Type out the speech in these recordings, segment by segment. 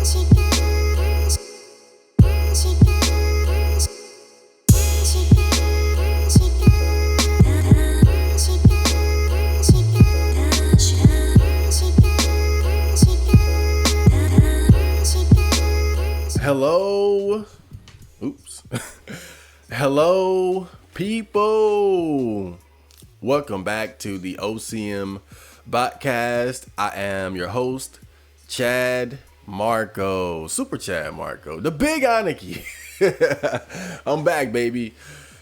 Hello. Oops. Hello, people. Welcome back to the OCM Botcast. I am your host, Chad Marco. Super Chad Marco. The Big Aniki. I'm back, baby.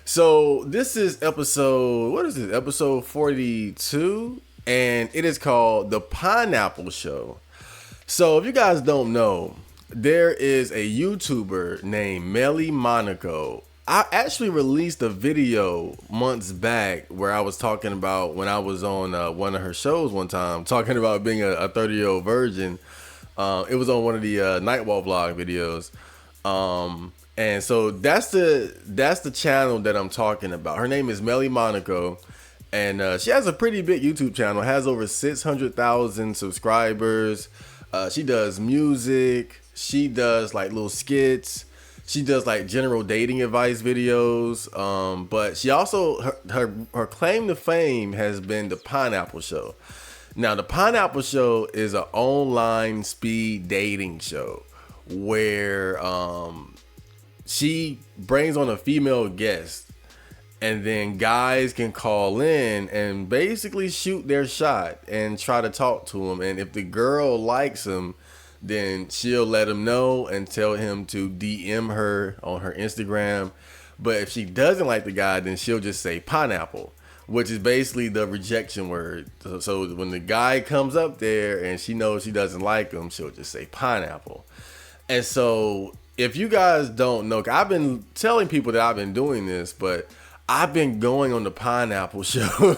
So this is episode 42, and it is called The Pineapple Show. So if you guys don't know, there is a YouTuber named Melli Monaco. I actually released a video months back where I was talking about when I was on one of her shows one time, talking about being a 30-year-old virgin. It was on one of the Nightwalk vlog videos. And so that's the channel that I'm talking about. Her name is Melli Monaco. And she has a pretty big YouTube channel, has over 600,000 subscribers. She does music. She does like little skits. She does like general dating advice videos. But she also, her claim to fame has been the Pineapple Show. Now, the Pineapple Show is an online speed dating show where she brings on a female guest, and then guys can call in and basically shoot their shot and try to talk to them. And if the girl likes him, then she'll let him know and tell him to DM her on her Instagram. But if she doesn't like the guy, then she'll just say pineapple, which is basically the rejection word. So when the guy comes up there and she knows she doesn't like him, she'll just say pineapple. And so if you guys don't know, I've been telling people that I've been doing this, but I've been going on the Pineapple Show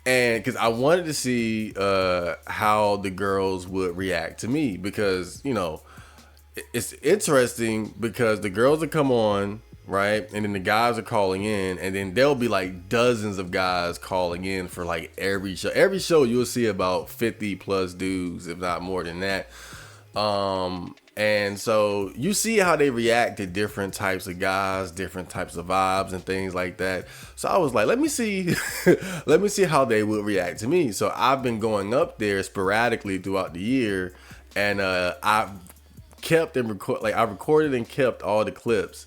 and because I wanted to see how the girls would react to me, because, you know, it's interesting because the girls will come on, right? And then the guys are calling in, and then there'll be like dozens of guys calling in for like every show. Every show you'll see about 50 plus dudes, if not more than that. And so you see how they react to different types of guys, different types of vibes and things like that. So I was like, let me see how they would react to me. So I've been going up there sporadically throughout the year, and I've kept and I recorded and kept all the clips.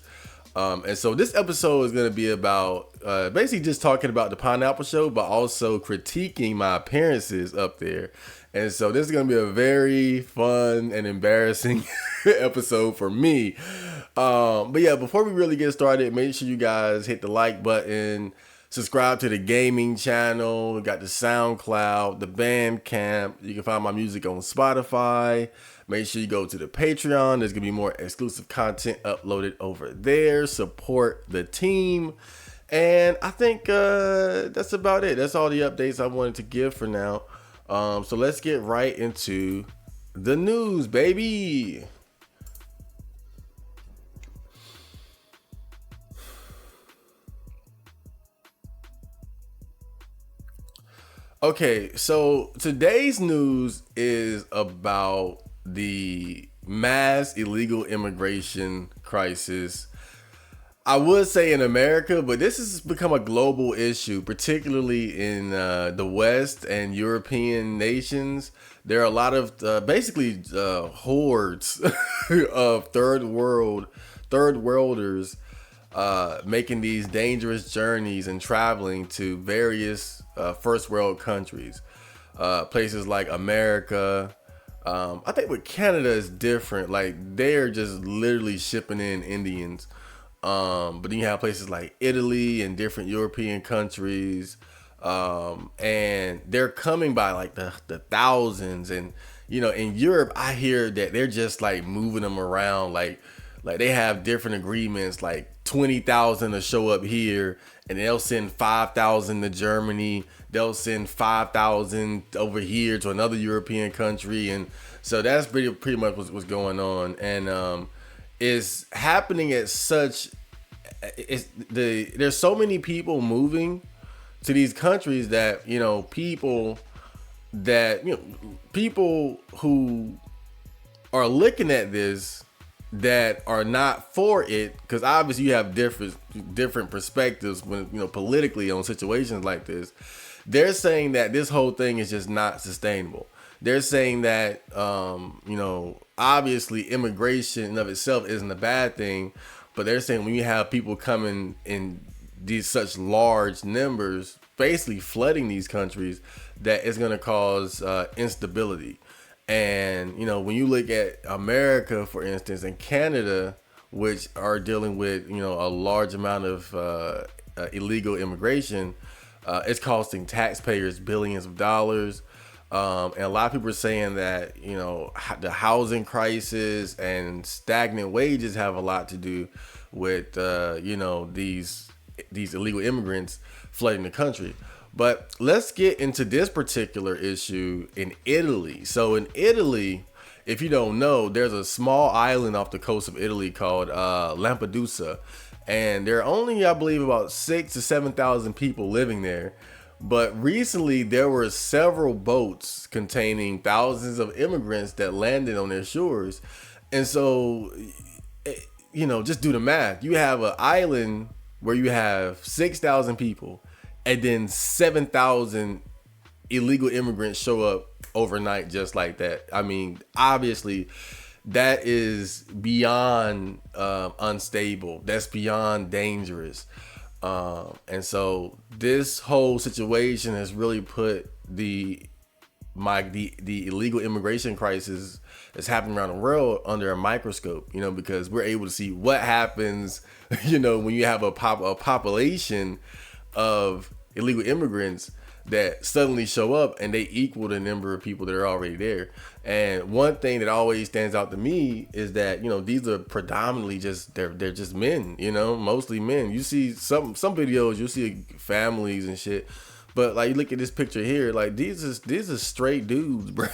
And so this episode is going to be about basically just talking about the Pineapple Show, but also critiquing my appearances up there. And so this is going to be a very fun and embarrassing episode for me. But yeah, before we really get started, make sure you guys hit the like button, subscribe to the gaming channel. We got the SoundCloud, the Bandcamp. You can find my music on Spotify. Make sure you go to the Patreon. There's going to be more exclusive content uploaded over there. Support the team. And I think that's about it. That's all the updates I wanted to give for now. So let's get right into the news, baby. Okay, so today's news is about the mass illegal immigration crisis. I would say in America, but this has become a global issue, particularly in the West and European nations. There are a lot of basically hordes of third worlders making these dangerous journeys and traveling to various first world countries, places like America. I think with Canada is different. Like they're just literally shipping in Indians. But then you have places like Italy and different European countries. And they're coming by like the thousands. And, you know, in Europe, I hear that they're just like moving them around. Like they have different agreements, like 20,000 to show up here, and they'll send 5,000 to Germany. They'll send 5,000 over here to another European country. And so that's pretty much what's going on. And, is happening at such there's so many people moving to these countries that, you know, people who are looking at this that are not for it, because obviously you have different perspectives when, politically on situations like this. They're saying that this whole thing is just not sustainable. They're saying that obviously immigration in of itself isn't a bad thing, but they're saying when you have people coming in these such large numbers, basically flooding these countries, that it's going to cause instability. And, when you look at America, for instance, and Canada, which are dealing with, a large amount of illegal immigration, it's costing taxpayers billions of dollars. And a lot of people are saying that, the housing crisis and stagnant wages have a lot to do with, these illegal immigrants flooding the country. But let's get into this particular issue in Italy. So in Italy, if you don't know, there's a small island off the coast of Italy called Lampedusa. And there are only, I believe, about 6,000 to 7,000 people living there. But recently, there were several boats containing thousands of immigrants that landed on their shores. And so, just do the math. You have an island where you have 6,000 people, and then 7,000 illegal immigrants show up overnight just like that. I mean, obviously, that is beyond unstable. That's beyond dangerous. And so this whole situation has really put the illegal immigration crisis that's happening around the world under a microscope, because we're able to see what happens, when you have a population of illegal immigrants that suddenly show up and they equal the number of people that are already there. And one thing that always stands out to me is that, these are predominantly they're just men, mostly men. You see some videos, you'll see families and shit. But like, you look at this picture here, like these are straight dudes, bro.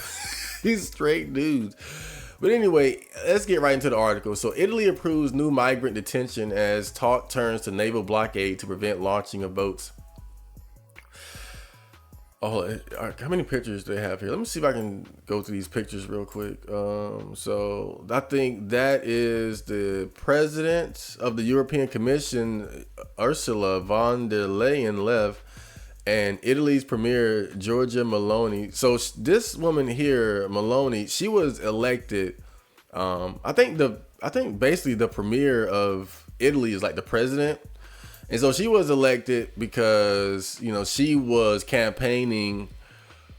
These straight dudes. But anyway, let's get right into the article. So Italy approves new migrant detention as talk turns to naval blockade to prevent launching of boats. Oh, how many pictures do they have here? Let me see if I can go through these pictures real quick. So I think that is the president of the European Commission, Ursula von der Leyen, left, and Italy's premier, Giorgia Meloni. So this woman here, Meloni, she was elected. I think basically the premier of Italy is like the president. And so she was elected because, she was campaigning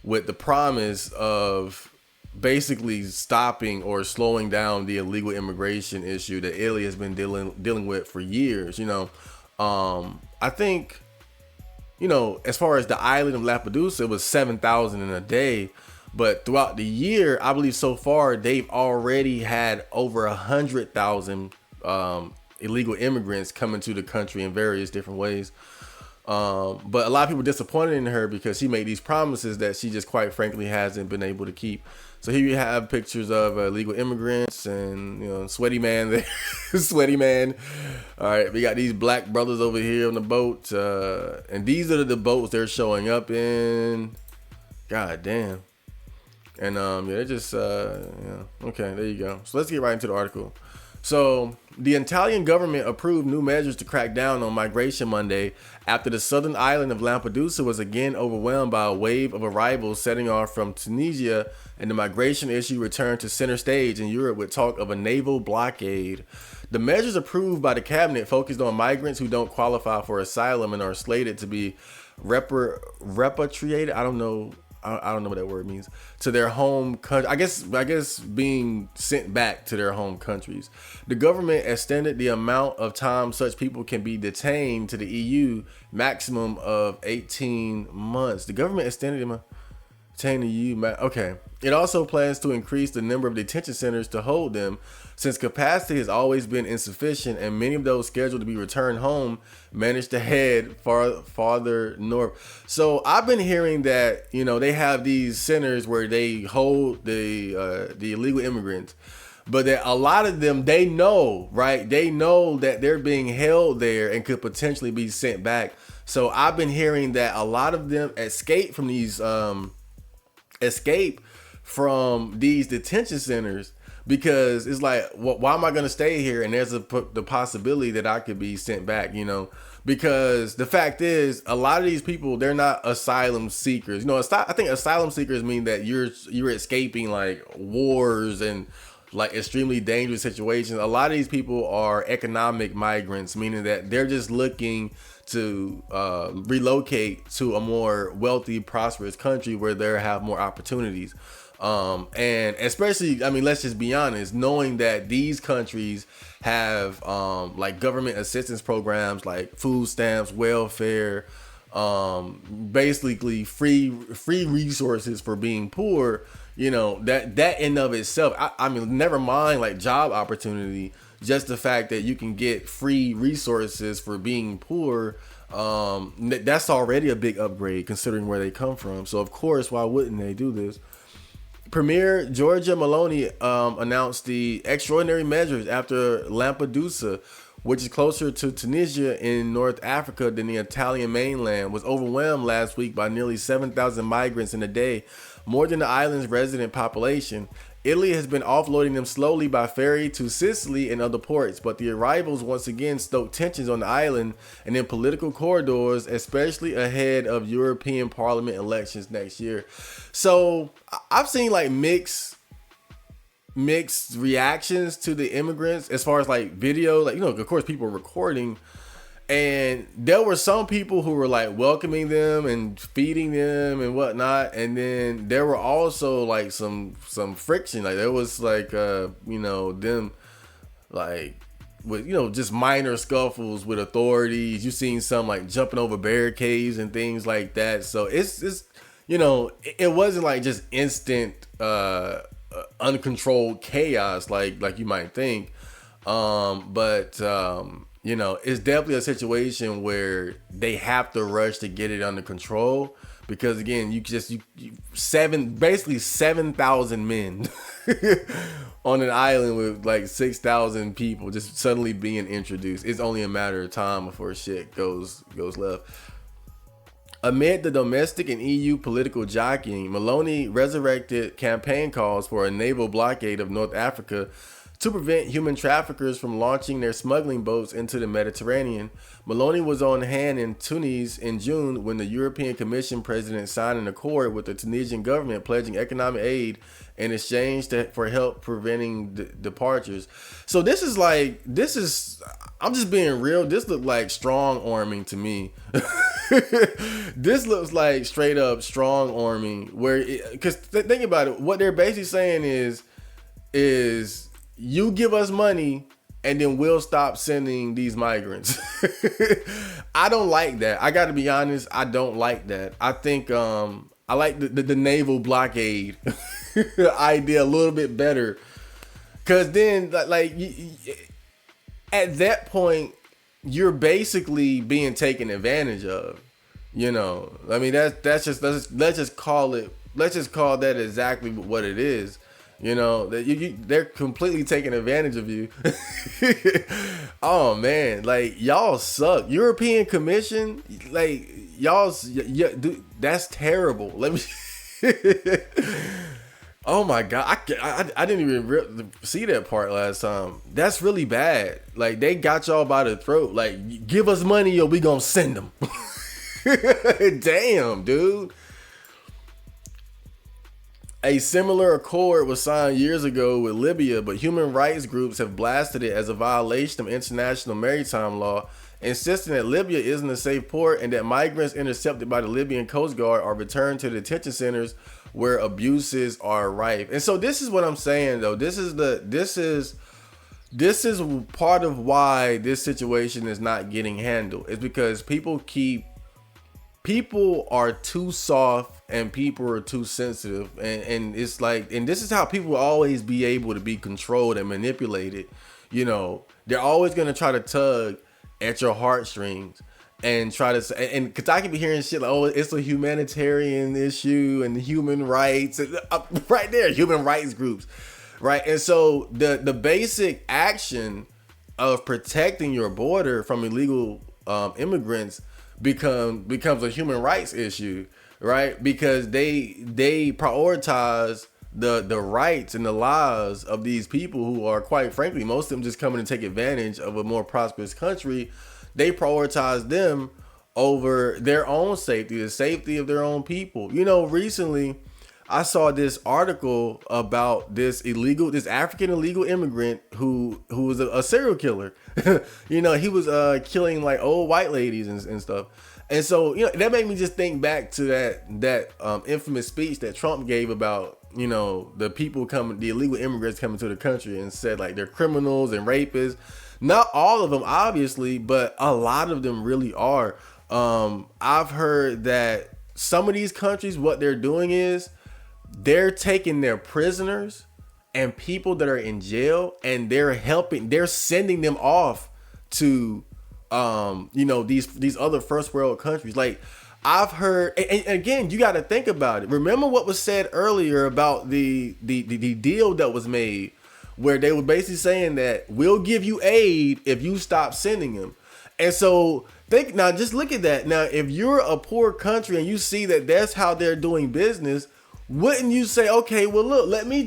with the promise of basically stopping or slowing down the illegal immigration issue that Italy has been dealing with for years. I think, as far as the island of Lampedusa, it was 7,000 in a day. But throughout the year, I believe so far, they've already had over 100,000 illegal immigrants coming to the country in various different ways. But a lot of people are disappointed in her because she made these promises that she just quite frankly hasn't been able to keep. So here you have pictures of illegal immigrants and, sweaty man there. Sweaty man. All right, we got these black brothers over here on the boat. And these are the boats they're showing up in. God damn. And they're just, okay, there you go. So let's get right into the article. So the Italian government approved new measures to crack down on migration Monday after the southern island of Lampedusa was again overwhelmed by a wave of arrivals setting off from Tunisia, and the migration issue returned to center stage in Europe with talk of a naval blockade. The measures approved by the cabinet focused on migrants who don't qualify for asylum and are slated to be repatriated. I don't know what that word means, to their home country. I guess being sent back to their home countries. The government extended the amount of time such people can be detained to the EU maximum of 18 months. The government extended them to the EU. Okay. It also plans to increase the number of detention centers to hold them, since capacity has always been insufficient and many of those scheduled to be returned home managed to head farther north. So I've been hearing that, they have these centers where they hold the illegal immigrants, but that a lot of them, they know, right? They know that they're being held there and could potentially be sent back. So I've been hearing that a lot of them escape from these detention centers, because it's like, why am I going to stay here? And there's the possibility that I could be sent back, because the fact is, a lot of these people, they're not asylum seekers. I think asylum seekers mean that you're escaping like wars and like extremely dangerous situations. A lot of these people are economic migrants, meaning that they're just looking to relocate to a more wealthy, prosperous country where they have more opportunities. And especially, I mean, let's just be honest, knowing that these countries have like government assistance programs like food stamps, welfare, basically free resources for being poor, that in of itself, I mean, never mind like job opportunity, just the fact that you can get free resources for being poor, that's already a big upgrade considering where they come from. So of course, why wouldn't they do this? Premier Giorgia Meloni announced the extraordinary measures after Lampedusa, which is closer to Tunisia in North Africa than the Italian mainland, was overwhelmed last week by nearly 7,000 migrants in a day, more than the island's resident population. Italy has been offloading them slowly by ferry to Sicily and other ports, but the arrivals once again stoked tensions on the island and in political corridors, especially ahead of European Parliament elections next year. So I've seen like mixed reactions to the immigrants as far as like video, like, of course people are recording. And there were some people who were like welcoming them and feeding them and whatnot. And then there were also like some friction. Like there was like, them like with, just minor scuffles with authorities. You've seen some like jumping over barricades and things like that. So it's it wasn't like just instant, uncontrolled chaos like you might think. It's definitely a situation where they have to rush to get it under control because again, basically 7,000 men on an island with like 6,000 people just suddenly being introduced. It's only a matter of time before shit goes left. Amid the domestic and EU political jockeying, Meloni resurrected campaign calls for a naval blockade of North Africa to prevent human traffickers from launching their smuggling boats into the Mediterranean. Meloni was on hand in Tunis in June when the European Commission president signed an accord with the Tunisian government pledging economic aid in exchange for help preventing departures. So I'm just being real. This looked like strong arming to me. This looks like straight up strong arming because think about it. What they're basically saying is you give us money and then we'll stop sending these migrants. I don't like that. I got to be honest. I don't like that. I think I like the naval blockade idea a little bit better. Because then like at that point, you're basically being taken advantage of. I mean, let's just call that exactly what it is. They're completely taking advantage of you. Oh man, like y'all suck. European Commission, like dude, that's terrible. Let me. Oh my god, I didn't even see that part last time. That's really bad. Like they got y'all by the throat. Like give us money or we gonna send them. Damn, dude. A similar accord was signed years ago with Libya, but human rights groups have blasted it as a violation of international maritime law, insisting that Libya isn't a safe port and that migrants intercepted by the Libyan Coast Guard are returned to detention centers where abuses are rife. And so this is what I'm saying though. This is part of why this situation is not getting handled. It's because people are too soft and people are too sensitive, and it's like, and this is how people will always be able to be controlled and manipulated. They're always going to try to tug at your heartstrings and try to say, and because I can be hearing shit like, oh, it's a humanitarian issue and human rights, right there, human rights groups, right? And so the basic action of protecting your border from illegal immigrants becomes a human rights issue, right? Because they prioritize the rights and the lives of these people who are, quite frankly, most of them just coming to take advantage of a more prosperous country. They prioritize them over their own safety, the safety of their own people. You know, recently I saw this article about this African illegal immigrant who was a serial killer. You know, he was killing like old white ladies and stuff. And so, you know, that made me just think back to that infamous speech that Trump gave about, you know, the illegal immigrants coming to the country, and said like they're criminals and rapists. Not all of them, obviously, but a lot of them really are. I've heard that some of these countries, what they're doing is they're taking their prisoners and people that are in jail, and they're sending them off to, you know, these other first world countries. Like, I've heard, and again, you got to think about it. Remember what was said earlier about the deal that was made, where they were basically saying that we'll give you aid if you stop sending them. And so just look at that. Now, if you're a poor country and you see that that's how they're doing business, wouldn't you say, okay, well, look, let me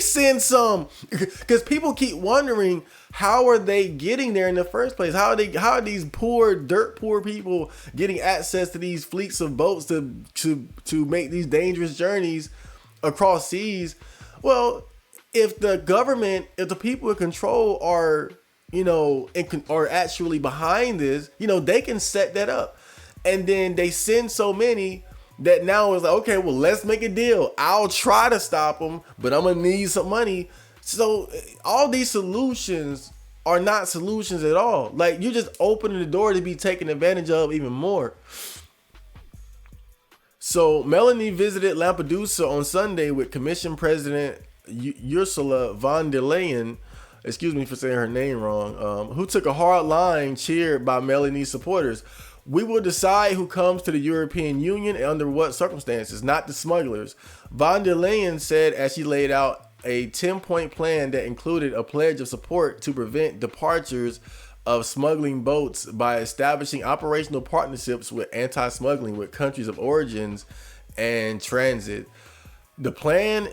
send some? Because people keep wondering, how are they getting there in the first place? How are these dirt poor people getting access to these fleets of boats to make these dangerous journeys across seas? Well, if the government, if the people in control are, you know, are actually behind this, you know, they can set that up. And then they send so many that now it's like, okay, well, let's make a deal. I'll try to stop them, but I'm gonna need some money. So all these solutions are not solutions at all. Like, you're just opening the door to be taken advantage of even more. So Melanie visited Lampedusa on Sunday with Commission President Ursula von der Leyen, excuse me for saying her name wrong, who took a hard line cheered by Melanie's supporters. We will decide who comes to the European Union and under what circumstances, not the smugglers. Von der Leyen said as she laid out a 10-point plan that included a pledge of support to prevent departures of smuggling boats by establishing operational partnerships with anti-smuggling with countries of origins and transit. The plan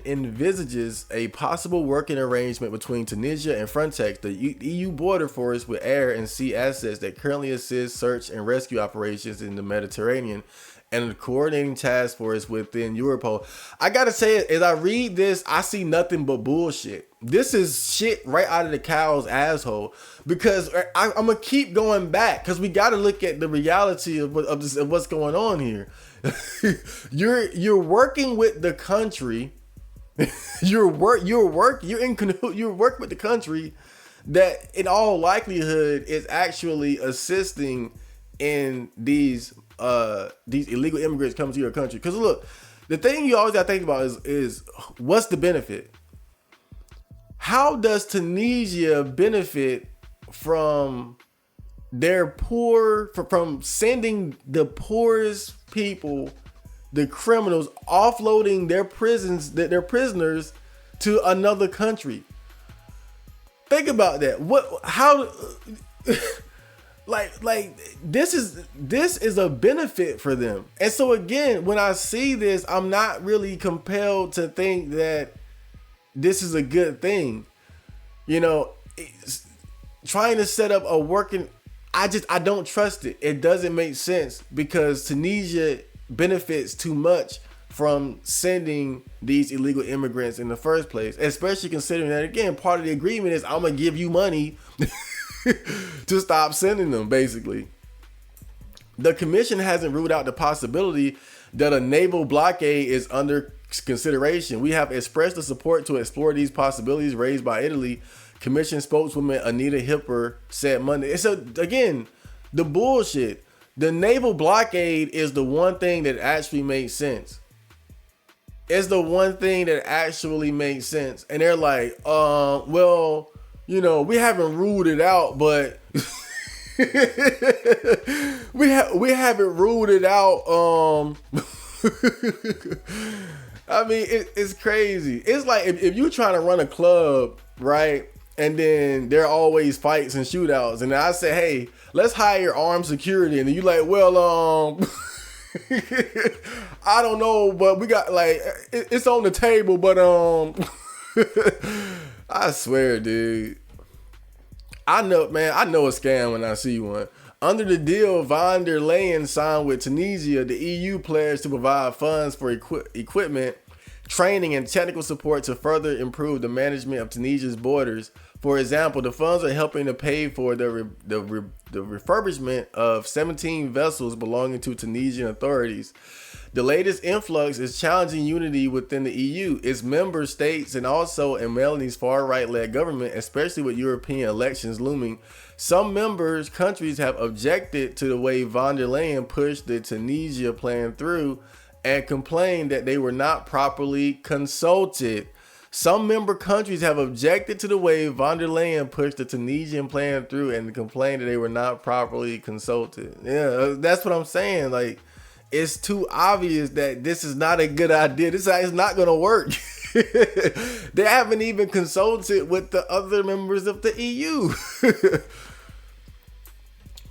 envisages a possible working arrangement between Tunisia and Frontex, the EU border force with air and sea assets that currently assist search and rescue operations in the Mediterranean, and a coordinating task force within Europol. I gotta say, as I read this, I see nothing but bullshit. This is shit right out of the cow's asshole, because I'm gonna keep going back, because we gotta look at the reality of what's going on here. You're working with the country. You're working with the country that in all likelihood is actually assisting in these illegal immigrants coming to your country. Because look, the thing you always gotta think about is what's the benefit? How does Tunisia benefit from from sending the poorest people, the criminals, offloading their prisoners to another country? Think about that. Like this is a benefit for them. And so again, when I see this, I'm not really compelled to think that this is a good thing. You know, trying to set up a working, I don't trust it. It doesn't make sense, because Tunisia benefits too much from sending these illegal immigrants in the first place, especially considering that, again, part of the agreement is I'm going to give you money to stop sending them, basically. The commission hasn't ruled out the possibility that a naval blockade is under consideration. We have expressed the support to explore these possibilities raised by Italy, Commission spokeswoman Anita Hipper said Monday. So again, the bullshit. The naval blockade is the one thing that actually makes sense. It's the one thing that actually makes sense. And they're like, well, you know, we haven't ruled it out, but we haven't ruled it out. I mean, it's crazy. It's like if you're trying to run a club, right? And then there are always fights and shootouts. And I say, hey, let's hire armed security. And then you like, well, I don't know, but we got like it's on the table. But I swear, dude. I know, man. I know a scam when I see one. Under the deal, von der Leyen signed with Tunisia, the EU pledged to provide funds for equipment, training, and technical support to further improve the management of Tunisia's borders. For example, the funds are helping to pay for the refurbishment of 17 vessels belonging to Tunisian authorities. The latest influx is challenging unity within the EU, its member states, and also in Meloni's far-right-led government, especially with European elections looming. Some countries have objected to the way von der Leyen pushed the Tunisia plan through and complained that they were not properly consulted. Some member countries have objected to the way von der Leyen pushed the Tunisian plan through and complained that they were not properly consulted. Yeah, that's what I'm saying. Like, it's too obvious that this is not a good idea. This is not going to work. They haven't even consulted with the other members of the EU.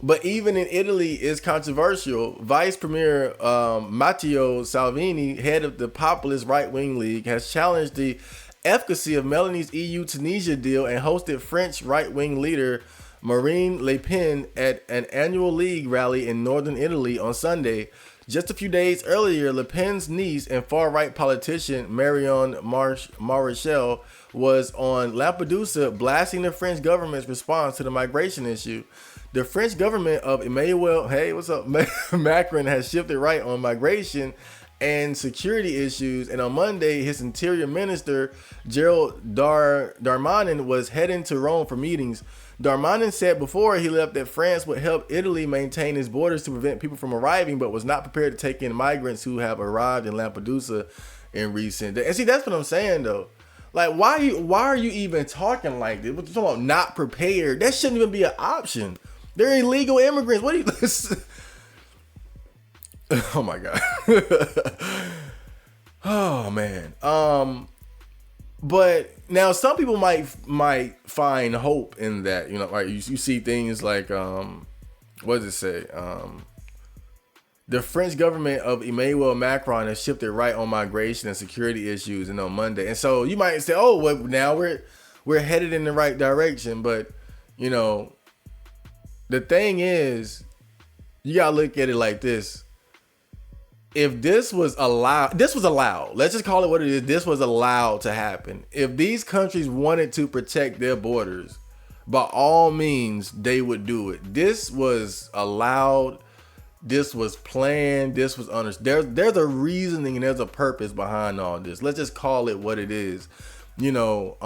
But even in Italy, it's controversial. Vice Premier Matteo Salvini, head of the populist right-wing league, has challenged the efficacy of Meloni's EU-Tunisia deal and hosted French right-wing leader Marine Le Pen at an annual league rally in northern Italy on Sunday. Just a few days earlier, Le Pen's niece and far-right politician Marion Maréchal was on Lampedusa blasting the French government's response to the migration issue. The French government of Macron has shifted right on migration and security issues, and on Monday, his interior minister, Gerald Darmanin, was heading to Rome for meetings. Darmanin said before he left that France would help Italy maintain its borders to prevent people from arriving, but was not prepared to take in migrants who have arrived in Lampedusa in recent days. And see, that's what I'm saying, though. Like, why are you even talking like this? What you talking about? Not prepared? That shouldn't even be an option. They're illegal immigrants. What do you... Oh, my God. Oh, man. But now some people might find hope in that, you know, like you see things like, what does it say? The French government of Emmanuel Macron has shifted right on migration and security issues and on Monday. And so you might say, oh, well, now we're headed in the right direction. But, you know, the thing is, you got to look at it like this. If this was allowed, let's just call it what it is. This was allowed to happen. If these countries wanted to protect their borders, by all means, they would do it. This was allowed. This was planned. This was understood. There's a reasoning and there's a purpose behind all this. Let's just call it what it is. You know,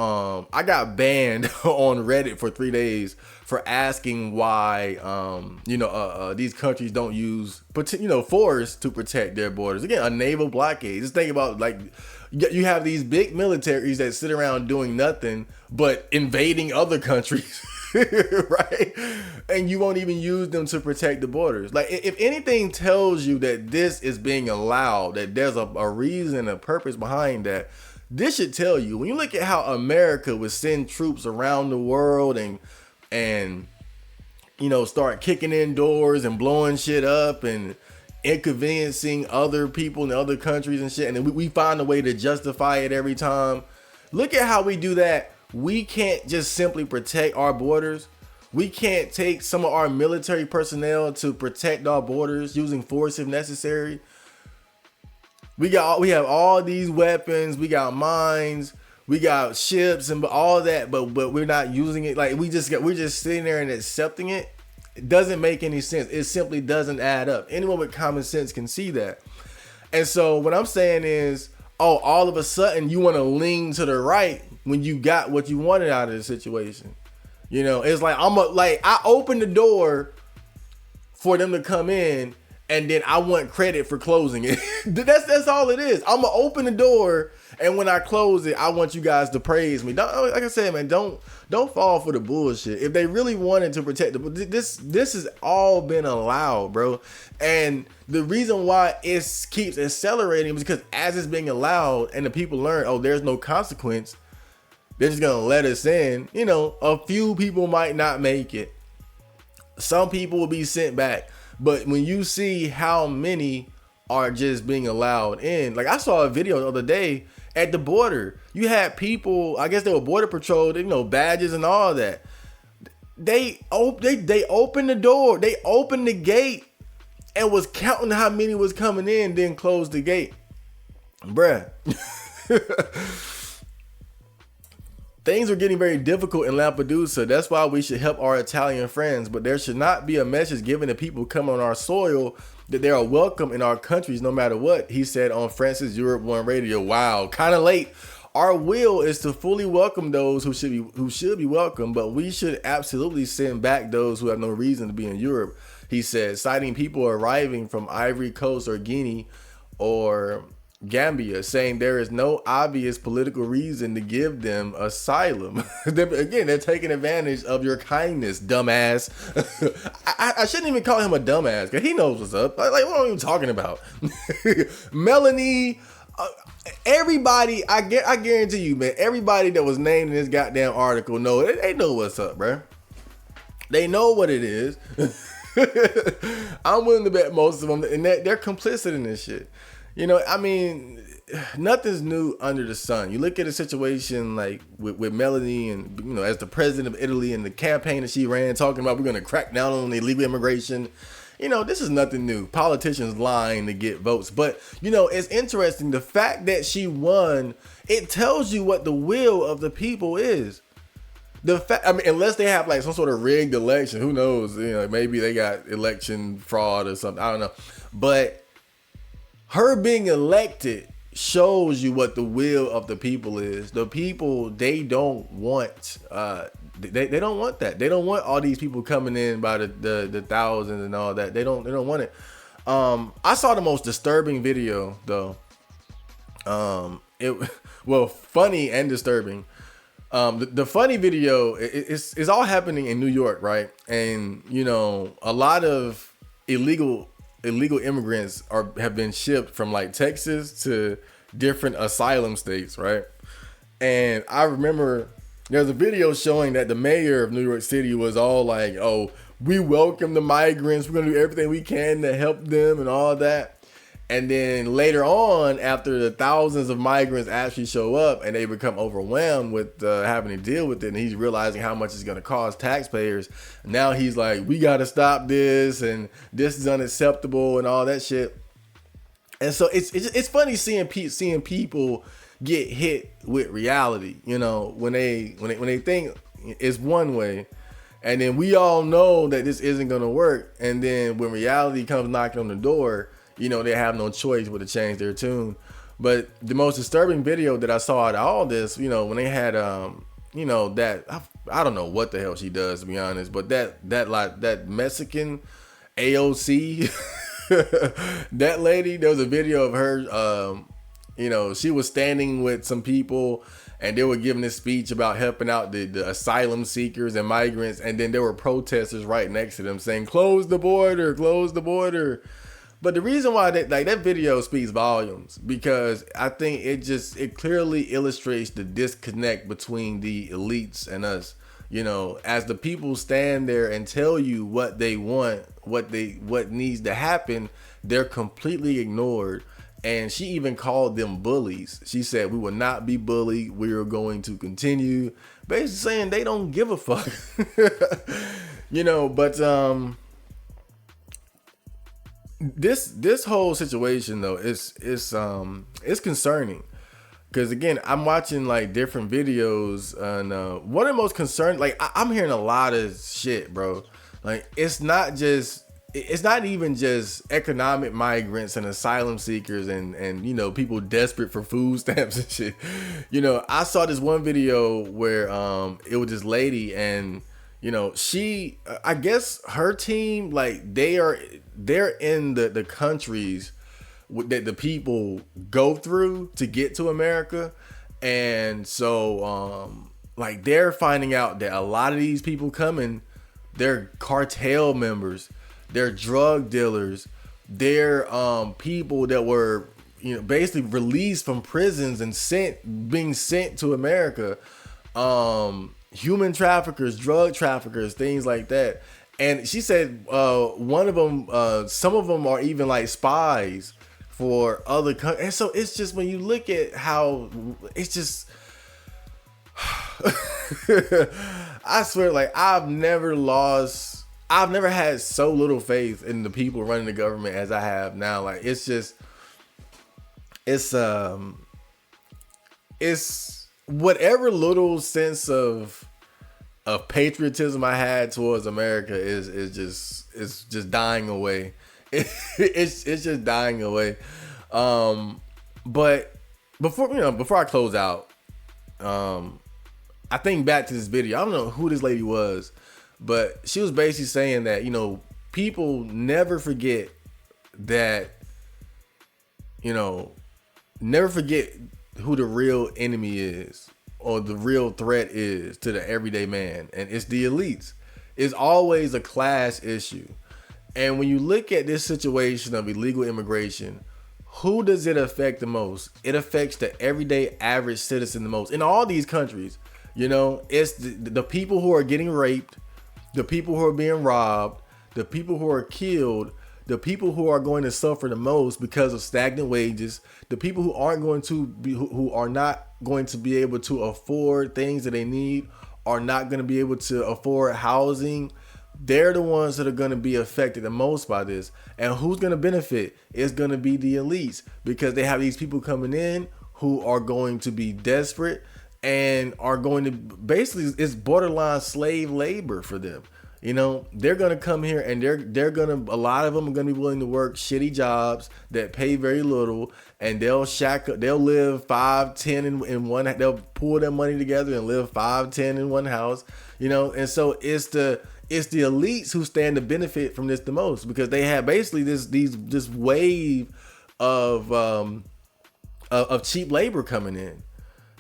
I got banned on Reddit for 3 days for asking why, these countries don't use, force to protect their borders. Again, a naval blockade. Just think about, like, you have these big militaries that sit around doing nothing but invading other countries, right? And you won't even use them to protect the borders. Like, if anything tells you that this is being allowed, that there's a reason, a purpose behind that, this should tell you, when you look at how America would send troops around the world and start kicking in doors and blowing shit up and inconveniencing other people in other countries and shit, and then we find a way to justify it every time. Look at how we do that. We can't just simply protect our borders. We can't take some of our military personnel to protect our borders using force if necessary. We have all these weapons, we got mines, we got ships and all that, but we're not using it. Like we're just sitting there and accepting it. It doesn't make any sense. It simply doesn't add up. Anyone with common sense can see that. And so what I'm saying is, all of a sudden you want to lean to the right when you got what you wanted out of the situation. You know, it's like I opened the door for them to come in, and then I want credit for closing it. That's all it is. I'm gonna open the door, and when I close it, I want you guys to praise me. Like I said, man, don't fall for the bullshit. If they really wanted to protect this has all been allowed, bro. And the reason why it keeps accelerating is because as it's being allowed, and the people learn, there's no consequence. They're just gonna let us in. You know, a few people might not make it. Some people will be sent back. But when you see how many are just being allowed in. Like, I saw a video the other day at the border. You had people, I guess they were border patrol, badges and all that. They opened the door, they opened the gate and was counting how many was coming in, then closed the gate. Bruh. Things are getting very difficult in Lampedusa. That's why we should help our Italian friends. But there should not be a message given to people coming on our soil that they are welcome in our countries no matter what, he said on Francis Europe One Radio. Wow, kind of late. Our will is to fully welcome those who should be welcome, but we should absolutely send back those who have no reason to be in Europe, he said, citing people arriving from Ivory Coast or Guinea or Gambia, saying there is no obvious political reason to give them asylum. Again, they're taking advantage of your kindness, dumbass. I shouldn't even call him a dumbass, because he knows what's up. Like, what are we even talking about? Melanie... everybody, I guarantee you, man, everybody that was named in this goddamn article they know what's up, bro. They know what it is. I'm willing to bet most of them, and they're complicit in this shit. I mean, nothing's new under the sun. You look at a situation like with Melanie and, as the president of Italy and the campaign that she ran talking about we're going to crack down on illegal immigration. This is nothing new. Politicians lying to get votes. But, it's interesting. The fact that she won, it tells you what the will of the people is. Unless they have like some sort of rigged election, who knows? Maybe they got election fraud or something. I don't know. But her being elected shows you what the will of the people is. The people, they don't want they don't want that. They don't want all these people coming in by the thousands and all that. They don't want it. I saw the most disturbing video though. Funny and disturbing. The funny video is all happening in New York, right? And a lot of illegal immigrants have been shipped from like Texas to different asylum states, right? And I remember there's a video showing that the mayor of New York City was all like, "Oh, we welcome the migrants. We're gonna do everything we can to help them and all that." And then later on, after the thousands of migrants actually show up and they become overwhelmed with having to deal with it, and he's realizing how much it's going to cost taxpayers, now he's like, we got to stop this, and this is unacceptable and all that shit. And so it's funny seeing people get hit with reality, when they think it's one way. And then we all know that this isn't going to work. And then when reality comes knocking on the door, they have no choice but to change their tune. But the most disturbing video that I saw out of all this, when they had, that, I don't know what the hell she does, to be honest, but that Mexican AOC, that lady, there was a video of her, she was standing with some people and they were giving this speech about helping out the asylum seekers and migrants. And then there were protesters right next to them saying, close the border, close the border. But the reason why that video speaks volumes, because I think it clearly illustrates the disconnect between the elites and us. As the people stand there and tell you what they want, what needs to happen, they're completely ignored. And she even called them bullies. She said, we will not be bullied. We are going to continue. Basically saying they don't give a fuck. But this whole situation though is concerning, because again, I'm watching like different videos, and one of the most concerned, like I'm hearing a lot of shit, bro. Like it's not even just economic migrants and asylum seekers and people desperate for food stamps and shit. I saw this one video where it was this lady, and she, I guess her team, like they're in the countries that the people go through to get to America. And so, like they're finding out that a lot of these people coming, they're cartel members, they're drug dealers, they're people that were, basically released from prisons and being sent to America. Human traffickers, drug traffickers, things like that. And she said one of them, some of them are even like spies for other countries. And so it's just, when you look at how it's just, I swear, like, I've never had so little faith in the people running the government as I have now. Like, it's whatever little sense of patriotism I had towards America is just dying away. It's just dying away. But before I close out, I think back to this video. I don't know who this lady was, but she was basically saying that, people never forget that, never forget who the real enemy is, or the real threat is to the everyday man. And it's the elites. It's always a class issue. And when you look at this situation of illegal immigration, who does it affect the most? It affects the everyday average citizen the most. In all these countries, it's the people who are getting raped, the people who are being robbed, the people who are killed, the people who are going to suffer the most because of stagnant wages, the people who are not going to be able to afford things that they need, are not going to be able to afford housing. They're the ones that are going to be affected the most by this. And who's going to benefit? It's going to be the elites, because they have these people coming in who are going to be desperate and are going to basically, it's borderline slave labor for them. They're going to come here and they're going to, a lot of them are going to be willing to work shitty jobs that pay very little, and they'll live 5-10 in one, they'll pull their money together and live 5-10 in one house, and so it's the elites who stand to benefit from this the most, because they have basically this wave of cheap labor coming in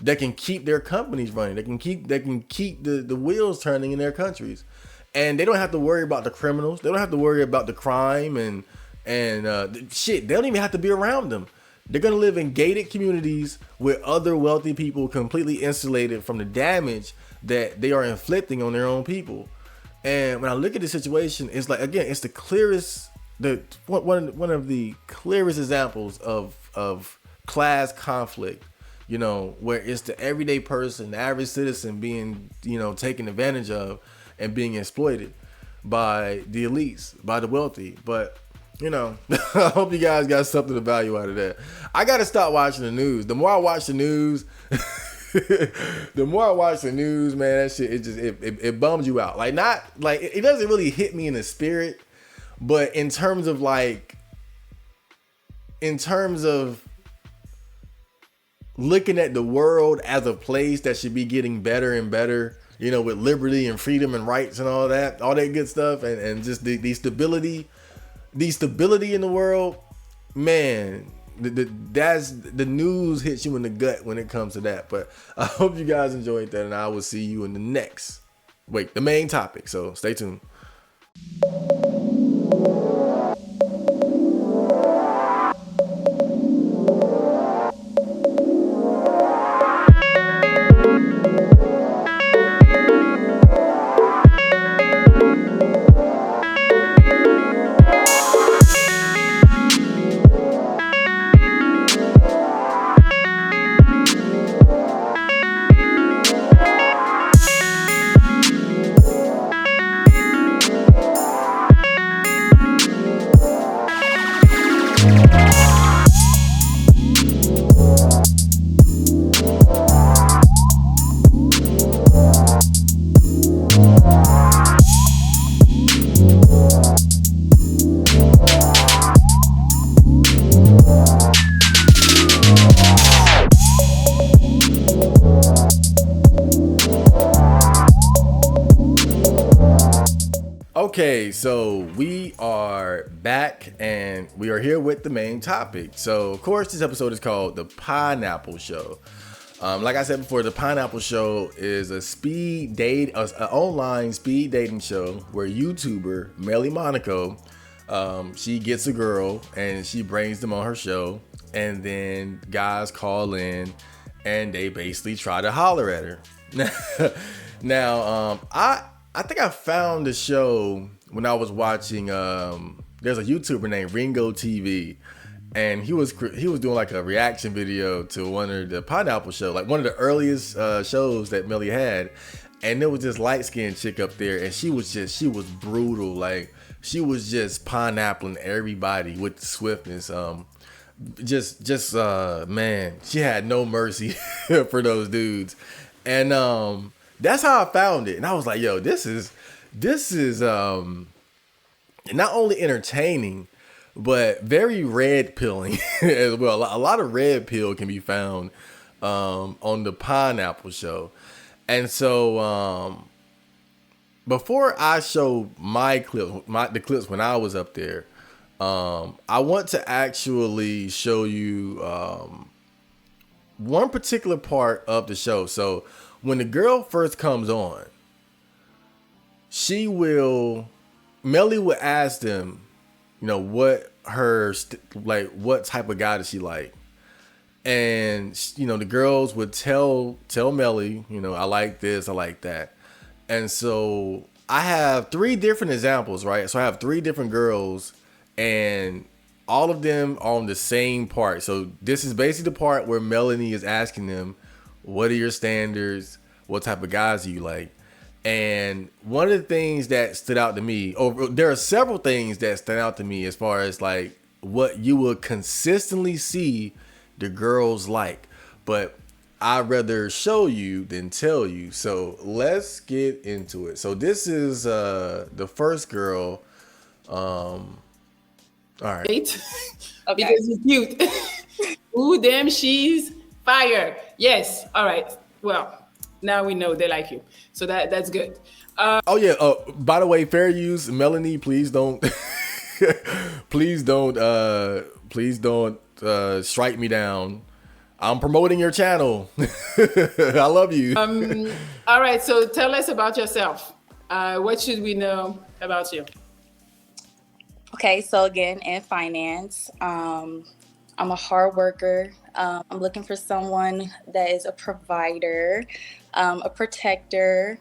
that can keep their companies running. They can keep the wheels turning in their countries. And they don't have to worry about the criminals. They don't have to worry about the crime and shit. They don't even have to be around them. They're going to live in gated communities with other wealthy people, completely insulated from the damage that they are inflicting on their own people. And when I look at the situation, it's like, again, it's the clearest, one of the clearest examples of class conflict, where it's the everyday person, the average citizen being, taken advantage of and being exploited by the elites, by the wealthy. But, I hope you guys got something to value out of that. I got to stop watching the news. The more I watch the news, man, that shit, it bums you out. Like, not like, it doesn't really hit me in the spirit, but in terms of looking at the world as a place that should be getting better and better, with liberty and freedom and rights and all that good stuff, and just the stability in the world, man, that's the news hits you in the gut when it comes to that. But I hope you guys enjoyed that, and I will see you in the main topic. So stay tuned. Okay, so we are back and we are here with the main topic. So, of course, this episode is called The Pineapple Show. Like I said before, The Pineapple Show is an online speed dating show where YouTuber Melli Monaco, she gets a girl and she brings them on her show, and then guys call in and they basically try to holler at her. Now, I think I found the show when I was watching, there's a YouTuber named Ringo TV, and he was doing like a reaction video to one of the Pineapple show, like one of the earliest shows that Melli had, and there was this light skinned chick up there, and she was brutal, like she was just pineappling everybody with swiftness. Man, she had no mercy for those dudes, and that's how I found it, and I was like, yo, this is not only entertaining, but very red pilling as well. A lot of red pill can be found on the Pineapple show. And so before I show my clips, the clips when I was up there, I want to actually show you one particular part of the show. So when the girl first comes on, Melli would ask them, what what type of guy does she like? And, the girls would tell Melli, I like this, I like that. And so I have 3 different examples, right? So I have 3 different girls, and all of them are on the same part. So this is basically the part where Melanie is asking them, what are your standards? What type of guys do you like? And one of the things that stood out to me, there are several things that stand out to me as far as like what you will consistently see the girls like, but I'd rather show you than tell you. So let's get into it. So this is the first girl. All right. Okay. Because he's cute. Ooh, damn, she's fire. Yes. All right. Well, now we know they like you. So that's good. By the way, fair use, Melanie, please don't please don't strike me down. I'm promoting your channel. I love you. All right, so tell us about yourself. What should we know about you? Okay, so again, in finance, I'm a hard worker. I'm looking for someone that is a provider, a protector.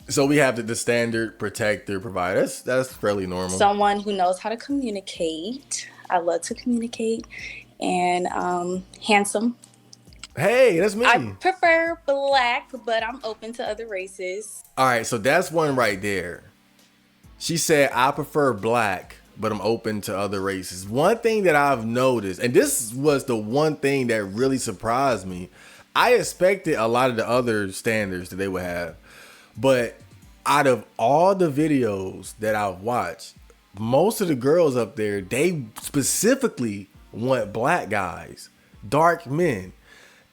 So we have the standard protector, provider. That's fairly normal. Someone who knows how to communicate. I love to communicate. And handsome. Hey, that's me. I prefer black, but I'm open to other races. All right, so that's one right there. She said, I prefer black, but I'm open to other races. One thing that I've noticed, and this was the one thing that really surprised me, I expected a lot of the other standards that they would have, but out of all the videos that I've watched, most of the girls up there, they specifically want black guys, dark men.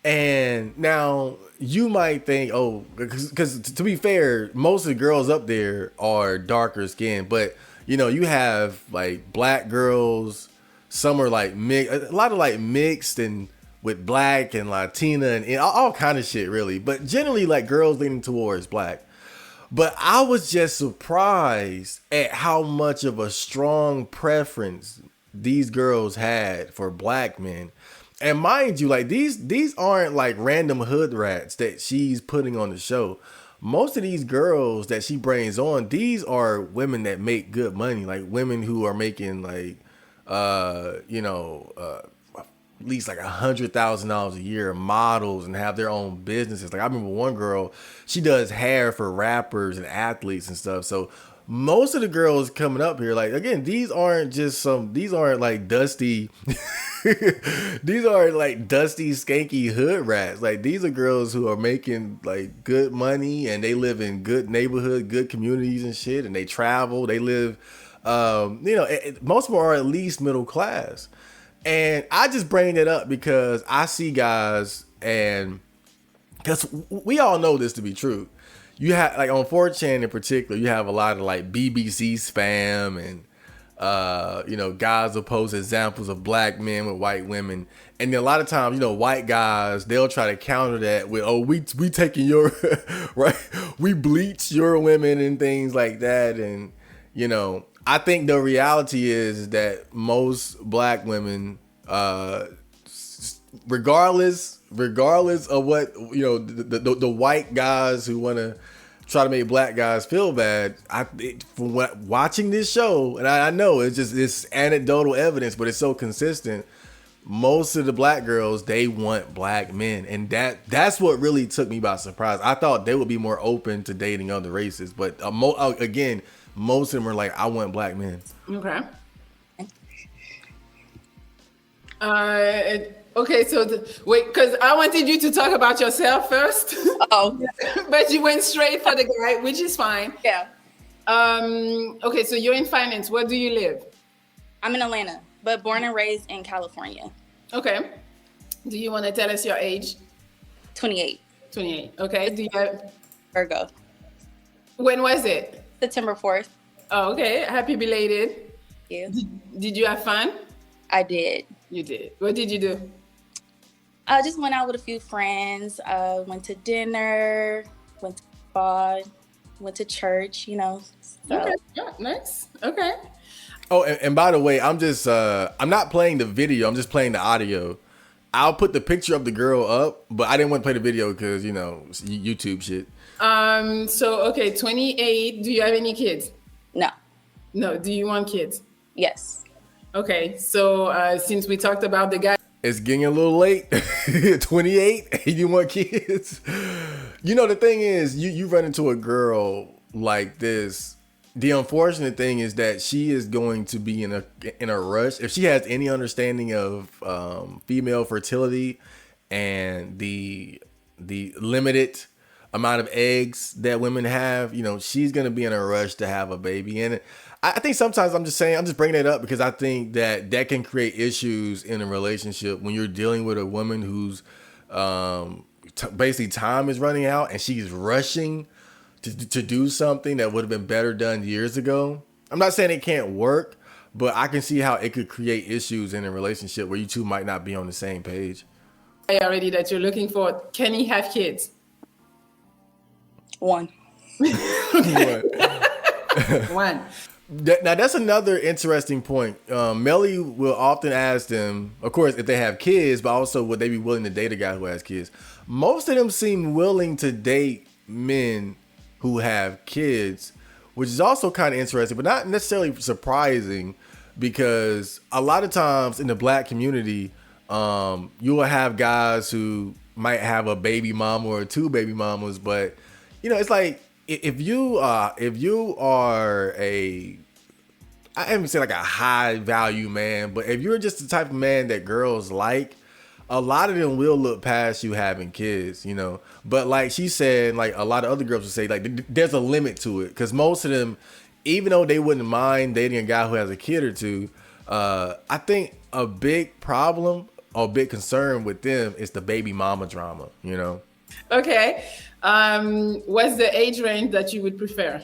And now you might think, because to be fair, most of the girls up there are darker skinned, but you have like black girls, some are like a lot of like mixed and with black and Latina and all kind of shit really, but generally like girls leaning towards black. But I was just surprised at how much of a strong preference these girls had for black men. And mind you, like these aren't like random hood rats that she's putting on the show. Most of these girls that she brings on, these are women that make good money, like women who are making like, at least like $100,000 a year, models, and have their own businesses. Like I remember one girl, she does hair for rappers and athletes and stuff. So most of the girls coming up here, like again, these aren't like dusty, these are like dusty, skanky hood rats. Like these are girls who are making like good money and they live in good neighborhood, good communities and shit. And they travel, they live, most of them are at least middle class. And I just bring it up because I see guys, and because we all know this to be true. You have like on 4chan in particular, you have a lot of like BBC spam and guys will post examples of black men with white women, and then a lot of times white guys, they'll try to counter that with, we taking your right, we bleach your women and things like that. And I think the reality is that most black women, regardless of what the white guys who want to try to make black guys feel bad. Watching this show, and I know it's anecdotal evidence, but it's so consistent. Most of the black girls, they want black men, and that's what really took me by surprise. I thought they would be more open to dating other races, but again, most of them are like, I want black men. Okay. Okay, so wait, because I wanted you to talk about yourself first. Oh. But you went straight for the guy, which is fine. Yeah. Okay, so you're in finance. Where do you live? I'm in Atlanta, but born and raised in California. Okay. Do you want to tell us your age? 28. 28. Okay. Do you have... Virgo. When was it? September 4th. Oh, okay. Happy belated. Thank you. Did you have fun? I did. You did. What did you do? I just went out with a few friends. Went to dinner, went to spa, went to church, you know. So. Okay. Yeah, nice. Okay. Oh, and by the way, I'm not playing the video. I'm just playing the audio. I'll put the picture of the girl up, but I didn't want to play the video because, you know, YouTube shit. So, okay, 28. Do you have any kids? No. No. Do you want kids? Yes. Okay. So, since we talked about the guy. It's getting a little late. 28, you want kids? You know, the thing is, you run into a girl like this. The unfortunate thing is that she is going to be in a rush. If she has any understanding of female fertility and the limited amount of eggs that women have, you know, she's going to be in a rush to have a baby. And I think sometimes I'm just bringing it up because I think that can create issues in a relationship when you're dealing with a woman who's basically time is running out and she's rushing to do something that would have been better done years ago. I'm not saying it can't work, but I can see how it could create issues in a relationship where you two might not be on the same page. Already that you're looking for, can he have kids? One. One. Now that's another interesting point. Melli will often ask them, of course, if they have kids, but also would they be willing to date a guy who has kids. Most of them seem willing to date men who have kids, which is also kind of interesting, but not necessarily surprising, because a lot of times in the black community, you will have guys who might have a baby mama or two baby mamas, but you know, it's like if you are I haven't say like a high value man, but if you're just the type of man that girls like, a lot of them will look past you having kids, you know. But like she said, like a lot of other girls would say, like there's a limit to it, because most of them, even though they wouldn't mind dating a guy who has a kid or two, I think a big problem or big concern with them is the baby mama drama, you know. Okay. What's the age range that you would prefer?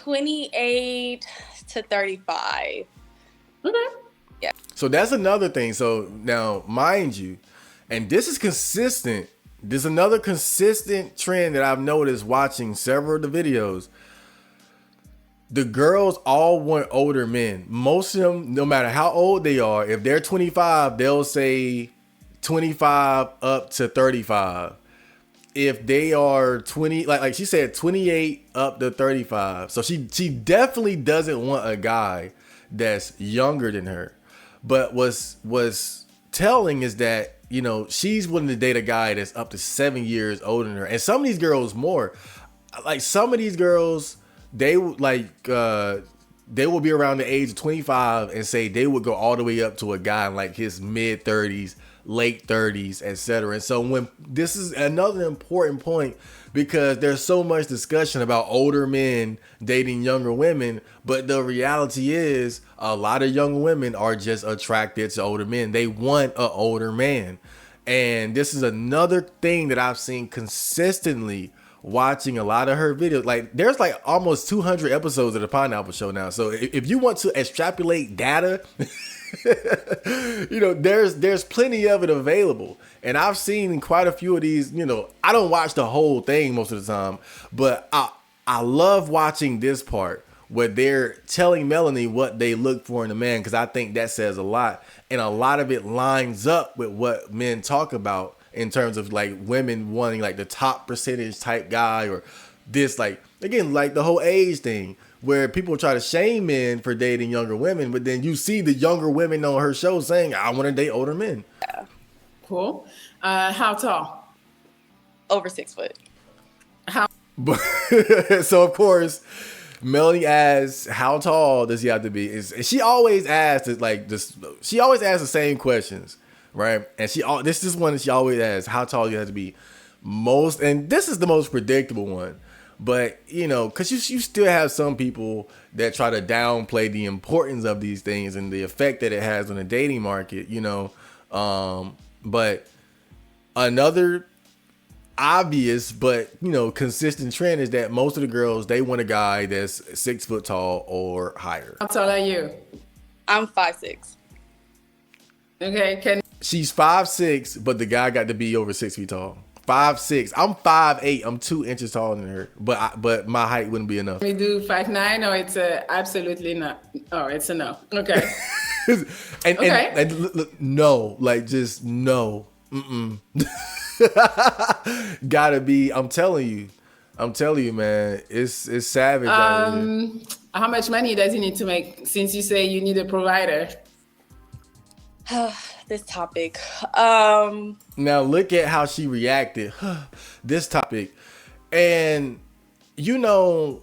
28 to 35. Okay. Yeah. So that's another thing. So now, mind you, and this is consistent. There's another consistent trend that I've noticed watching several of the videos. The girls all want older men. Most of them, no matter how old they are, if they're 25, they'll say 25 up to 35. If they are 20, like she said, 28 up to 35. So she definitely doesn't want a guy that's younger than her. But what's telling is that, you know, she's willing to date a guy that's up to 7 years older than her. And some of these girls more. Like some of these girls, they will be around the age of 25 and say they would go all the way up to a guy in like his mid 30s, late 30s, etc. And so when this is another important point, because there's so much discussion about older men dating younger women, but the reality is a lot of young women are just attracted to older men. They want an older man. And this is another thing that I've seen consistently watching a lot of her videos. Like there's like almost 200 episodes of the Pineapple Show now. So if you want to extrapolate data, you know, there's plenty of it available. And I've seen quite a few of these, you know, I don't watch the whole thing most of the time, but I love watching this part where they're telling Melanie what they look for in a man, because I think that says a lot. And a lot of it lines up with what men talk about in terms of like women wanting like the top percentage type guy or this, like, again, like the whole age thing where people try to shame men for dating younger women, but then you see the younger women on her show saying, I want to date older men. Cool. How tall? Over 6 foot. So of course, Melanie asks, "How tall does he have to be?" She always asks She always asks the same questions, right? And this is one that she always asks: "How tall do you have to be?" And this is the most predictable one, but you know, because you still have some people that try to downplay the importance of these things and the effect that it has on the dating market, you know. But another obvious but you know consistent trend is that most of the girls, they want a guy that's 6 foot tall or higher. How tall are you? I'm 5'6". Okay, She's 5'6", but the guy got to be over 6 feet tall. 5'6". I'm 5'8". I'm 2 inches taller than her, but my height wouldn't be enough. we do 5'9", or it's absolutely not? Oh, it's a no. Okay. and look, no, like just no. Gotta be. I'm telling you, man. It's savage out here. How much money does he need to make? Since you say you need a provider. This topic. Now look at how she reacted. This topic, and you know,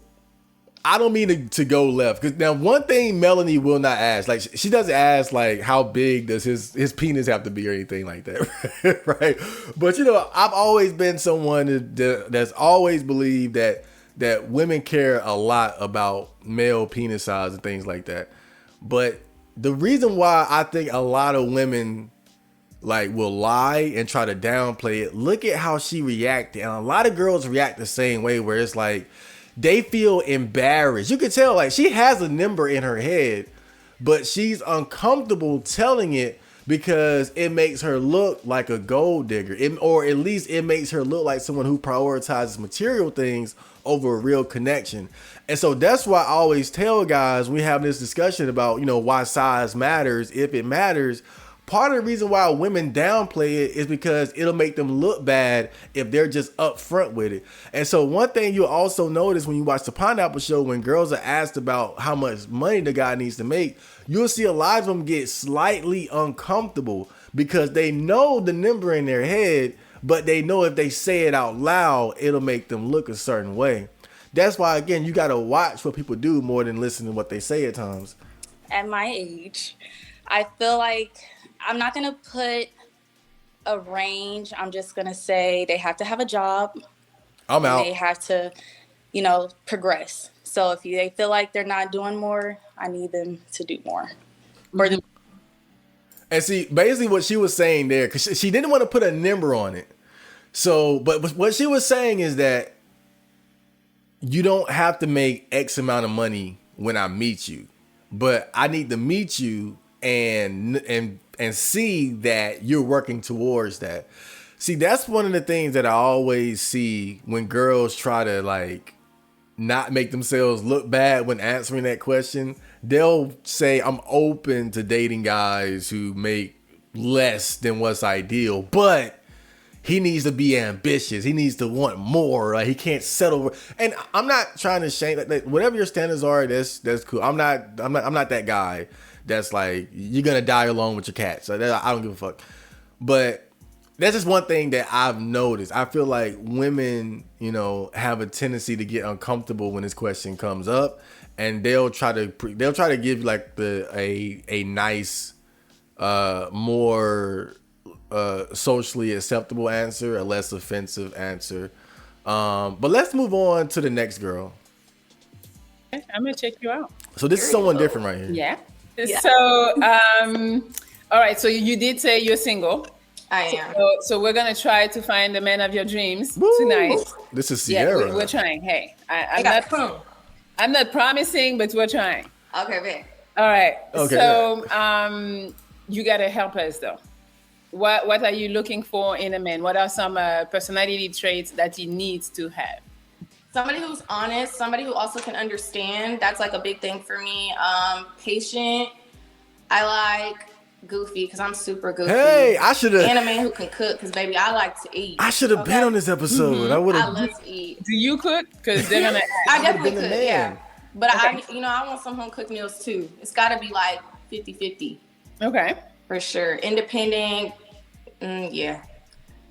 I don't mean to go left, because now one thing Melanie will not ask, like she doesn't ask like how big does his penis have to be or anything like that, right? But you know, I've always been someone that's always believed that women care a lot about male penis size and things like that. But the reason why I think a lot of women like will lie and try to downplay it, look at how she reacted, and a lot of girls react the same way, where it's like they feel embarrassed. You can tell like she has a number in her head, but she's uncomfortable telling it because it makes her look like a gold digger, or at least it makes her look like someone who prioritizes material things over a real connection. And so that's why I always tell guys, we have this discussion about, you know, why size matters, if it matters. Part of the reason why women downplay it is because it'll make them look bad if they're just upfront with it. And so one thing you'll also notice when you watch the Pineapple Show, when girls are asked about how much money the guy needs to make, you'll see a lot of them get slightly uncomfortable because they know the number in their head, but they know if they say it out loud, it'll make them look a certain way. That's why, again, you got to watch what people do more than listen to what they say at times. At my age, I feel like I'm not going to put a range. I'm just going to say they have to have a job. I'm out. They have to, you know, progress. So if they feel like they're not doing more, I need them to do more. And see, basically what she was saying there, because she didn't want to put a number on it. So, but what she was saying is that you don't have to make X amount of money when I meet you, but I need to meet you and see that you're working towards that. See, that's one of the things that I always see when girls try to like not make themselves look bad when answering that question. They'll say, I'm open to dating guys who make less than what's ideal, but he needs to be ambitious. He needs to want more. He can't settle. And I'm not trying to shame that. Whatever your standards are, that's cool. I'm not that guy that's like, you're gonna die alone with your cat. So I don't give a fuck. But that's just one thing that I've noticed. I feel like women, you know, have a tendency to get uncomfortable when this question comes up, and they'll try to give like a nice, more socially acceptable answer, a less offensive answer. But let's move on to the next girl. I'm gonna check you out. So this is someone different right here. Yeah. So all right, so you did say you're single. I am. So we're gonna try to find the man of your dreams tonight. This is Sierra. Yeah, we're trying. Hey, I'm not promising, but we're trying. Okay, man. All right. Okay. So you gotta help us though. What are you looking for in a man? What are some personality traits that he needs to have? Somebody who's honest, somebody who also can understand. That's like a big thing for me. Patient. I like goofy because I'm super goofy. Hey, I should have. And a man who can cook because, baby, I like to eat. I should have been on this episode. I would I have. love to eat. Do you cook? Because they're gonna. I definitely been the cook, man. yeah. But Okay. I want some home cooked meals too. It's got to be like 50-50 Okay. for sure. Independent, yeah.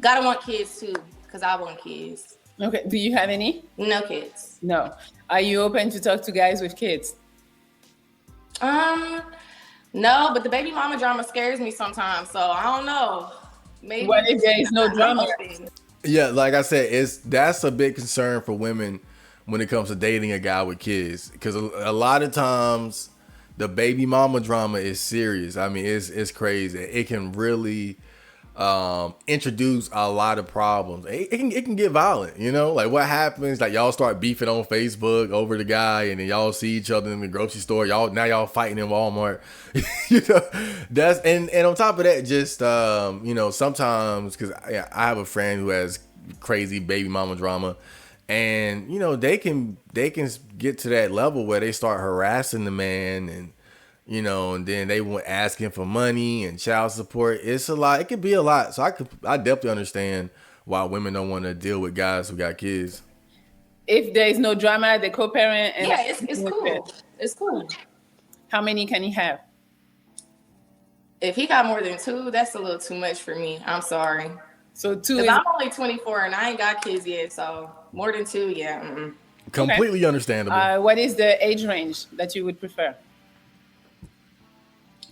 Gotta want kids too because I want kids. Okay. Do you have any? No kids. No. Are you open to talk to guys with kids? No, but the baby mama drama scares me sometimes. So I don't know. Maybe. What if there is no drama? Yeah, like I said, that's a big concern for women when it comes to dating a guy with kids, because a lot of times the baby mama drama is serious. I mean, it's crazy. It can really introduce a lot of problems. It can get violent, you know? Like what happens, like y'all start beefing on Facebook over the guy, and then y'all see each other in the grocery store. Y'all fighting in Walmart. You know, that's and on top of that, just you know, sometimes because I have a friend who has crazy baby mama drama, and you know, they can get to that level where they start harassing the man, and you know, and then they went asking for money and child support. It's a lot. It could be a lot. So I definitely understand why women don't want to deal with guys who got kids. If there is no drama, the co-parent. And Yeah, it's cool. It's cool. How many can you have? If he got more than 2, that's a little too much for me. I'm sorry. So 2 Because is I'm only 24 and I ain't got kids yet. So more than 2, yeah. Completely understandable. what is the age range that you would prefer?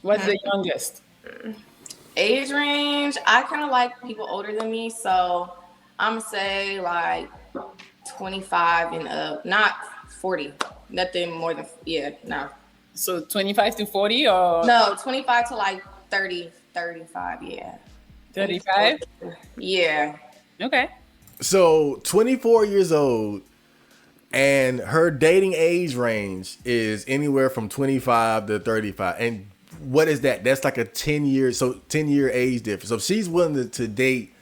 What's the youngest? Age range, I kind of like people older than me. So I'm going to say like 25 and up, not 40. Nothing more than, no. So 25 to 40 or? No, 25 to like 30, 35, yeah. 35? Yeah. Okay. So 24 years old, and her dating age range is anywhere from 25 to 35. And what is that? That's like a 10-year age difference. So she's willing to date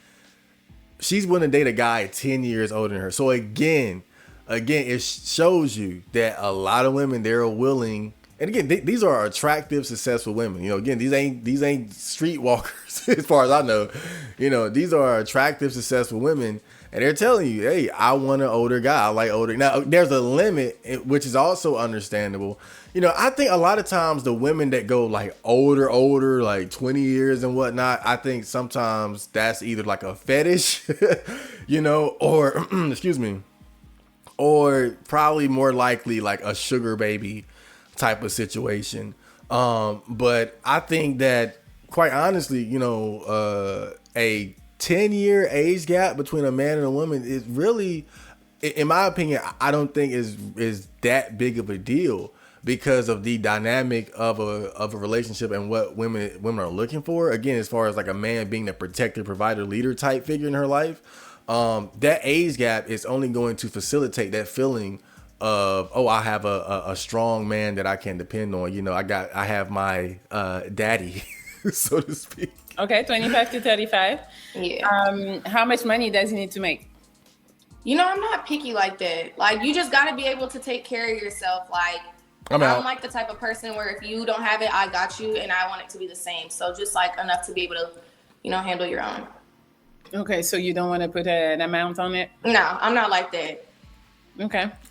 a guy 10 years older than her. So again, it shows you that a lot of women, they're willing. And again, these are attractive, successful women. You know, again, these ain't streetwalkers as far as I know. You know, these are attractive, successful women, and they're telling you, "Hey, I want an older guy. I like older." Now, there's a limit, which is also understandable. You know, I think a lot of times the women that go like older, like 20 years and whatnot, I think sometimes that's either like a fetish, you know, or excuse me, or probably more likely like a sugar baby type of situation. But I think that, quite honestly, you know, a 10-year age gap between a man and a woman is really, in my opinion, I don't think is that big of a deal, because of the dynamic of a relationship and what women are looking for. Again, as far as like a man being the protector, provider, leader type figure in her life, that age gap is only going to facilitate that feeling of, oh, I have a strong man that I can depend on. You know, I have my daddy, so to speak. Okay, 25 to 35. Yeah. How much money does he need to make? You know, I'm not picky like that. Like, you just got to be able to take care of yourself. Like, I'm like the type of person where if you don't have it, I got you, and I want it to be the same. So just like enough to be able to, you know, handle your own. Okay, so you don't want to put an amount on it? No, I'm not like that.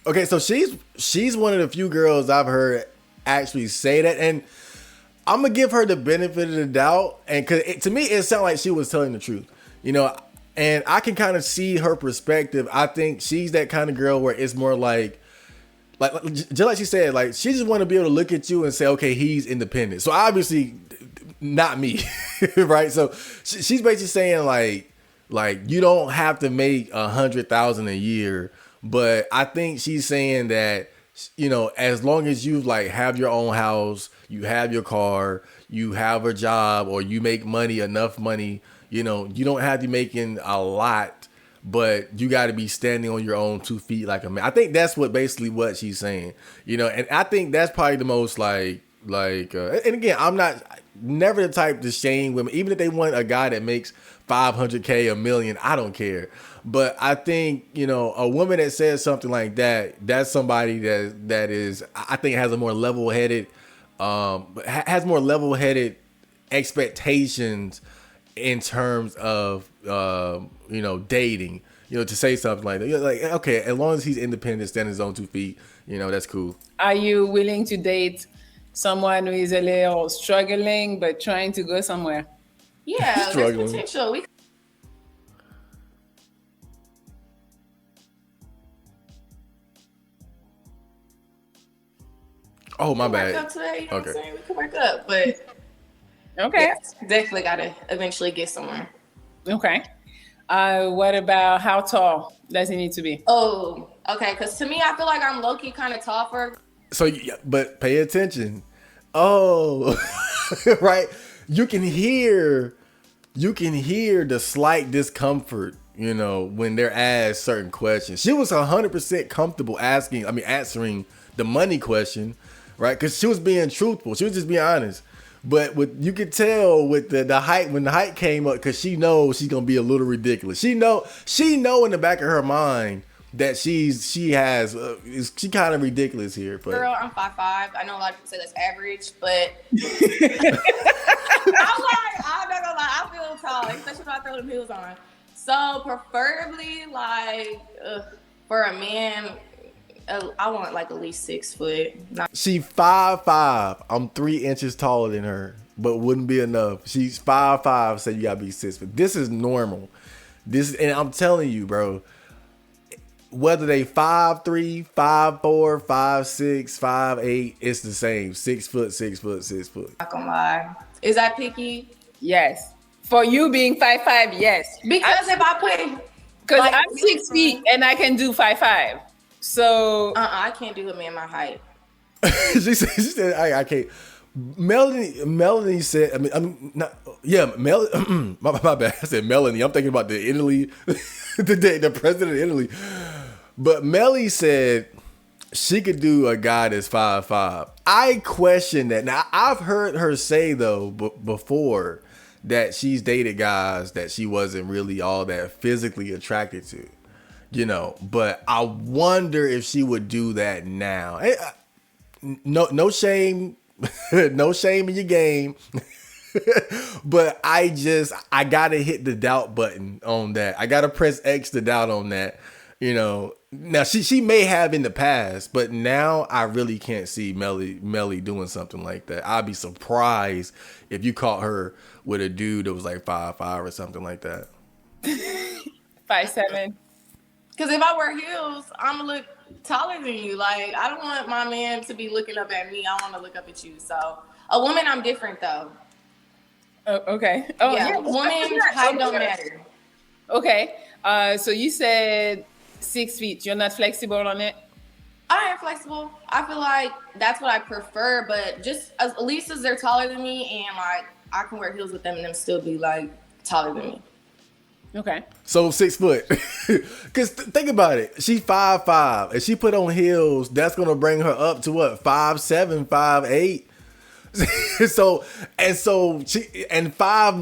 Okay, so she's one of the few girls I've heard actually say that, and I'm gonna give her the benefit of the doubt, and cause to me it sounded like she was telling the truth, you know, and I can kind of see her perspective. I think she's that kind of girl where it's more like just like she said, like she just want to be able to look at you and say, okay, he's independent. So obviously not me, right? So she's basically saying like you don't have to make $100,000 a year, but I think she's saying that, you know, as long as you like have your own house, you have your car, you have a job, or you make money, enough money, you know, you don't have to be making a lot, but you got to be standing on your own 2 feet like a man. I think that's basically what she's saying, you know, and I think that's probably the most and again, I'm never the type to shame women, even if they want a guy that makes $500K, $1 million, I don't care. But I think, you know, a woman that says something like that, that's somebody that is, I think, has a more level-headed, expectations in terms of dating. To say something like that. You're like, okay, as long as he's independent, standing on his own 2 feet, that's cool. Are you willing to date someone who is a little struggling but trying to go somewhere? Yeah, there's potential. Oh, my bad. Work up today, okay. We can work up, but okay, yeah, definitely gotta eventually get somewhere. Okay. What about how tall does he need to be? Oh, okay. Because to me, I feel like I'm low-key kind of tall for. So, but pay attention. Oh, right. You can hear the slight discomfort, when they're asked certain questions. She was 100% comfortable answering the money question, right? Because she was being truthful. She was just being honest. But you could tell with the height, when the height came up, because she knows she's gonna be a little ridiculous. She know in the back of her mind that she kind of ridiculous here. But girl, I'm 5'5". I know a lot of people say that's average, but I'm not gonna lie, I feel tall, especially when I throw them heels on. So preferably for a man, I want like at least 6 foot. She 5'5". I'm 3 inches taller than her, but wouldn't be enough. She's 5'5", so you gotta be 6 foot. This is normal. And I'm telling you, bro, whether they 5'3", 5'4", 5'6", 5'8", it's the same. 6 foot, 6 foot, 6 foot. Not gonna lie. Is that picky? Yes. For you being 5'5", yes. Because if I put, because I'm 6 feet and I can do 5'5". So I can't do a man my height. she said I can't. Melanie said, my bad. I said Melanie. I'm thinking about the Italy, the president of Italy. But Melly said she could do a guy that's 5'5". I question that. Now, I've heard her say, though, before that she's dated guys that she wasn't really all that physically attracted to. But I wonder if she would do that now. No shame, no shame in your game. But I gotta hit the doubt button on that. I gotta press X to doubt on that. Now she may have in the past, but now I really can't see Melly doing something like that. I'd be surprised if you caught her with a dude that was like 5'5" or something like that. 5'7". Because if I wear heels, I'm gonna look taller than you. Like, I don't want my man to be looking up at me. I want to look up at you. So, a woman, I'm different though. Oh, okay. Oh, yeah. Woman, height don't matter. Okay. So you said 6 feet. You're not flexible on it? I am flexible. I feel like that's what I prefer, but just at least as they're taller than me, and like I can wear heels with them and them still be like taller than me. Okay. So 6 foot. Because think about it. She's 5'5". If she put on heels, that's going to bring her up to what? 5'7", 5'8".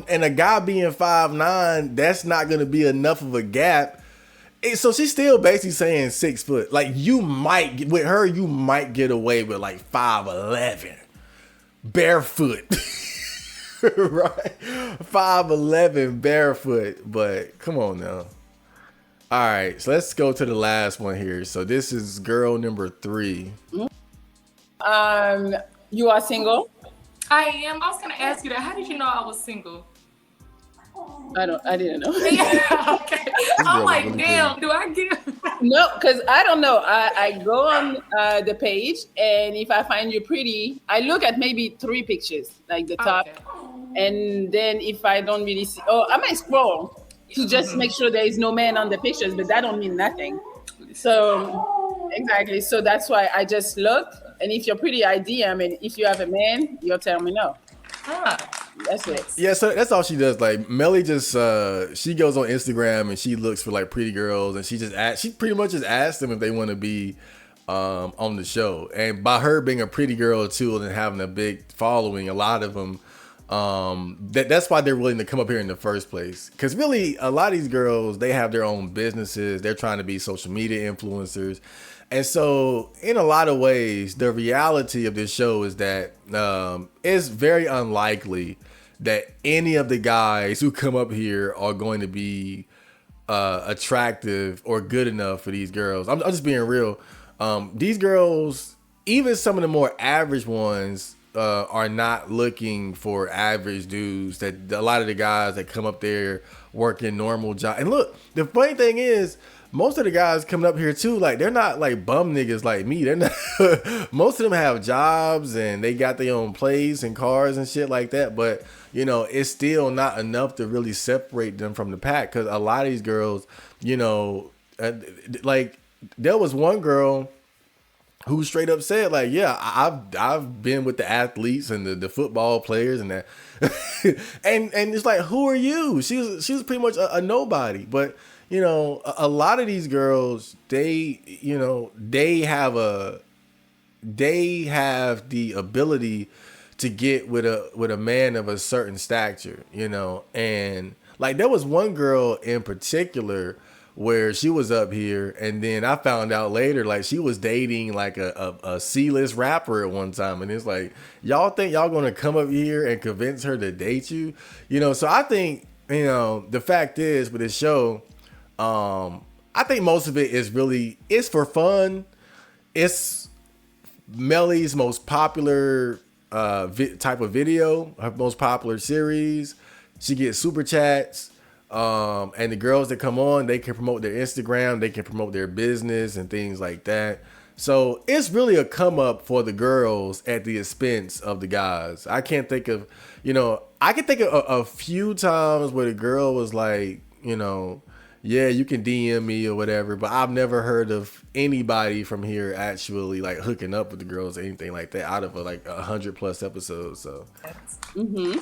And a guy being 5'9", that's not going to be enough of a gap. So she's still basically saying 6 foot. Like you might get away with like 5'11", barefoot. Right, 5'11" barefoot, but come on now. All right, so let's go to the last one here. So this is girl number 3. You are single? I am. I was gonna ask you that. How did you know I was single? I didn't know. Yeah, okay. I'm like, really damn, cool. Do I get? No, because I don't know. I go on the page, and if I find you pretty, I look at maybe 3 pictures, like the top. Okay. And then if I don't really see, I might scroll to just make sure there is no man on the pictures, but that don't mean nothing. So, exactly. So that's why I just look. And if you're pretty, I DM. And if you have a man, you'll tell me no. That's it. Yeah, so that's all she does. Like Melly just she goes on Instagram and she looks for like pretty girls, and she pretty much just asks them if they want to be on the show. And by her being a pretty girl too and having a big following, a lot of them that's why they're willing to come up here in the first place. Because really, a lot of these girls, they have their own businesses. They're trying to be social media influencers. And so in a lot of ways, the reality of this show is that it's very unlikely that any of the guys who come up here are going to be attractive or good enough for these girls. I'm just being real. These girls, even some of the more average ones, are not looking for average dudes. That a lot of the guys that come up there working normal jobs. And look, the funny thing is, most of the guys coming up here too, like, they're not like bum niggas like me. They're not. Most of them have jobs and they got their own place and cars and shit like that. But you know, it's still not enough to really separate them from the pack, because a lot of these girls, you know, like, there was one girl who straight up said, like, yeah, I've been with the athletes and the football players and that, and it's like, who are you? She was pretty much a nobody. But you know, a lot of these girls, they have the ability to get with a man of a certain stature, you know. And like, there was one girl in particular where she was up here, and then I found out later, like, she was dating like a C-list rapper at one time. And it's like, y'all think y'all gonna come up here and convince her to date you? You know, so I think, you know, the fact is with this show, I think most of it is really, it's for fun. It's Melli's most popular type of video, her most popular series. She gets super chats. And the girls that come on, they can promote their Instagram, they can promote their business and things like that. So it's really a come up for the girls at the expense of the guys. I can't think of, you know, I can think of a few times where the girl was like, you know, yeah, you can DM me or whatever, but I've never heard of anybody from here actually like hooking up with the girls or anything like that out of like 100+ episodes. So. Mm-hmm.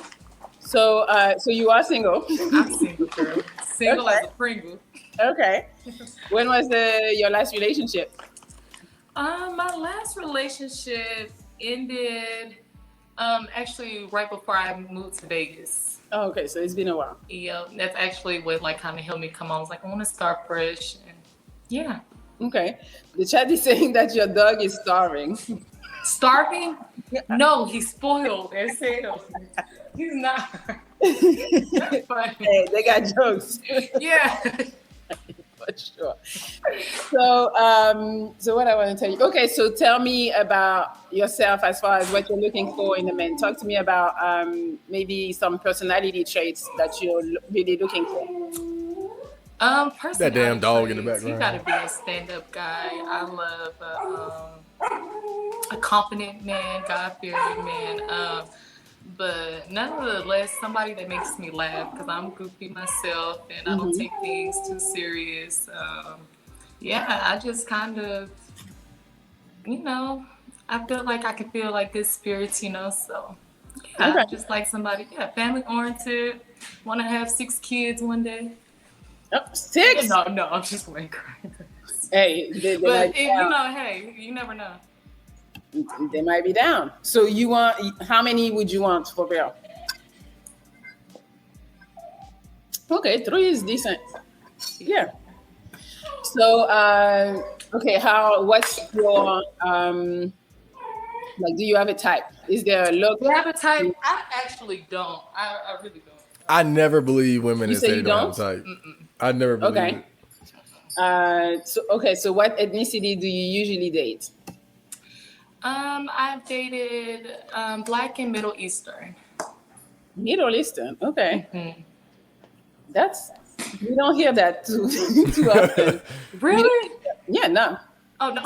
So you are single. I'm single, girl. Single as a Pringle. Okay. When was your last relationship? My last relationship ended actually right before I moved to Vegas. Oh, okay, so it's been a while. Yeah, that's actually what like kind of helped me come on. I was like, I want to start fresh, and yeah. Okay. The chat is saying that your dog is starving. Starving? No, he's spoiled. That's it. He's not. That's funny. Hey, they got jokes. Yeah. For sure. So what I want to tell you. Okay, so tell me about yourself as far as what you're looking for in a man. Talk to me about maybe some personality traits that you're really looking for. That damn dog in the background. You gotta be a stand-up guy. I love a confident man, God-fearing man. But nonetheless, somebody that makes me laugh, because I'm goofy myself and I don't take things too serious. Yeah, I just kind of, you know, I feel like I can feel like good spirits, you know. So yeah, okay. I just like somebody, family oriented, want to have 6 kids one day. Oh, 6? No, I'm just playing. Hey, but like, you know, hey, you never know. They might be down. So you want, how many would you want for real? Okay, 3 is decent. Yeah. So, okay, what's your, like, do you have a type? Is there a look? Do you have a type? I actually don't. I really don't. I never believe women that say they don't have a type. I never believe it. So what ethnicity do you usually date? I've dated Black and Middle Eastern. Middle Eastern, okay. Mm-hmm. You don't hear that too often. Really? Yeah, no. Oh no.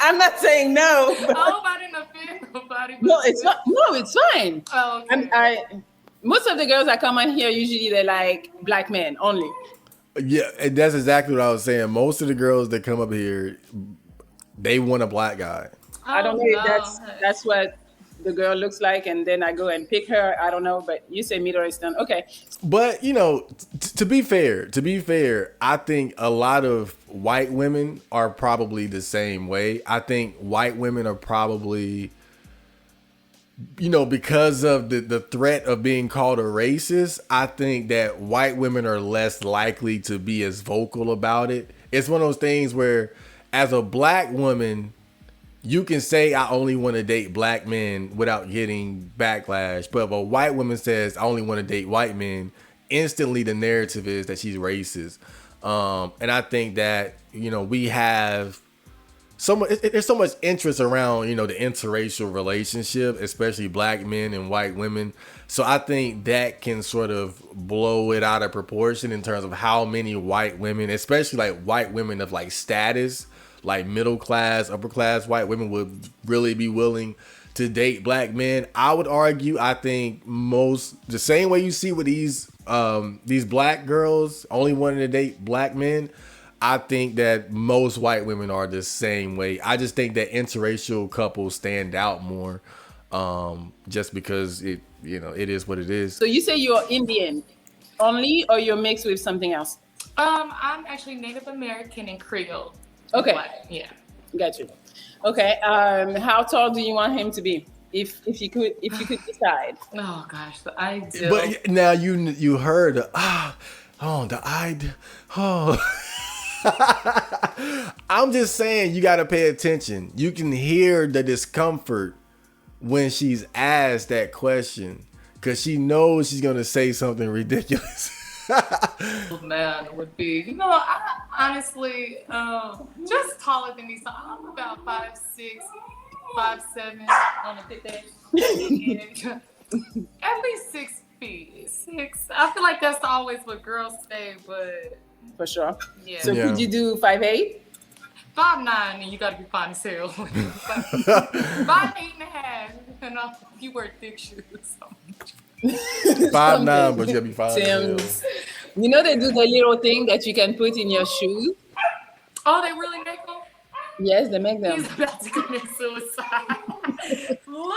I'm not saying no. Oh, I didn't offend nobody. No, it's not. No, it's fine. Oh, okay. Most of the girls that come on here usually they're like Black men only. Yeah, and that's exactly what I was saying. Most of the girls that come up here, they want a Black guy. I don't know if that's what the girl looks like, and then I go and pick her. I don't know, but you say Middle Eastern, okay. But you know, to be fair, I think a lot of white women are probably the same way. I think white women are probably, you know, because of the threat of being called a racist, I think that white women are less likely to be as vocal about it. It's one of those things where, as a Black woman, you can say I only want to date black men without getting backlash, but if a white woman says I only want to date white men, instantly the narrative is that she's racist. And I think that, you know, we have so much, there's so much interest around, you know, the interracial relationship, especially black men and white women. So I think that can sort of blow it out of proportion in terms of how many white women, especially like white women of like status, like middle class, upper class white women would really be willing to date black men. I would argue, I think the same way you see with these black girls only wanting to date black men, I think that most white women are the same way. I just think that interracial couples stand out more, just because it is what it is. So you say you're Indian only, or you're mixed with something else? I'm actually Native American and Creole. Okay. Black. Yeah. Got you. Okay. How tall do you want him to be? If you could decide. Oh gosh, the ideal. But now you heard I'm just saying, you got to pay attention. You can hear the discomfort when she's asked that question, because she knows she's gonna say something ridiculous. Man would be, you know, I honestly just taller than me, so I'm about 5'6", 5'7" on a good day. At least 6 feet. 6. I feel like that's always what girls say, but For sure. yeah. So could you do 5'8"? 5'9", and you gotta be fine as hell. 5'8.5", and you wear thick shoes. 5'9", but you gotta be fine. Tim's. You know they do the little thing that you can put in your shoes. Oh, they really make them? Yes, they make them. He's about to commit suicide. Louie,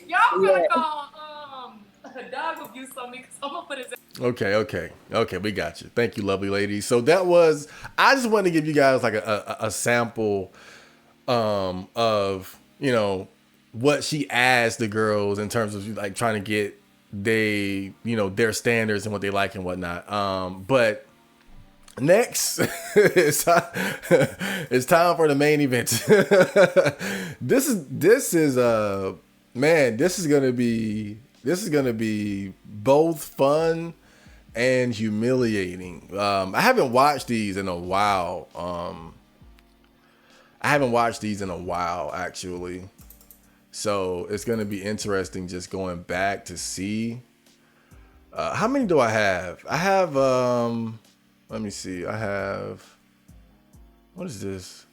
y'all better call a dog abuse on me, because I'm gonna put his. Okay, we got you. Thank you, lovely ladies. So I just wanted to give you guys like a sample of, you know, what she asked the girls in terms of like trying to get their standards and what they like and whatnot. But next, it's time for the main event. This is gonna be both fun and humiliating. I haven't watched these in a while. Actually. So it's gonna be interesting just going back to see. How many do I have? I have let me see. I have, what is this?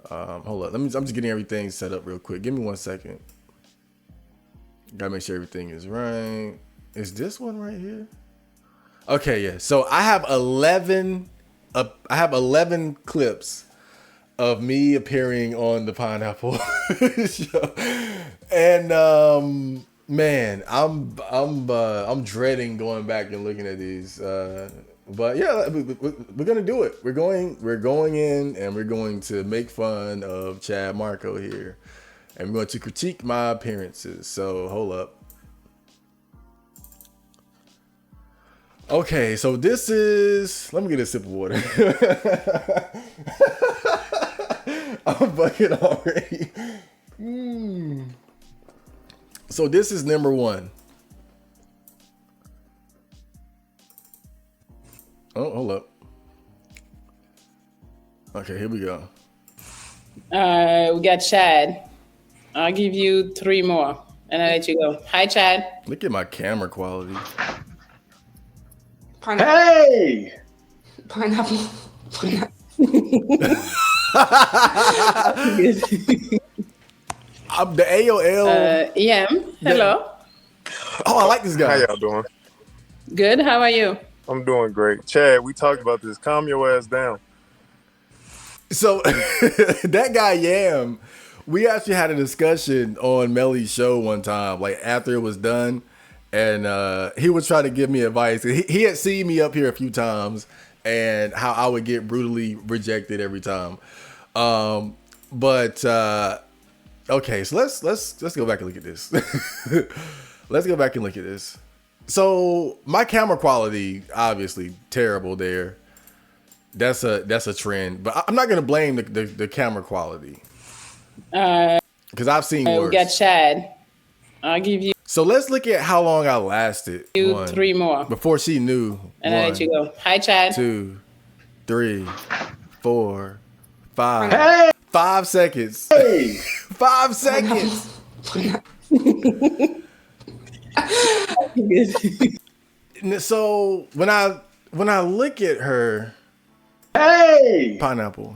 Hold up. I'm just getting everything set up real quick. Give me 1 second. Gotta make sure everything is right. Is this one right here? Okay, yeah. So I have 11 clips of me appearing on the Pineapple show. And man, I'm dreading going back and looking at these. But yeah, we're gonna do it. We're going in and we're going to make fun of Chad Marco here. And we're going to critique my appearances. So hold up. Okay, so this is, let me get a sip of water. I'm bucking already. So this is number 1. Oh, hold up. Okay, here we go. We got Chad. I'll give you 3 more and I'll let you go. Hi, Chad. Look at my camera quality. Pineapple. Hey! Pineapple. I'm the AOL. EM. Hello. Oh, I like this guy. How y'all doing? Good. How are you? I'm doing great. Chad, we talked about this. Calm your ass down. So that guy Yam, we actually had a discussion on Melli's show one time, like after it was done, and he was trying to give me advice. He had seen me up here a few times and how I would get brutally rejected every time. But okay, so let's go back and look at this. Let's go back and look at this. So my camera quality, obviously terrible there. That's a trend, but I'm not gonna blame the camera quality because I've seen We worse. got Chad. I'll give you So let's look at how long I lasted. 3 more. Before she knew. And I let you go. Hi, Chad. 2, 3, 4, 5. Hey! 5 seconds. Hey! 5 seconds. So when I look at her, Hey! pineapple.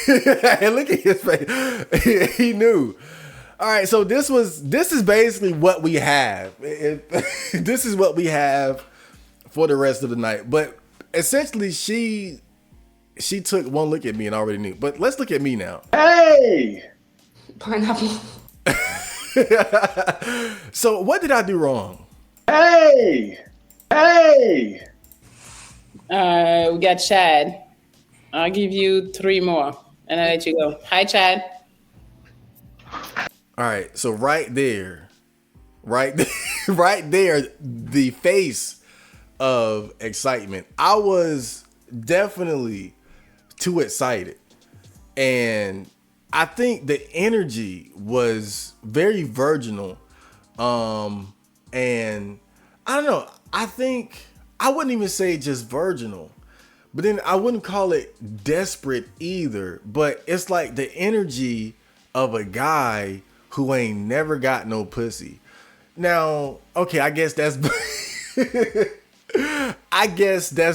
Hey, look at his face. He knew. All right, so this is basically what we have. This is what we have for the rest of the night. But essentially, she took one look at me and already knew. But let's look at me now. Hey! So what did I do wrong? Hey! Hey! We got Chad. I'll give you 3 more. And I let you go. Hi, Chad. All right, so right there, the face of excitement. I was definitely too excited. And I think the energy was very virginal. And I don't know, I think I wouldn't even say just virginal, but then I wouldn't call it desperate either. But it's like the energy of a guy who ain't never got no pussy. Now, okay, I guess that's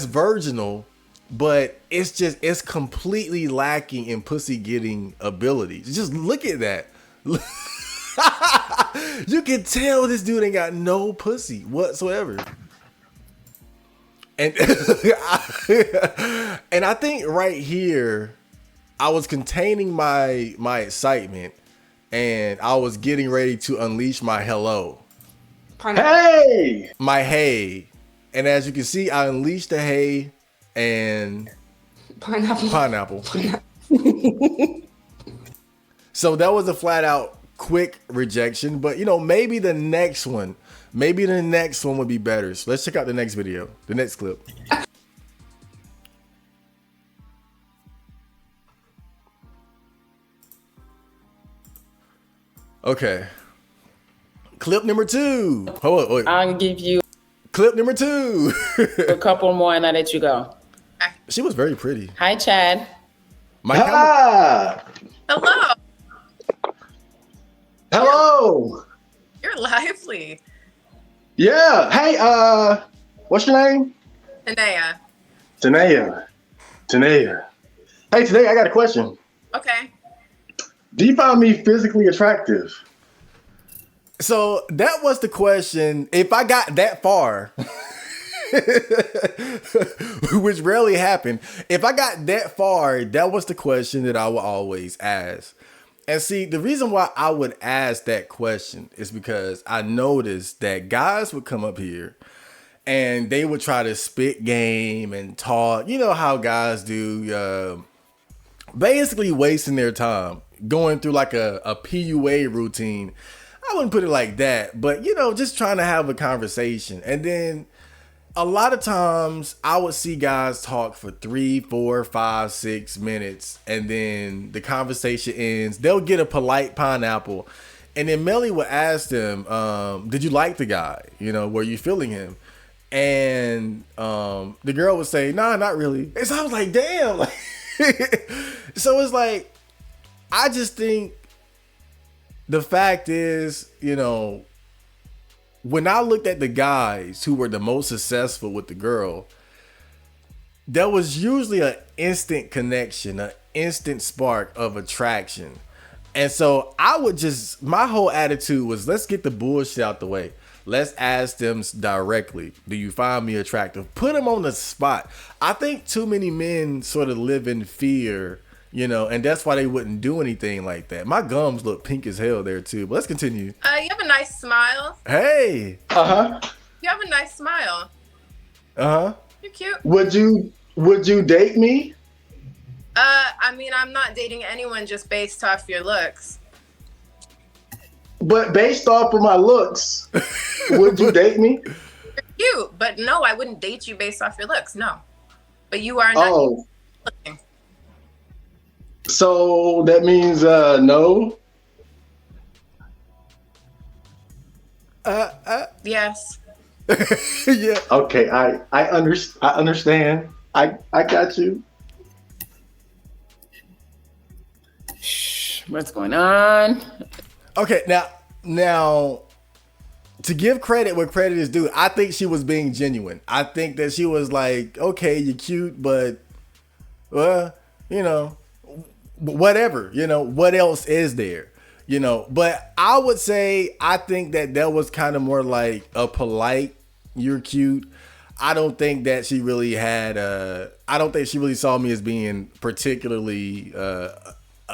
virginal, but it's completely lacking in pussy getting abilities. Just look at that. You can tell this dude ain't got no pussy whatsoever. And and I think right here, I was containing my excitement, and I was getting ready to unleash my hello. Hey! My hey. And as you can see, I unleashed the hey and pineapple. So that was a flat out quick rejection, but maybe the next one would be better. So let's check out the next video, the next clip. Okay. Clip number 2. Hold on, wait. I'll give you Clip number 2. a couple more and I let you go. She was very pretty. Hi, Chad. My camera. Ah! Hello. Hello! You're lively. Yeah. Hey, what's your name? Tanea. Tanea. Hey, today I got a question. Okay. Do you find me physically attractive? So that was the question. If I got that far, which rarely happened, if I got that far, that was the question that I would always ask. And see, the reason why I would ask that question is because I noticed that guys would come up here and they would try to spit game and talk. You know how guys do, basically wasting their time, going through like a PUA routine. I wouldn't put it like that, but just trying to have a conversation. And then a lot of times I would see guys talk for 3, 4, 5, 6 minutes, and then the conversation ends. They'll get a polite pineapple, and then Melli would ask them, did you like the guy? Were you feeling him? And the girl would say, nah, not really. And so I was like, damn. So it's like, I just think the fact is, when I looked at the guys who were the most successful with the girl, there was usually an instant connection, an instant spark of attraction. And so my whole attitude was, let's get the bullshit out the way. Let's ask them directly, do you find me attractive? Put them on the spot. I think too many men sort of live in fear, and that's why they wouldn't do anything like that. My gums look pink as hell there too, but let's continue. You have a nice smile. Hey. Uh-huh. You have a nice smile. Uh-huh. You're cute. Would you date me? I mean, I'm not dating anyone just based off your looks. But based off of my looks, would you date me? Cute, but no, I wouldn't date you based off your looks. No, but you are not Oh, looking. so that means no. Yes. Yeah. Okay, I understand. I got you. What's going on? Okay, now to give credit where credit is due, I think she was being genuine. I think that she was like, okay, you're cute, but whatever, what else is there? But I would say I think that was kind of more like a polite, you're cute. I don't think that she really had I don't think she really saw me as being particularly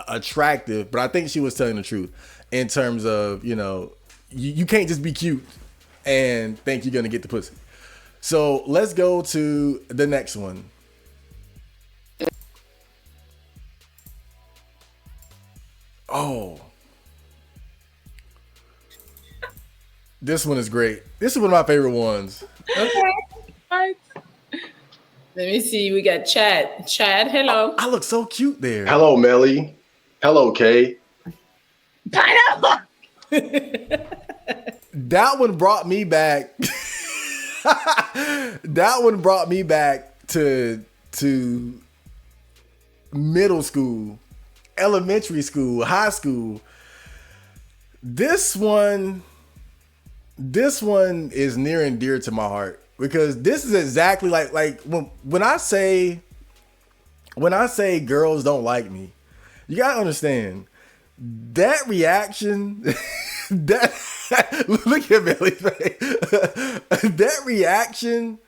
attractive, but I think she was telling the truth in terms of, you can't just be cute and think you're gonna get the pussy. So let's go to the next one. Oh, this one is great. This is one of my favorite ones. Okay. Let me see. We got Chad. Chad, hello. I look so cute there. Hello, Melli. Hello, Kay. Pineapple. That one brought me back. That one brought me back to middle school, elementary school, high school. This one is near and dear to my heart because this is exactly like when I say girls don't like me, you gotta understand that reaction. That look at Melli's face. That reaction,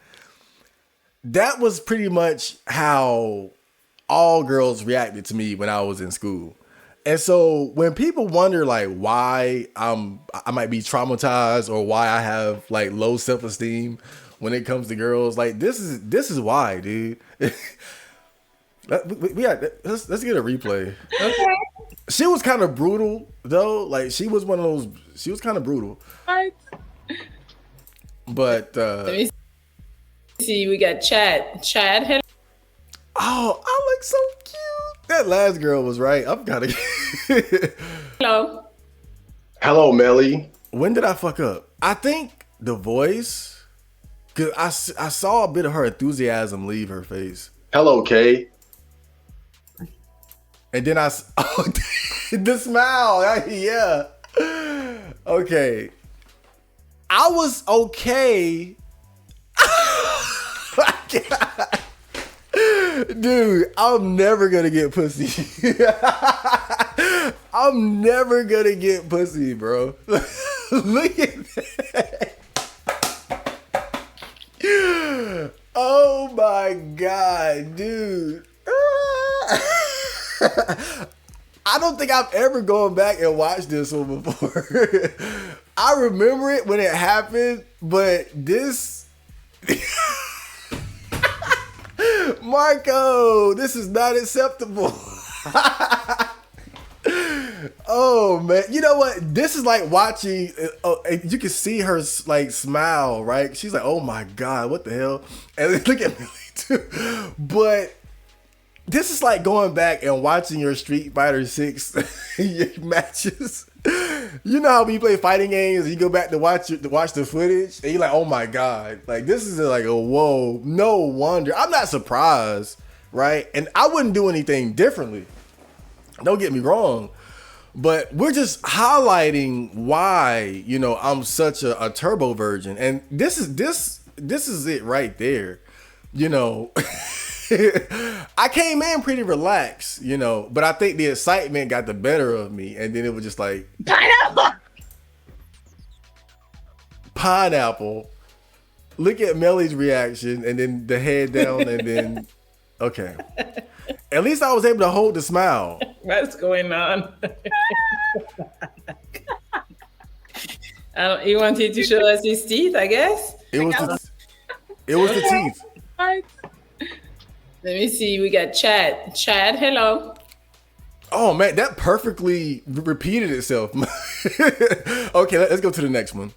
that was pretty much how all girls reacted to me when I was in school. And so when people wonder like why I might be traumatized or why I have like low self-esteem when it comes to girls, like this is why, dude. Let's get a replay. Okay. She was kind of brutal though. Like she was kind of brutal. Right. But let me see. We got Chad. Chad, hello. Oh, I look so cute. That last girl was right. I'm kind of. Hello. Hello, Melli. When did I fuck up? I think the voice, cause I saw a bit of her enthusiasm leave her face. Hello, Kay. And then the smile, yeah. Okay. I was okay. Dude, I'm never gonna get pussy. I'm never gonna get pussy, bro. Look at that. Oh my God, dude. I don't think I've ever gone back and watched this one before. I remember it when it happened, but this... Marco, this is not acceptable. Oh, man. You know what? This is like watching... you can see her like smile, right? She's like, oh my God, what the hell? And look at Melli too. But... this is like going back and watching your Street Fighter 6 matches. You know how we play fighting games and you go back to watch the footage and you're like, oh my God, like this is like a whoa, no wonder. I'm not surprised, right? And I wouldn't do anything differently. Don't get me wrong. But we're just highlighting why, I'm such a turbo virgin. And this is it right there. I came in pretty relaxed, but I think the excitement got the better of me. And then it was just like, pineapple. Look at Melli's reaction and then the head down and then, okay. At least I was able to hold the smile. What's going on? He wanted to show us his teeth, I guess. It was the teeth. Let me see. We got Chad. Chad, hello. Oh man, that perfectly repeated itself. Okay, let's go to the next one.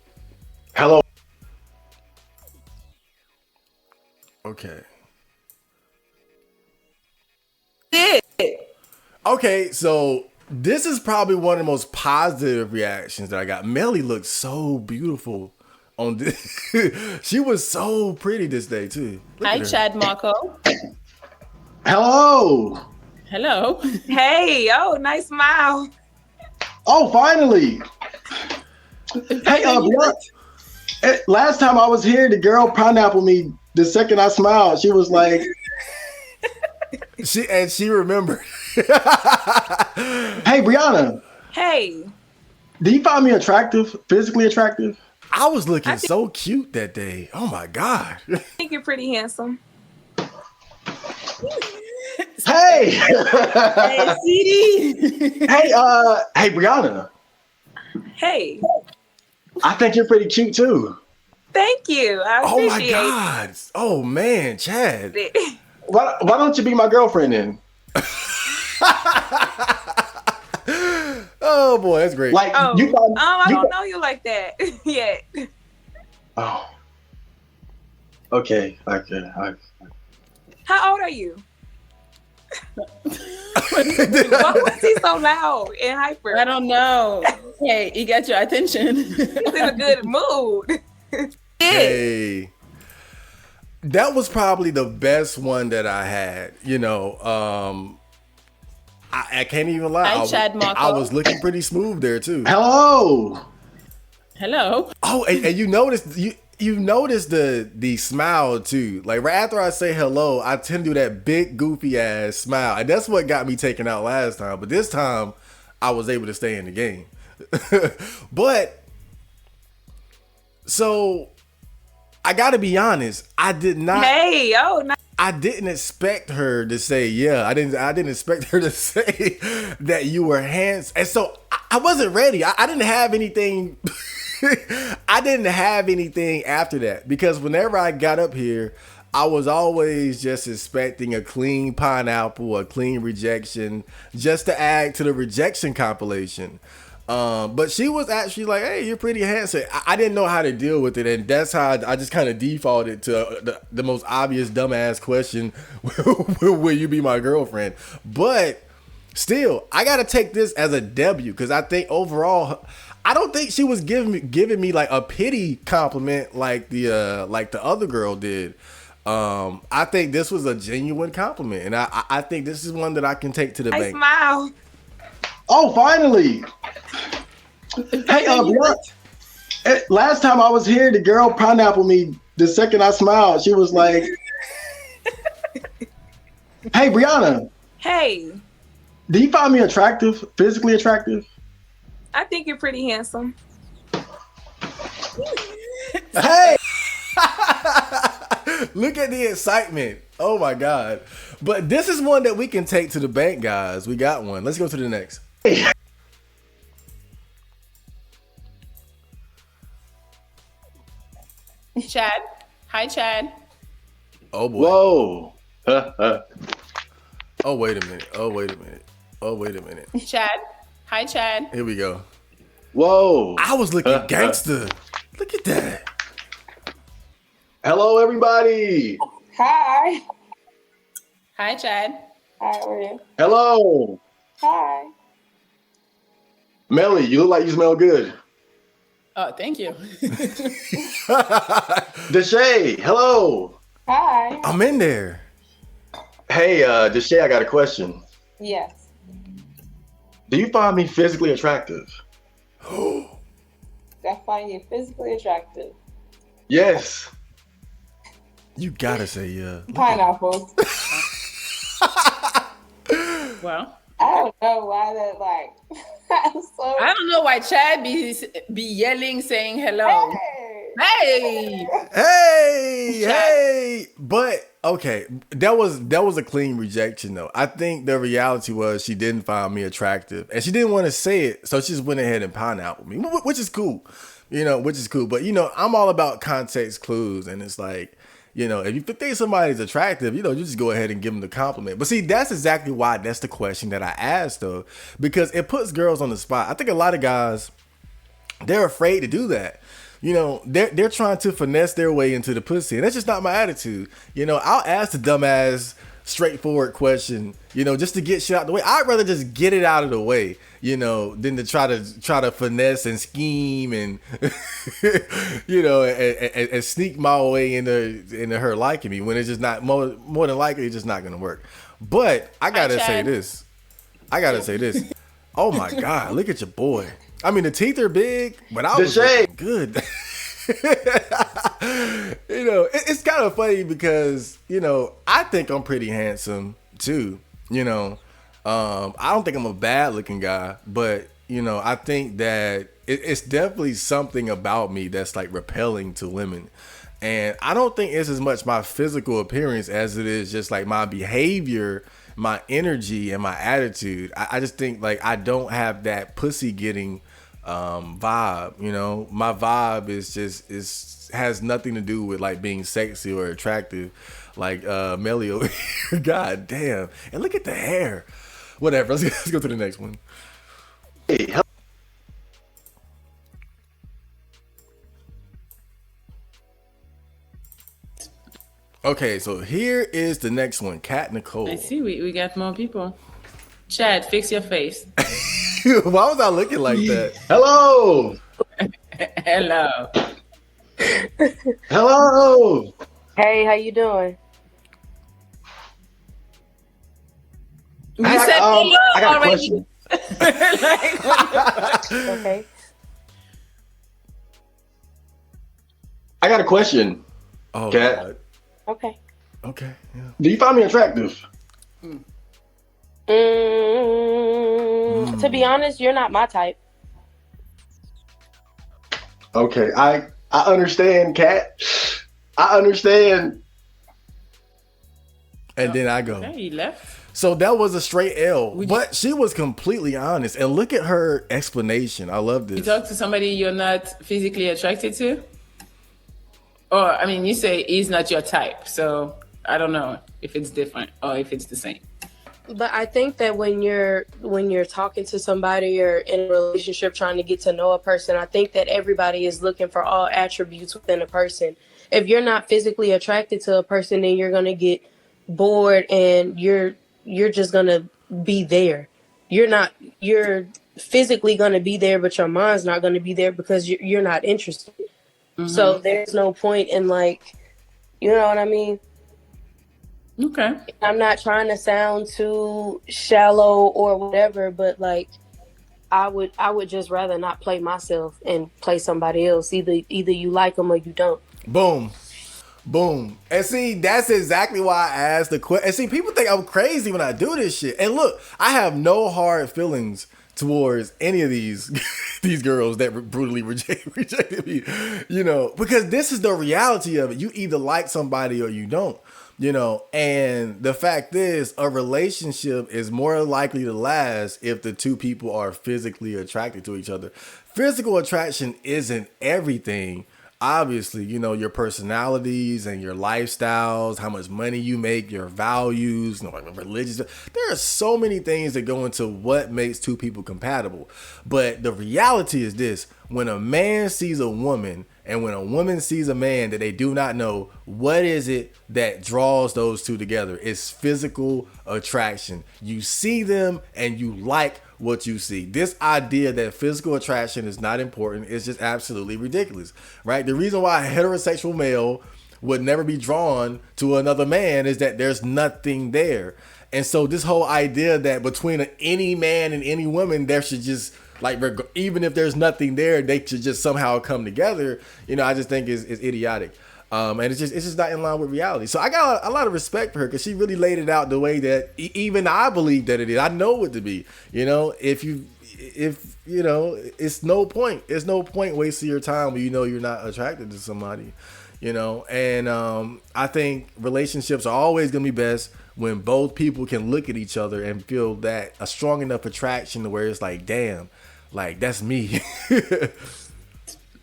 Hello. Okay. Yeah. Okay, so this is probably one of the most positive reactions that I got. Melli looked so beautiful on this. She was so pretty this day too. Look Hi, at her. Chad Marco. Hello. Hello. Hey, oh, nice smile. Oh, finally. Hey, last time I was here, the girl pineapple me. The second I smiled, she was like, She remembered. "Hey, Brianna, Hey, do you find me attractive, physically attractive?" I was looking so cute that day. Oh my God. I think you're pretty handsome. Hey, Hey, CD. hey, Brianna, Hey, I think you're pretty cute too. thank you. I Oh my appreciate God. Oh man, Chad. it. Why don't you be my girlfriend then? Oh boy, that's great. Like Oh, you find, I you don't know you like that yet. Oh, okay. How old are you? Why was he so loud and hyper? I don't know. Hey, he got your attention. He's in a good mood. Hey. That was probably the best one that I had. You know, I can't even lie. Hi, Chad Marco. I was looking pretty smooth there too. Hello. Hello. Oh, and you noticed you noticed the smile too. Like right after I say hello, I tend to do that big goofy ass smile, and that's what got me taken out last time. But this time, I was able to stay in the game. But so I got to be honest, I did not. Hey, oh, nice. I didn't expect her to say yeah. I didn't expect her to say that you were handsome, and so I wasn't ready. I didn't have anything. I didn't have anything after that because whenever I got up here, I was always just expecting a clean pineapple, a clean rejection, just to add to the rejection compilation. But she was actually like, "Hey, you're pretty handsome." I didn't know how to deal with it, and that's how I just kind of defaulted to the most obvious dumbass question: "Will you be my girlfriend?" But still, I gotta take this as a W because I think overall, I don't think she was giving me like a pity compliment like the other girl did. I think this was a genuine compliment, and I think this is one that I can take to the Nice bank. smile. Oh, finally. Hey, last time I was here, the girl pineapple me. The second I smiled, she was like, "Hey, Brianna, Hey, do you find me attractive, physically attractive?" I think you're pretty handsome. Hey, Look at the excitement. Oh my God. But this is one that we can take to the bank, guys. We got one. Let's go to the next. Chad. Hi, Chad. Oh boy. whoa. Oh, wait a minute. Oh, wait a minute. Oh, wait a minute. Chad. Hi, Chad. Here we go. Whoa. I was looking gangster. Look at that. Hello, everybody. Hi. Hi, Chad. How are you? Hello. Hi. Melli, you look like you smell good. Oh, thank you. Deshay, hello. Hi. I'm in there. Hey, Deshay, I got a question. Yes. Do you find me physically attractive? I find you physically attractive. Yes. You gotta say yeah. Pineapples. Well, I don't know why that I'm so. I don't know why Chad be yelling, saying hello. Hey. Hey. But okay, that was a clean rejection though. I think the reality was she didn't find me attractive, and she didn't want to say it, so she just went ahead and pineappled me, which is cool, which is cool. But I'm all about context clues, and it's like, if you think somebody's attractive, you just go ahead and give them the compliment. But see, that's exactly why that's the question that I asked though, because it puts girls on the spot. I think a lot of guys, they're afraid to do that. You know, they're trying to finesse their way into the pussy, and that's just not my attitude. You know, I'll ask the dumbass, straightforward question, you know, just to get shit out the way. I'd rather just get it out of the way, you know, than to try to finesse and scheme and you know, and sneak my way into her liking me when it's just not more than likely it's just not gonna work. But I gotta say this. Oh my God, look at your boy. I mean, the teeth are big, but I was looking good. You know, it's kind of funny because, you know, I think I'm pretty handsome too. You know, I don't think I'm a bad looking guy, but, you know, I think that it's definitely something about me that's like repelling to women. And I don't think it's as much my physical appearance as it is just like my behavior, my energy, and my attitude. I just think like I don't have that pussy getting vibe. You know, my vibe is has nothing to do with like being sexy or attractive like Melli over here. God damn. And look at the hair. Whatever, let's go to the next one. Hey, okay, so here is the next one. Kat Nicole. I see we got more people. Chad, fix your face. Why was I looking like that? Hello. Hello. Hello. Hey, how you doing? You said hello I got already. a question. Okay. I got a question. Oh, Kat. God. Okay. Okay. Yeah. Do you find me attractive? To be honest, you're not my type. Okay, I understand, Kat. I understand. And then I go. Okay, he left. So that was a straight L, but she was completely honest. And look at her explanation. I love this. You talk to somebody you're not physically attracted to? Or, I mean, you say he's not your type. So I don't know if it's different or if it's the same. But I think that when you're talking to somebody or in a relationship trying to get to know a person, I think that everybody is looking for all attributes within a person. If you're not physically attracted to a person, then you're going to get bored and you're just going to be there. You're physically going to be there, but your mind's not going to be there because you're not interested. Mm-hmm. So there's no point in like, you know what I mean? Okay. I'm not trying to sound too shallow or whatever, but like I would just rather not play myself and play somebody else. Either you like them or you don't. Boom. Boom. And see, that's exactly why I asked the question. And see, people think I'm crazy when I do this shit. And look, I have no hard feelings towards any of these girls that brutally rejected me, you know, because this is the reality of it. You either like somebody or you don't. You know, and the fact is, a relationship is more likely to last if the two people are physically attracted to each other. Physical attraction isn't everything. Obviously, you know, your personalities and your lifestyles, how much money you make, your values, you know, religious. There are so many things that go into what makes two people compatible. But the reality is this: when a man sees a woman and when a woman sees a man that they do not know, what is it that draws those two together? It's physical attraction. You see them and you like what you see. This idea that physical attraction is not important is just absolutely ridiculous, right? The reason why a heterosexual male would never be drawn to another man is that there's nothing there. And so this whole idea that between any man and any woman, there should just, like, even if there's nothing there, they should just somehow come together, you know, I just think is idiotic. And it's just not in line with reality. So I got a lot of respect for her because she really laid it out the way that even I believe that it is. I know it to be. You know, if you know, it's no point. It's no point wasting your time when you know you're not attracted to somebody. You know, and I think relationships are always gonna be best when both people can look at each other and feel that a strong enough attraction to where it's like, damn, like that's me.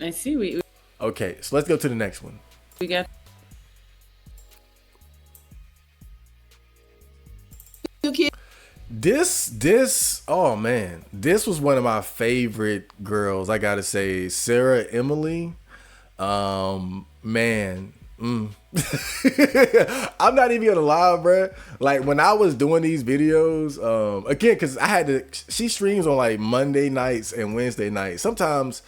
I see. Okay, so let's go to the next one. We got Oh man, this was one of my favorite girls. I gotta say, Sarah Emily. Man, I'm not even gonna lie, bro. Like when I was doing these videos, again, cause I had to. She streams on like Monday nights and Wednesday nights. Sometimes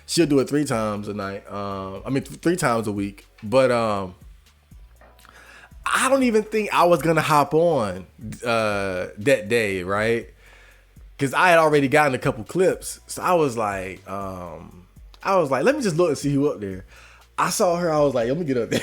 she'll do it 3 times a night. 3 times a week. But I don't even think I was gonna hop on that day, right? Because I had already gotten a couple clips, so I was like, let me just look and see who up there. I saw her, I was like, let me get up there.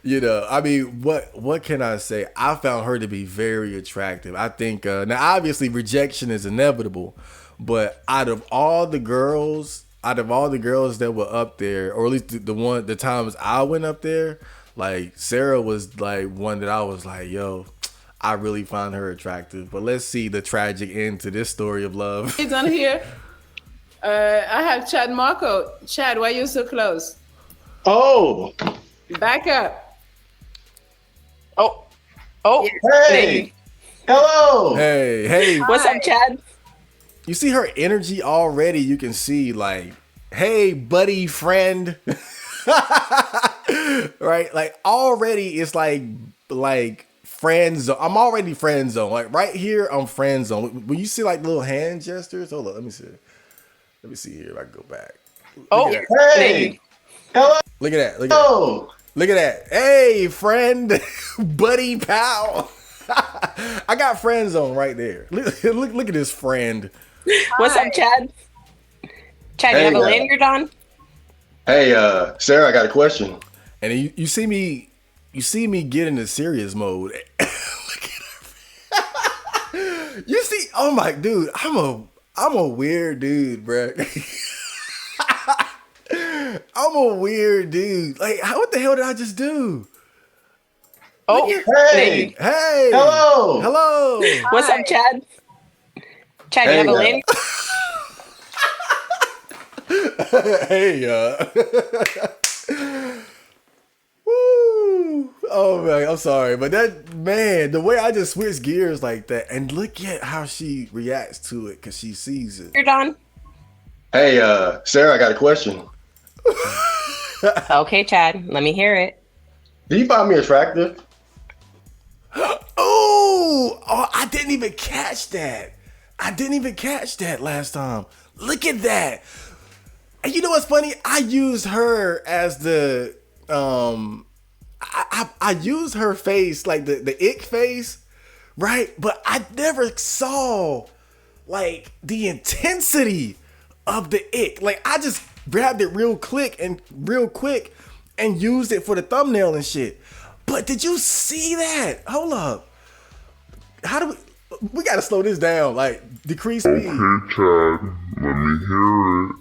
You know, I mean, what can I say? I found her to be very attractive. I think now obviously rejection is inevitable, but out of all the girls that were up there, or at least the times I went up there, like Sarah was like one that I was like, yo, I really find her attractive. But let's see the tragic end to this story of love. It's on here. I have Chad Marco. Chad, why are you so close? Oh. Back up. Oh. Hey. Hello. Hey. What's up, Chad? You see her energy already. You can see like, hey, buddy, friend. Right? Like already it's like friend zone. I'm already friend zone. Like right here, I'm friend zone. When you see like little hand gestures, hold on, let me see here if I can go back. Hey. Hello. Look at that. Look at that. Hey, friend, buddy, pal. I got friend zone right there. Look at this friend. What's up, Chad? Chad, you have a lanyard on? Hey, Sarah, I got a question. And you see me get into serious mode. Look at her. You see, oh my dude, I'm a weird dude, bro. I'm a weird dude. Like, what the hell did I just do? Oh, hey. Hello. What's up, Chad? Chad, you have a lanyard? Hey, woo. Oh man, I'm sorry, but the way I just switched gears like that, and look at how she reacts to it because she sees it. You're done. Hey, Sarah, I got a question. Okay, Chad, let me hear it. Do you find me attractive? Oh, I didn't even catch that. Last time. Look at that. And you know what's funny? I used her as the I used her face, like the ick face, right? But I never saw like the intensity of the ick. Like I just grabbed it real quick and used it for the thumbnail and shit. But did you see that? Hold up. How do we gotta slow this down, like decrease speed. Okay, Chad, let me hear it.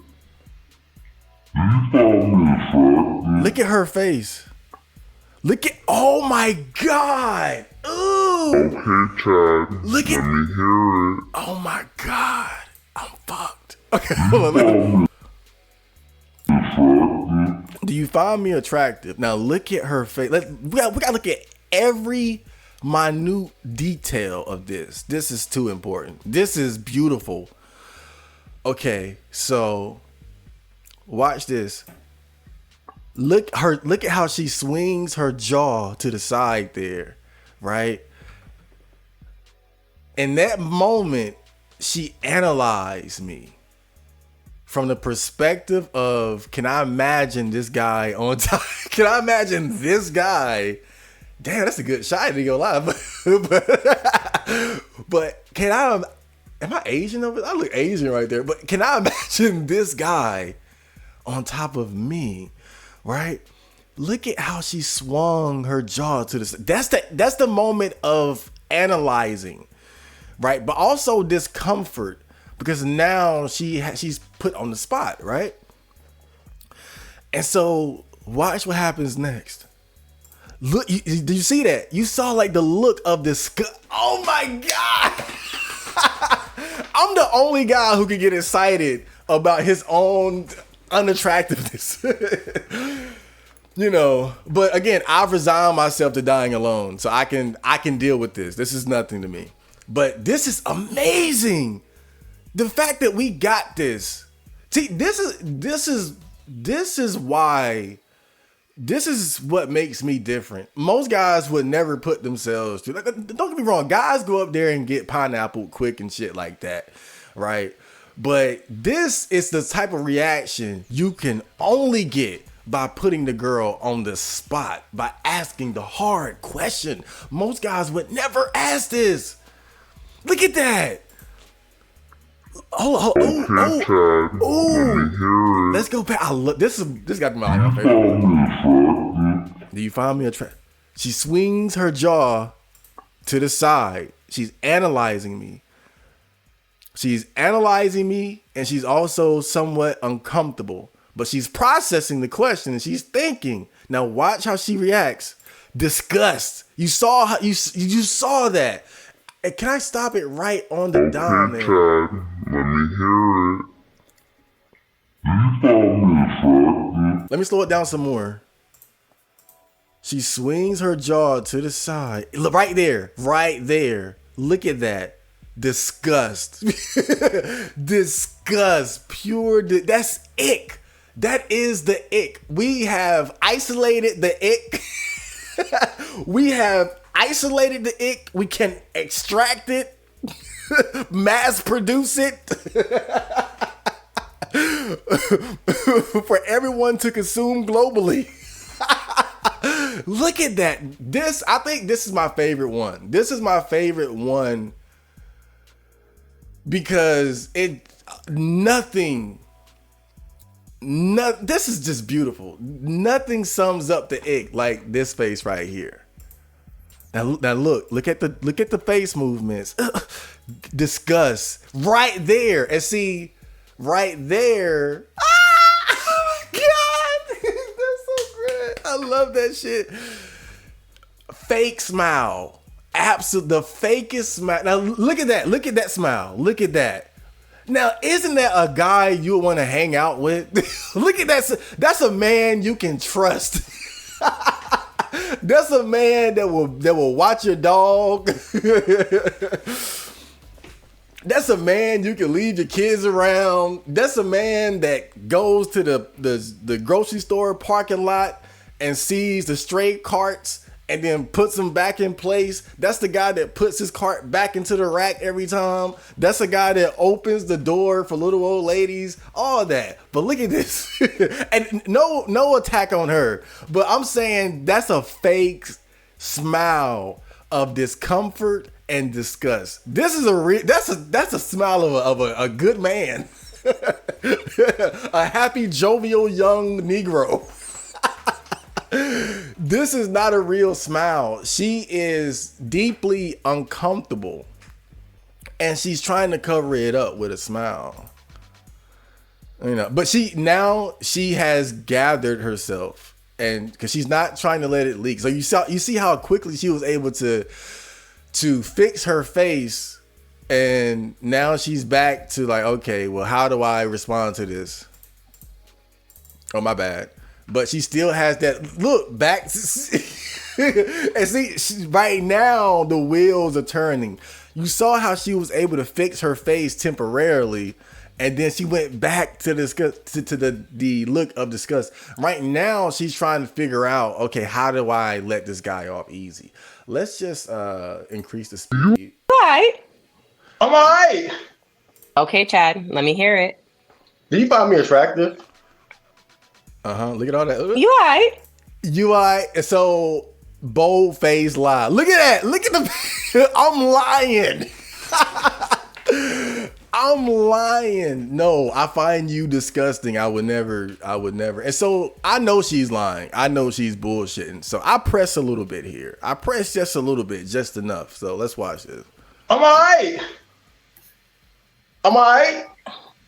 Do you follow me attractive? Look at her face. Oh my God. Ooh. Okay, Chad, let me hear it. Oh my God. I'm fucked. Okay, hold on. Do you find me attractive? Now look at her face. We gotta look at every minute detail of this. This is too important. This is beautiful. Okay, so watch this. Look at how she swings her jaw to the side there, right? In that moment, she analyzed me from the perspective of, can I imagine this guy on top? Can I imagine this guy? Damn, that's a good shot. I didn't go live. But am I Asian over there? I look Asian right there. But can I imagine this guy on top of me? Right? Look at how she swung her jaw to the side. That's the moment of analyzing, right? But also discomfort, because now she's put on the spot, right? And so watch what happens next. Look, did you see that? You saw like the look of disgust. Oh my God. I'm the only guy who can get excited about his own unattractiveness. You know, but again, I've resigned myself to dying alone, so I can deal with this. This is nothing to me. But this is amazing. The fact that we got this. See, this is why. This is what makes me different. Most guys would never put themselves through. Don't get me wrong. Guys go up there and get pineapple quick and shit like that, right? But this is the type of reaction you can only get by putting the girl on the spot, by asking the hard question. Most guys would never ask this. Look at that. Oh. Let's go back. This got to be my favorite. Do you find me attractive? She swings her jaw to the side. She's analyzing me. And she's also somewhat uncomfortable. But she's processing the question and she's thinking. Now watch how she reacts. Disgust. You saw how you saw that. And can I stop it right on the dime there? Chad, let me hear it. Do you find me attractive? Let me slow it down some more. She swings her jaw to the side. Look, right there. Look at that. Disgust. Disgust. That's ick. That is the ick. We have isolated the ick. We have isolated the ick. We can extract it, mass produce it for everyone to consume globally. Look at that. I think this is my favorite one. This is my favorite one because this is just beautiful. Nothing sums up the ick like this face right here. Now look at the face movements. Disgust right there, and see right there. Oh my god, that's so great. I love that shit. Fake smile, the fakest smile. Now look at that smile. Look at that. Now, isn't that a guy you want to hang out with? Look at that. That's a man you can trust. That's a man that will watch your dog. That's a man you can leave your kids around. That's a man that goes to the grocery store parking lot and sees the stray carts and then puts them back in place. That's the guy that puts his cart back into the rack every time. That's a guy that opens the door for little old ladies, all that. But look at this. And no attack on her, but I'm saying that's a fake smile of discomfort and disgust. This is that's a smile of a good man. A happy, jovial young Negro. This is not a real smile. She is deeply uncomfortable and she's trying to cover it up with a smile. You know, but she has gathered herself, and because she's not trying to let it leak. So you see how quickly she was able to fix her face, and now she's back to like, okay, well, how do I respond to this? Oh, my bad. But she still has that look back. And see, right now the wheels are turning. You saw how she was able to fix her face temporarily, and then she went back to the look of disgust. Right now, she's trying to figure out, okay, how do I let this guy off easy? Let's just increase the speed. All right. I'm all right. Okay, Chad, let me hear it. Do you find me attractive? Look at all that. You all right? You all right? And so, bold face lie. Look at that. Look at the. I'm lying. I'm lying. No, I find you disgusting. I would never. And so I know she's lying. I know she's bullshitting. So I press a little bit here. I press just a little bit, just enough. So let's watch this. I'm all right.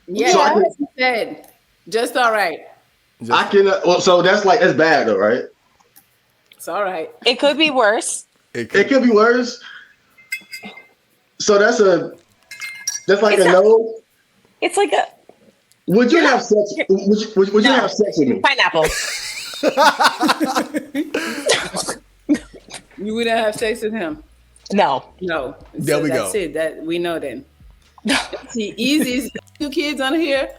Yeah, so that's what she said. Just all right. I can. Well, so that's bad though, right? It's all right. It could be worse. It could be worse. So that's like a no. It's like a. Would you have sex? Would you have sex with me? Pineapple. You wouldn't have sex with him. No. No. There we that's go. it. That we know then. See, Easy's 2 kids on here.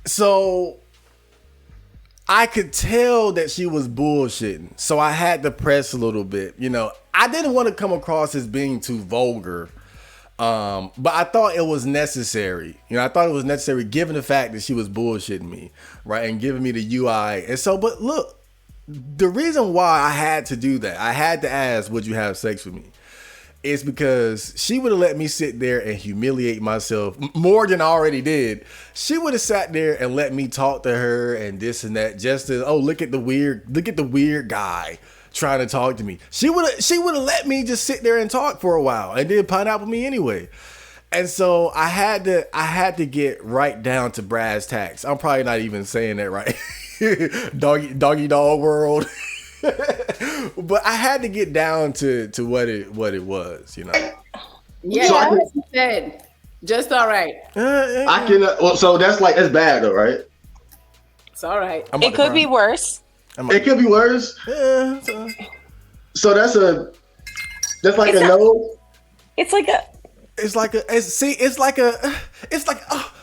So I could tell that she was bullshitting. So I had to press a little bit. You know, I didn't want to come across as being too vulgar. But I thought it was necessary. You know, I thought it was necessary given the fact that she was bullshitting me, right? And giving me the UI. And so, but look, the reason why I had to do that, I had to ask, would you have sex with me? It's because she would have let me sit there and humiliate myself more than I already did. She would have sat there and let me talk to her and this and that, just to, oh, look at the weird guy trying to talk to me. She would have let me just sit there and talk for a while and then pineapple me anyway. And so I had to get right down to brass tacks. I'm probably not even saying that right. doggy dog world. But I had to get down to what it was, you know. Yeah, So that's what she said. Just all right. I can. Well, so that's bad though, right? It's all right. It could be worse. It could be worse. Yeah. So that's like a no. It's like a. It's like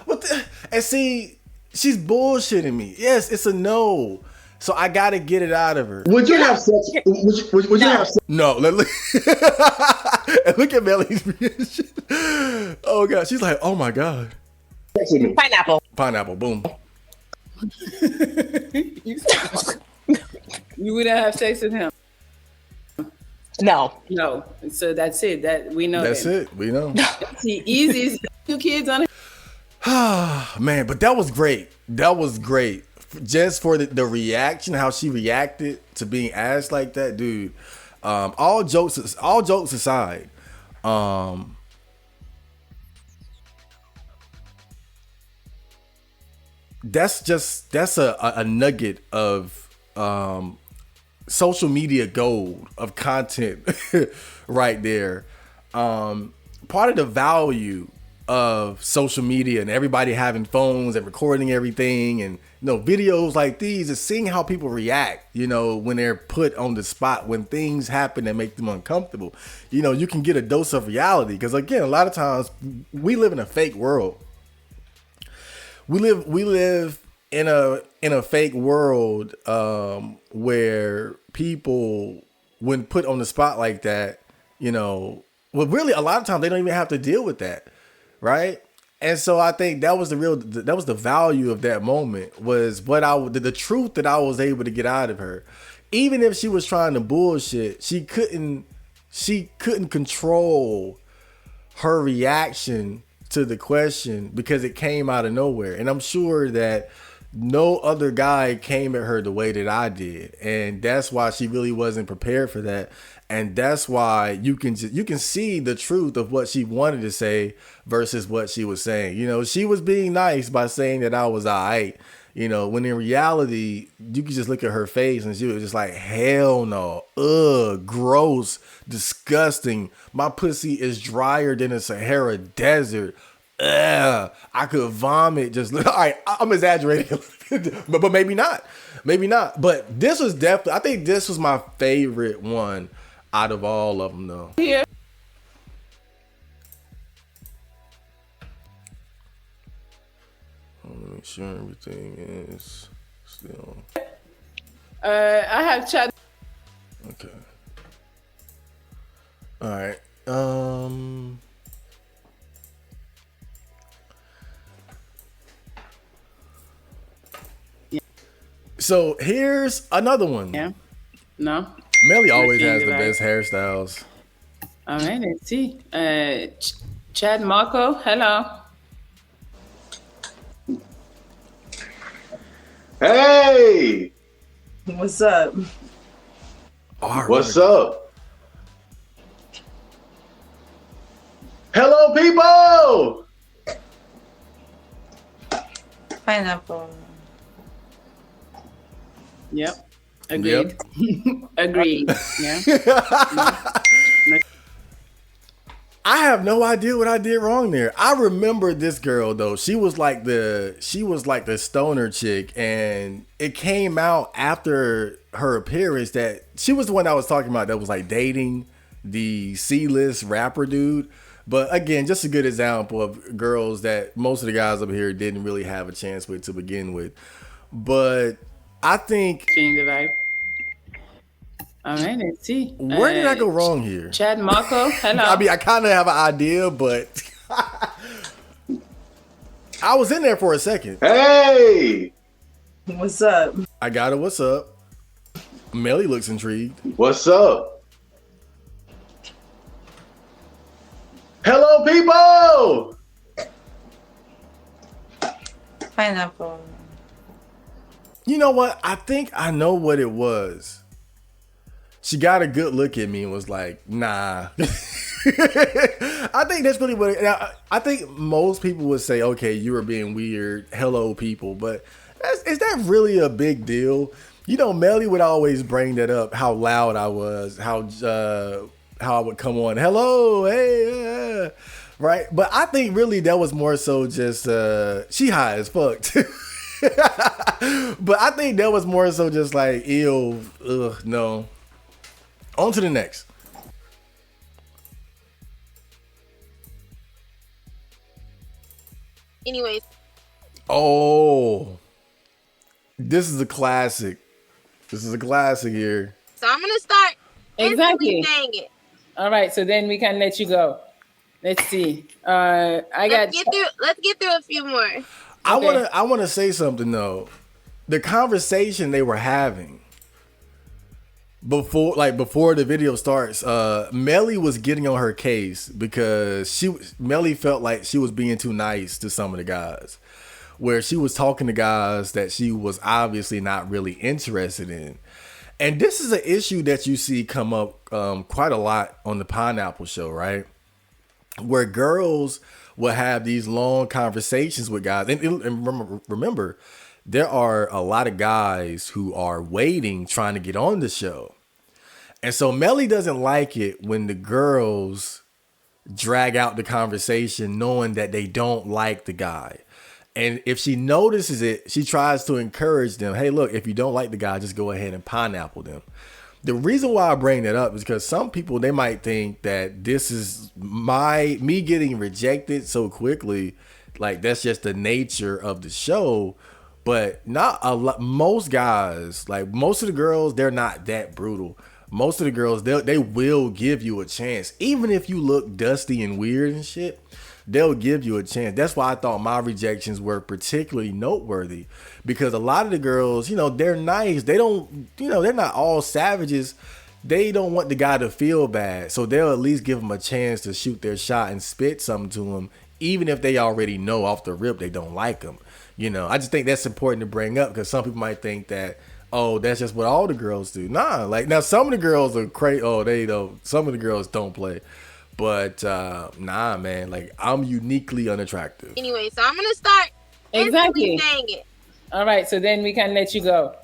what the, and see, she's bullshitting me. Yes, it's a no. So I gotta get it out of her. Would you have sex? Would you have sex? No. Look at Melli's reaction. Oh god, she's like, oh my god. Pineapple. Boom. You wouldn't have sex with him. No. So that's it. That we know. That's it. We know. See, Easy's 2 kids on here. Man, but that was great. That was great. Just for the reaction, how she reacted to being asked like that, dude. All jokes aside, that's a nugget of social media gold of content right there. Part of the value of social media and everybody having phones and recording everything and, you know, videos like these is seeing how people react, you know, when they're put on the spot, when things happen that make them uncomfortable. You know, you can get a dose of reality because, again, a lot of times we live in a fake world. We live in a fake world where people, when put on the spot like that, you know, well, really a lot of times they don't even have to deal with that. Right. And so I think that was the value of that moment, was the truth that I was able to get out of her. Even if she was trying to bullshit, she couldn't control her reaction to the question because it came out of nowhere. And I'm sure that no other guy came at her the way that I did. And that's why she really wasn't prepared for that. And that's why you can see the truth of what she wanted to say versus what she was saying. You know, she was being nice by saying that I was all right, you know, when in reality, you could just look at her face and she was just like, hell no, ugh, gross, disgusting. My pussy is drier than a Sahara desert. Ugh, I could vomit. Just all right, I'm exaggerating, but maybe not. But this was definitely, I think this was my favorite one out of all of them, though. Here. Let me make sure everything is still. I have chat. Okay. All right. Yeah. So here's another one. Yeah. No. Melli always has the best hairstyles. All right, let's see. Chad Marco, hello. Hey, what's up? What's up? Hello, people. Pineapple. Yep. Agreed. Yep. Agreed. Yeah. I have no idea what I did wrong there. I remember this girl though. She was like the stoner chick, and it came out after her appearance that she was the one I was talking about that was like dating the C-list rapper dude. But again, just a good example of girls that most of the guys up here didn't really have a chance with to begin with. But I think change the vibe. All right, let's see. Where did I go wrong here? Chad Marco, hello. I mean, I kind of have an idea, but I was in there for a second. Hey! What's up? I got it. What's up? Melli looks intrigued. What's up? Hello, people! Pineapple. You know what? I think I know what it was. She got a good look at me and was like, nah. I think that's really what I think most people would say, okay, you were being weird. Hello, people. But is that really a big deal? You know, Melli would always bring that up, how loud I was, how I would come on, hello, hey, right? But I think really that was more so just, she high as fuck, too. But I think that was more so just like, ew, ugh, no. On to the next. Anyways. Oh. This is a classic. This is a classic here. So I'm going to start exactly saying it. All right, so then we can let you go. Let's see. Let's get through a few more. Okay. I want to say something though. The conversation they were having before the video starts, Melli was getting on her case because Melli felt like she was being too nice to some of the guys, where she was talking to guys that she was obviously not really interested in. And this is an issue that you see come up quite a lot on the Pineapple Show, right? Where girls will have these long conversations with guys. And remember, there are a lot of guys who are waiting, trying to get on the show. And so Melli doesn't like it when the girls drag out the conversation knowing that they don't like the guy. And if she notices it, she tries to encourage them. Hey, look, if you don't like the guy, just go ahead and pineapple them. The reason why I bring that up is because some people, they might think that this is me getting rejected so quickly. Like that's just the nature of the show. But not a lot. Most guys, like most of the girls, they're not that brutal. Most of the girls, they will give you a chance. Even if you look dusty and weird and shit, they'll give you a chance. That's why I thought my rejections were particularly noteworthy, because a lot of the girls, you know, they're nice. They don't, you know, they're not all savages. They don't want the guy to feel bad. So they'll at least give him a chance to shoot their shot and spit something to him, even if they already know off the rip they don't like him. You know, I just think that's important to bring up because some people might think that, oh, that's just what all the girls do. Nah, like now some of the girls are crazy. Oh, they don't. Some of the girls don't play. But nah, man, like I'm uniquely unattractive. Anyway, so I'm gonna start exactly saying it. All right, so then we can let you go.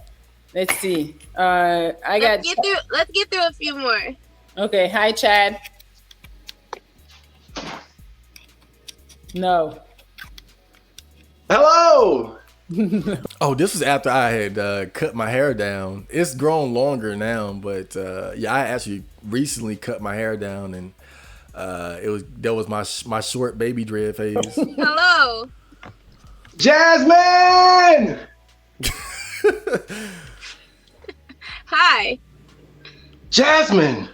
Let's see. Let's get through a few more. Okay, hi Chad. No. Hello. Oh, this was after I had cut my hair down. It's grown longer now, but yeah, I actually recently cut my hair down, and that was my short baby dread phase. Hello, Jasmine. Hi, Jasmine.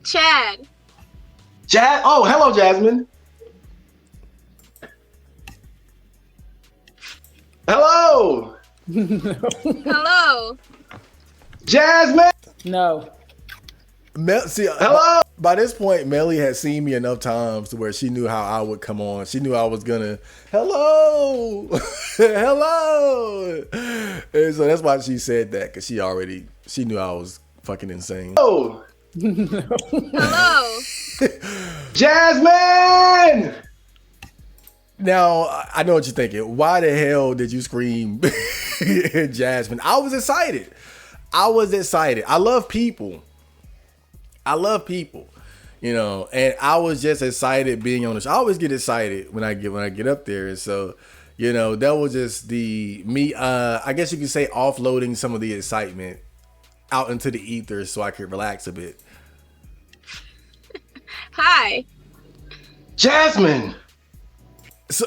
Chad. Oh, hello, Jasmine. Hello. Hello. Jasmine. No. Hello. By this point, Melli had seen me enough times to where she knew how I would come on. She knew I was gonna, hello, hello. And so that's why she said that, because she knew I was fucking insane. Oh. Hello. Jasmine. Now, I know what you're thinking. Why the hell did you scream Jasmine? I was excited. I love people. And I was just excited being on the show. I always get excited when I get up there, and so that was just me. I guess you could say offloading some of the excitement out into the ether so I could relax a bit. Hi, Jasmine. So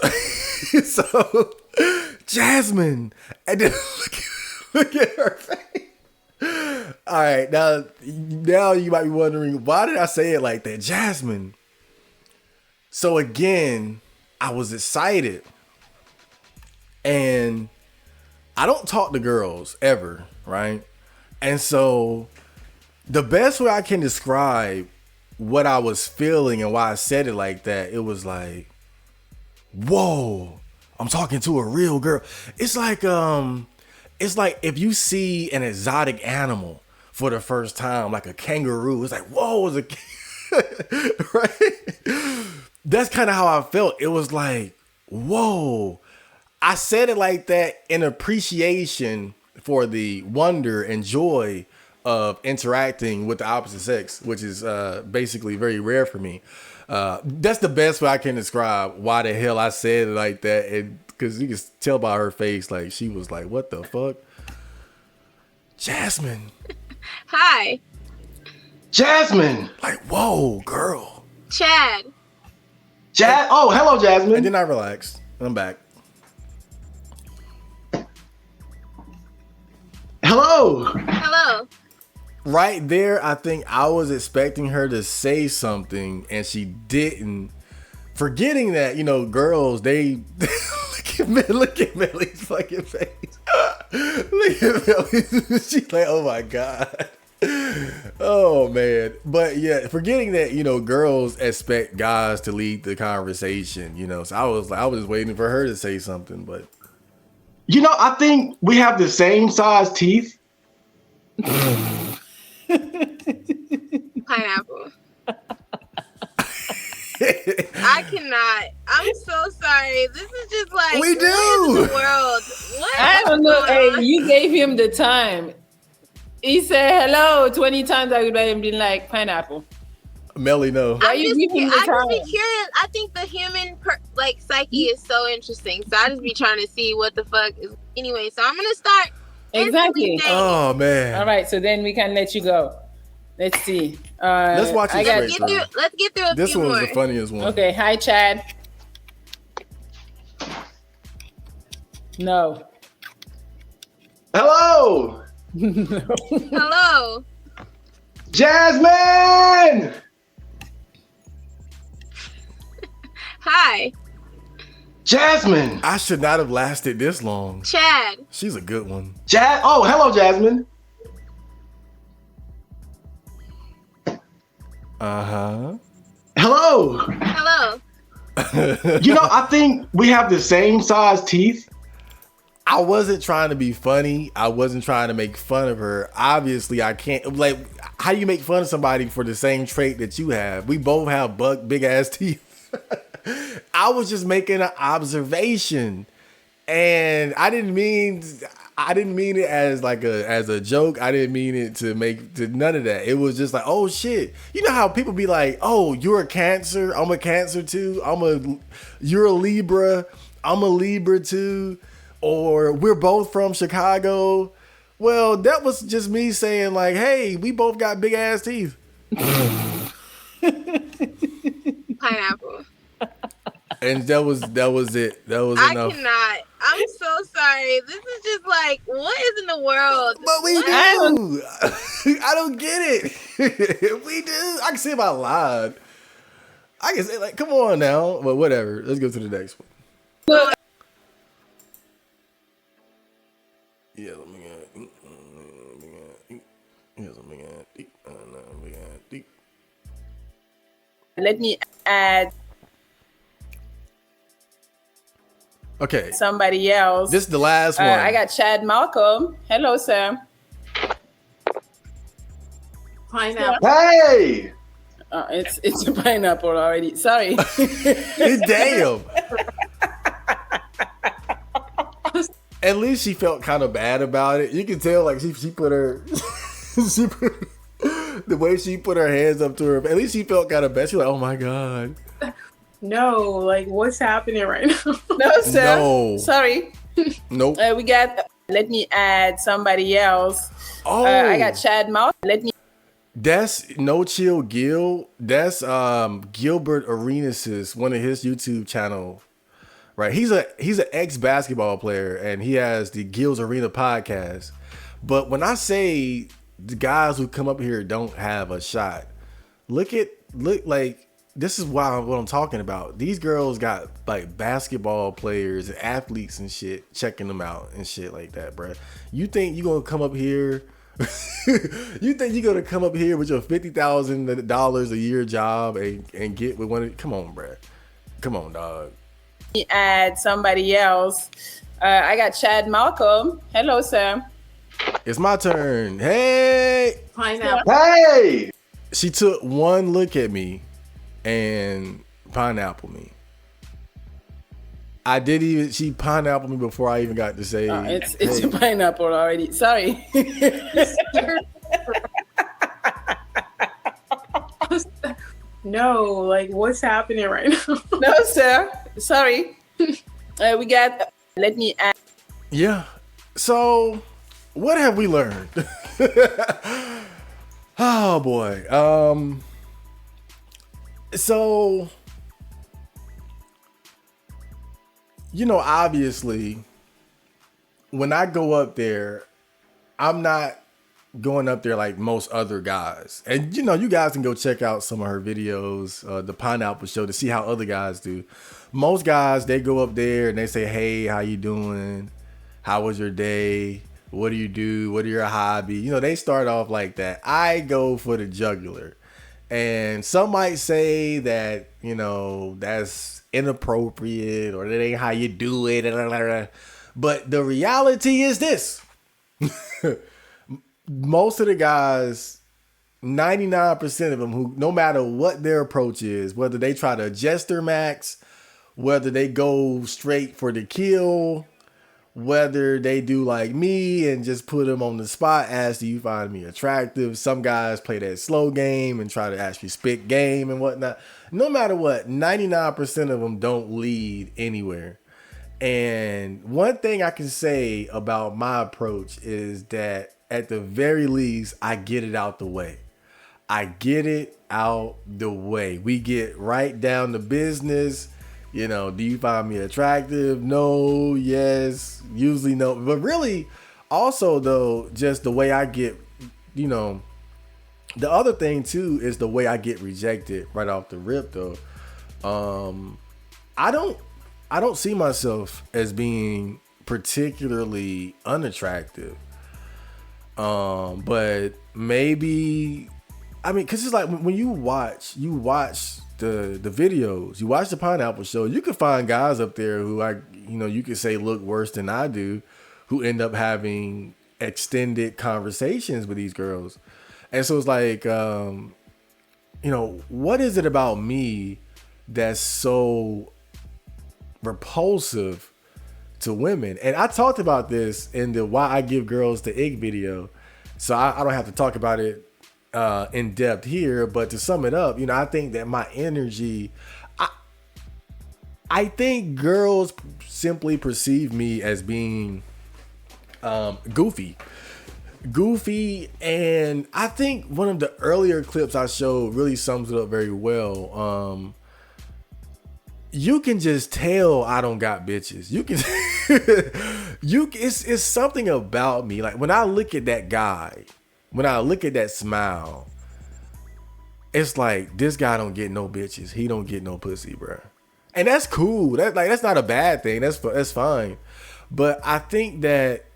Jasmine, and then look at her face. All right, now you might be wondering, why did I say it like that, Jasmine? So again, I was excited, and I don't talk to girls ever, right? And so the best way I can describe what I was feeling and why I said it like that, it was like, whoa, I'm talking to a real girl. It's like if you see an exotic animal for the first time, like a kangaroo. It's like, whoa, right? That's kind of how I felt. It was like, whoa. I said it like that in appreciation for the wonder and joy of interacting with the opposite sex, which is basically very rare for me. That's the best way I can describe why the hell I said it like that. And because you can tell by her face, like she was like, what the fuck? Jasmine. Hi, Jasmine. Like, whoa, girl. Chad. Oh, hello, Jasmine. And then I relaxed. I'm back. Hello. Hello. Right there, I think I was expecting her to say something and she didn't. Forgetting that, girls, they look at Melli's fucking face. Look at Melli. She's like, oh my God. Oh man. But yeah, forgetting that, girls expect guys to lead the conversation, So I was just waiting for her to say something, but I think we have the same size teeth. Pineapple. I cannot. I'm so sorry. This is just like, we do. What in the world? What? I don't know. Hey, you gave him the time. He said hello 20 times. I would have been like, pineapple. Melli, no. I just be curious. I think the human psyche is so interesting. So I just be trying to see what the fuck is. Anyway, so I'm gonna start. Exactly. Oh man. All right, so then we can let you go. Let's see. Let's watch it Let's get through a this few one was more. the funniest one. Okay. Hi, Chad. No. Hello. Hello. Jasmine. Hi. Jasmine. I should not have lasted this long. Chad. She's a good one. Oh, hello, Jasmine. Uh-huh. Hello. Hello. I think we have the same size teeth. I wasn't trying to be funny. I wasn't trying to make fun of her. Obviously, I can't. Like, how do you make fun of somebody for the same trait that you have? We both have big ass teeth. I was just making an observation, and I didn't mean it as as a joke. I didn't mean it to none of that. It was just like, oh shit. You know how people be like, oh, you're a Cancer. I'm a Cancer too. You're a Libra. I'm a Libra too. Or we're both from Chicago. Well, that was just me saying like, hey, we both got big ass teeth. Pineapple. And that was it. That was I enough. cannot. I'm so sorry. This is just like, what is in the world? But we do. I don't get it. We do. I can see if I lied. I can say like, come on now. But whatever. Let's go to the next one. Yeah, let me get. Let me add. Okay. Somebody else. This is the last one. I got Chad Malcolm. Hello, sir. Pineapple. Hey. It's a pineapple already. Sorry. Damn. At least she felt kind of bad about it. You can tell, like she put her, the way she put her hands up to her, at least she felt kind of bad. She was like, oh my God. No, like what's happening right now? No, sir. No. Sorry. Nope. We got, let me add somebody else. Oh. I got Chad Mouth. That's No Chill Gil. That's Gilbert Arenas' one of his YouTube channel. Right. He's an ex-basketball player and he has the Gil's Arena podcast. But when I say the guys who come up here don't have a shot, look like this is what I'm talking about. These girls got like basketball players and athletes and shit checking them out and shit like that, bro. You think you're gonna come up here? You think you're gonna come up here with your $50,000 a year job and get with one? Come on, bro. Come on, dog. Add somebody else. I got Chad Malcolm. Hello, sir. It's my turn. Hey. Pineapple. Hey. She took one look at me and pineapple me. She pineapple me before I even got to say. It's a pineapple already. Sorry. No, like what's happening right now? No, sir. Sorry. We got, let me add. Yeah. So what have we learned? Oh boy. So, obviously, when I go up there, I'm not going up there like most other guys. And, you guys can go check out some of her videos, the Pineapple Show, to see how other guys do. Most guys, they go up there and they say, hey, how you doing? How was your day? What do you do? What are your hobbies? They start off like that. I go for the jugular. And some might say that, that's inappropriate or that ain't how you do it. But the reality is this. Most of the guys, 99% of them, who no matter what their approach is, whether they try to adjust their max, whether they go straight for the kill, whether they do like me and just put them on the spot, ask, do you find me attractive? Some guys play that slow game and try to actually spit game and whatnot. No matter what, 99% of them don't lead anywhere. And one thing I can say about my approach is that at the very least, I get it out the way. I get it out the way. We get right down to business. Do you find me attractive? No, yes, usually no. But really, also though, just the way I get, the other thing too is the way I get rejected right off the rip though. I don't see myself as being particularly unattractive. But maybe, cause it's like when you watch the videos, you watch the Pineapple Show, you can find guys up there who you could say look worse than I do, who end up having extended conversations with these girls. And so it's like, what is it about me that's so repulsive to women? And I talked about this in the Why I Give Girls the Ick video, so I don't have to talk about it in depth here, but to sum it up, I think that my energy, I think girls simply perceive me as being goofy, and I think one of the earlier clips I showed really sums it up very well. You can just tell I don't got bitches. You can, it's something about me. Like when I look at that guy, when I look at that smile, it's like, this guy don't get no bitches. He don't get no pussy, bro. And that's cool. That's not a bad thing. That's fine. But I think that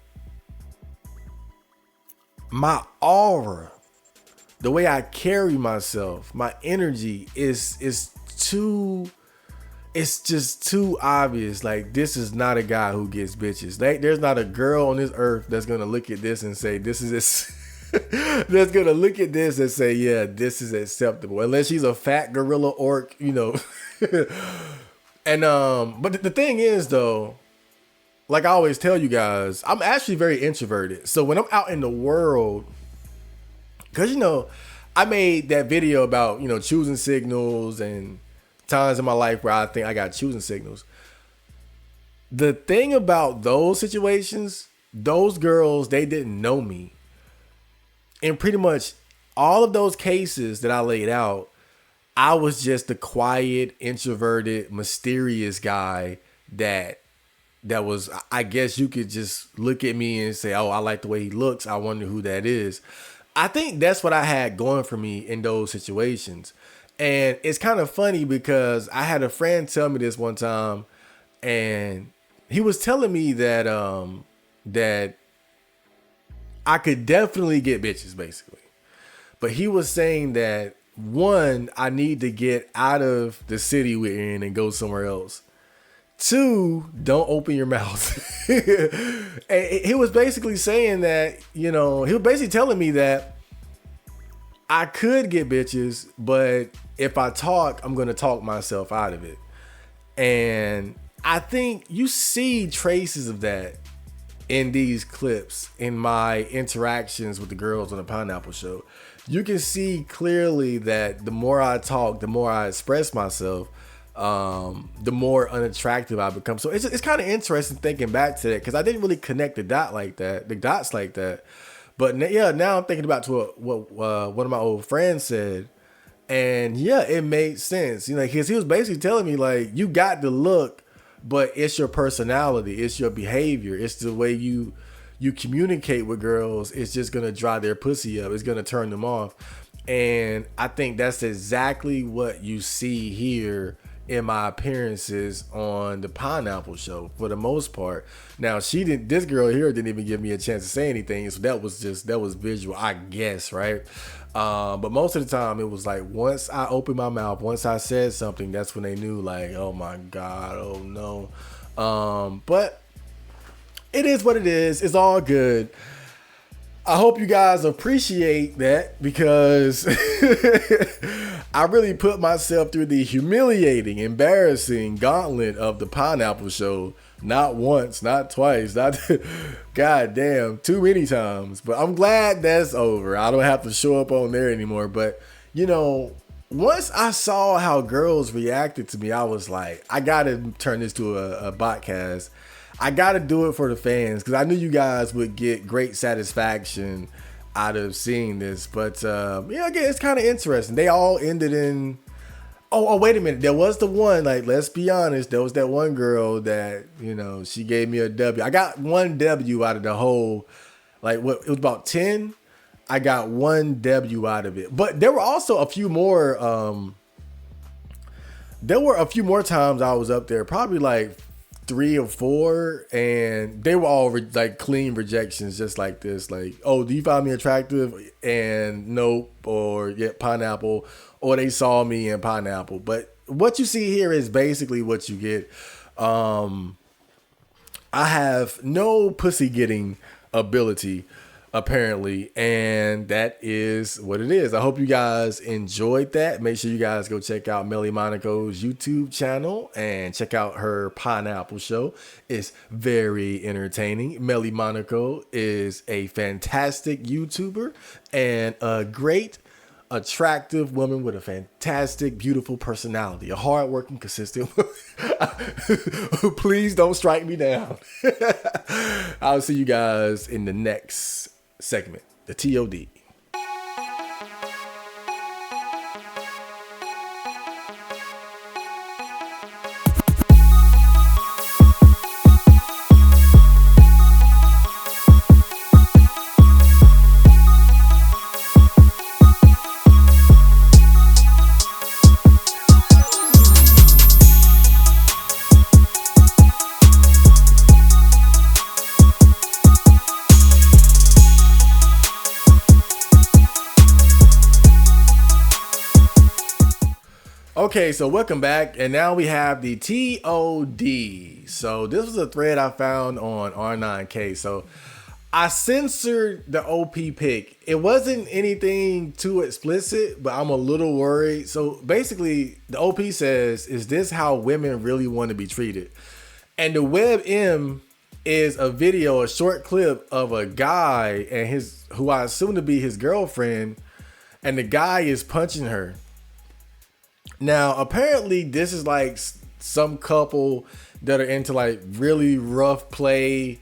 my aura, the way I carry myself, my energy is too, it's just too obvious. Like, this is not a guy who gets bitches. There's not a girl on this earth that's going to look at this and say, this is that's going to look at this and say, yeah, this is acceptable. Unless she's a fat gorilla orc, And, but the thing is though, like I always tell you guys, I'm actually very introverted. So when I'm out in the world, cause I made that video about, choosing signals and times in my life where I think I got choosing signals. The thing about those situations, those girls, they didn't know me. And pretty much all of those cases that I laid out, I was just the quiet, introverted, mysterious guy that was, I guess you could just look at me and say, oh, I like the way he looks. I wonder who that is. I think that's what I had going for me in those situations. And it's kind of funny because I had a friend tell me this one time, and he was telling me that that I could definitely get bitches, basically. But he was saying that, one, I need to get out of the city we're in and go somewhere else. Two, don't open your mouth. And he was basically saying that, he was basically telling me that I could get bitches, but if I talk, I'm going to talk myself out of it. And I think you see traces of that in these clips, in my interactions with the girls on the Pineapple Show. You can see clearly that the more I talk, the more I express myself, the more unattractive I become. So it's kind of interesting thinking back to that, because I didn't really connect the dots like that. But yeah, now I'm thinking about what one of my old friends said, and yeah, it made sense. Because he was basically telling me, like, you got the look, but it's your personality, it's your behavior, it's the way you communicate with girls. It's just gonna dry their pussy up. It's gonna turn them off. And I think that's exactly what you see here in my appearances on the Pineapple Show for the most part. Now, this girl here didn't even give me a chance to say anything, so that was visual, I guess, right? But most of the time it was like, once I opened my mouth, once I said something, that's when they knew, like, oh my God, oh no. But it is what it is. It's all good. I hope you guys appreciate that, because I really put myself through the humiliating, embarrassing gauntlet of the Pineapple Show. Not once, not twice, not goddamn, too many times. But I'm glad that's over. I don't have to show up on there anymore. But, once I saw how girls reacted to me, I was like, I got to turn this to a Botcast. I got to do it for the fans, because I knew you guys would get great satisfaction out of seeing this. But again, it's kind of interesting. They all ended in, oh, wait a minute. There was the one, like, let's be honest, there was that one girl that, she gave me a W. I got one W out of the whole, like, what, it was about 10. I got one W out of it. But there were also a few more, times I was up there, probably like 3 or 4, and they were all like clean rejections, just like this. Like, oh, do you find me attractive? And nope, or yeah, pineapple, or they saw me in pineapple. But what you see here is basically what you get. I have no pussy getting ability, apparently, and that is what it is. I hope you guys enjoyed that. Make sure you guys go check out Melli Monaco's YouTube channel and check out her Pineapple Show. It's very entertaining. Melli Monaco is a fantastic YouTuber and a great, attractive woman with a fantastic, beautiful personality. A hardworking, consistent. Please don't strike me down. I'll see you guys in the next segment, the TOD. Okay, so welcome back, and now we have the TOD. So this was a thread I found on R9K. So I censored the OP pic. It wasn't anything too explicit, but I'm a little worried. So basically, the OP says, "Is this how women really want to be treated?" And the Web M is a video, a short clip of a guy and who I assume to be his girlfriend. and the guy is punching her. Now, apparently, this is like some couple that are into like really rough play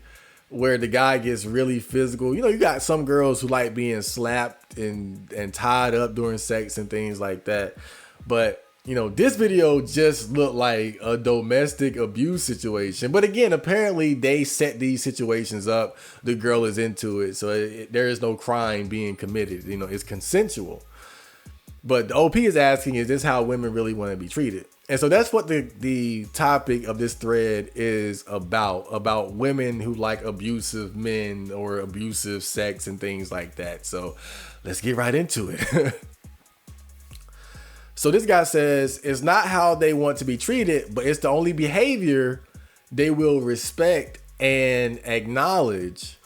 where the guy gets really physical. You know, you got some girls who like being slapped and tied up during sex and things like that. But, you know, this video just looked like a domestic abuse situation. But again, apparently they set these situations up. The girl is into it. So there is no crime being committed. You know, it's consensual. But the OP is asking, is this how women really want to be treated? And so that's what the topic of this thread is about women who like abusive men or abusive sex and things like that. So let's get right into it. So this guy says, it's not how they want to be treated, but it's the only behavior they will respect and acknowledge.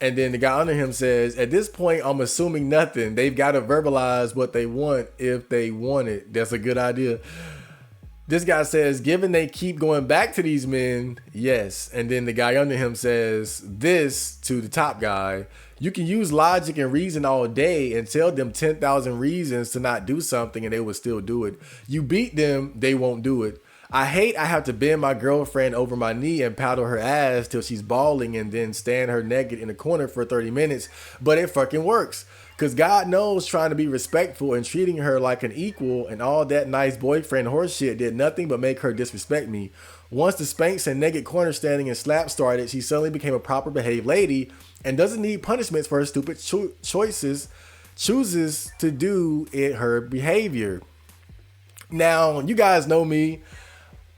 And then the guy under him says, at this point, I'm assuming nothing. They've got to verbalize what they want if they want it. That's a good idea. This guy says, given they keep going back to these men, yes. And then the guy under him says this to the top guy, you can use logic and reason all day and tell them 10,000 reasons to not do something and they will still do it. You beat them, they won't do it. I have to bend my girlfriend over my knee and paddle her ass till she's bawling and then stand her naked in a corner for 30 minutes. But it fucking works. Because God knows trying to be respectful and treating her like an equal and all that nice boyfriend horse shit did nothing but make her disrespect me. Once the spanks and naked corner standing and slap started, she suddenly became a proper behaved lady and doesn't need punishments for her stupid chooses to do it her behavior. Now, you guys know me.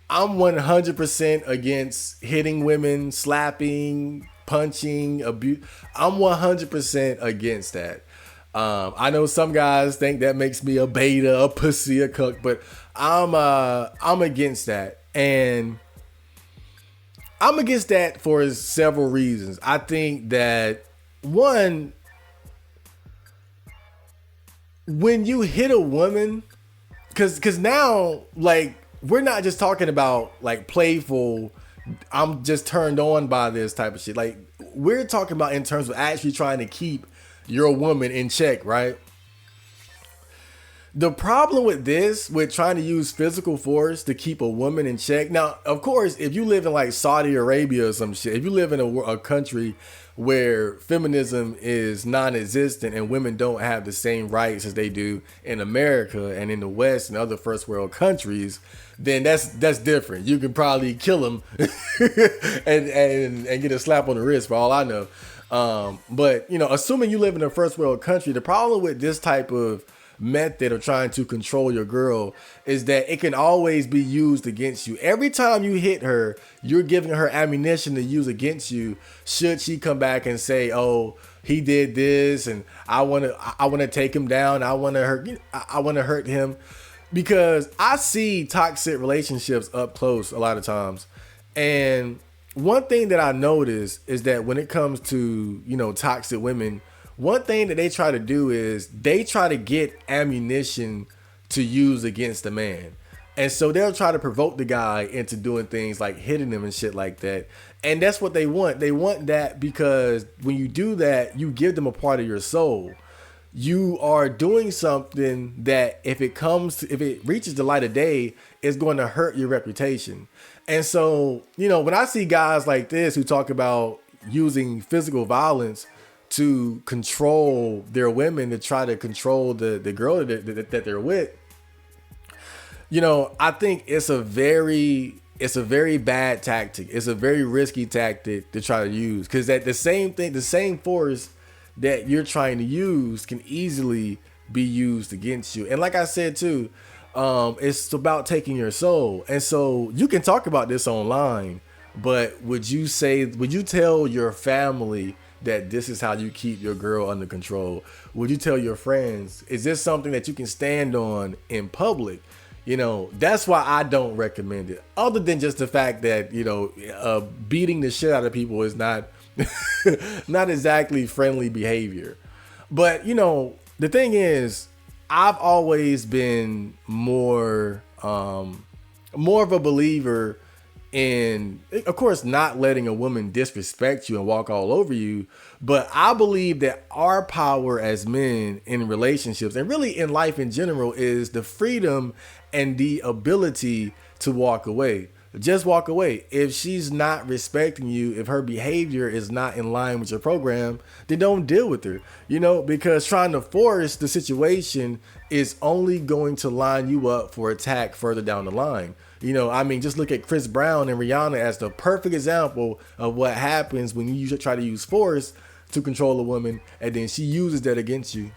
I'm 100% against hitting women, slapping, punching, abuse. I'm 100% against that. I know some guys think that makes me a beta, a pussy, a cuck, but I'm against that. And I'm against that for several reasons. I think that, one, when you hit a woman, because now, like, we're not just talking about like playful, I'm just turned on by this type of shit. Like, we're talking about in terms of actually trying to keep your woman in check, right? The problem with this, with trying to use physical force to keep a woman in check. Now, of course, if you live in like Saudi Arabia or some shit, if you live in a country where feminism is non-existent and women don't have the same rights as they do in America and in the West and other first world countries, then that's different. You can probably kill them and get a slap on the wrist for all I know. But, you know, assuming you live in a first world country, the problem with this type of method of trying to control your girl is that it can always be used against you. Every time you hit her, you're giving her ammunition to use against you should she come back and say, oh, he did this and I want to take him down. I want to hurt him. Because I see toxic relationships up close a lot of times. And one thing that I notice is that when it comes to, you know, toxic women, one thing that they try to do is they try to get ammunition to use against the man. And so they'll try to provoke the guy into doing things like hitting him and shit like that. And that's what they want. They want that because when you do that, you give them a part of your soul. You are doing something that if it reaches the light of day, it's going to hurt your reputation. And so, you know, when I see guys like this who talk about using physical violence to control their women, to try to control the girl that they're with, you know, I think it's a very bad tactic. It's a very risky tactic to try to use, because that the same force that you're trying to use can easily be used against you. And like I said too, it's about taking your soul. And so you can talk about this online, but would you tell your family that this is how you keep your girl under control? Would you tell your friends? Is this something that you can stand on in public? You know, that's why I don't recommend it. Other than just the fact that, you know, beating the shit out of people is not not exactly friendly behavior. But, you know, the thing is, I've always been more of a believer in, of course, not letting a woman disrespect you and walk all over you. But I believe that our power as men in relationships and really in life in general is the freedom and the ability to walk away. Just walk away. If she's not respecting you, if her behavior is not in line with your program, then don't deal with her. Because trying to force the situation is only going to line you up for attack further down the line. Just look at Chris Brown and Rihanna as the perfect example of what happens when you try to use force to control a woman, and then she uses that against you.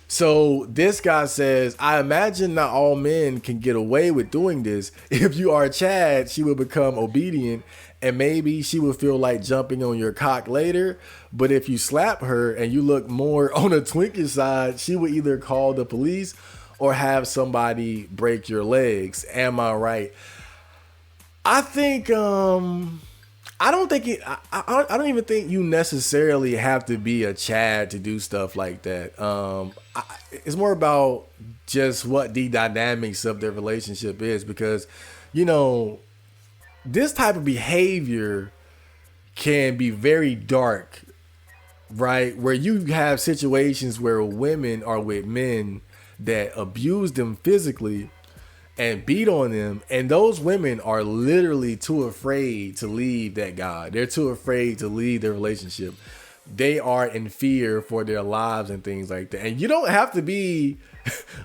So this guy says, I imagine not all men can get away with doing this. If you are Chad, she will become obedient, and maybe she will feel like jumping on your cock later. But if you slap her and you look more on the Twinkie side, she will either call the police or have somebody break your legs. Am I right? I think I don't even think you necessarily have to be a Chad to do stuff like that. It's more about just what the dynamics of their relationship is, because this type of behavior can be very dark, right? Where you have situations where women are with men that abuse them physically and beat on them, and those women are literally too afraid to leave that guy. They're too afraid to leave their relationship. They are in fear for their lives and things like that. And you don't have to be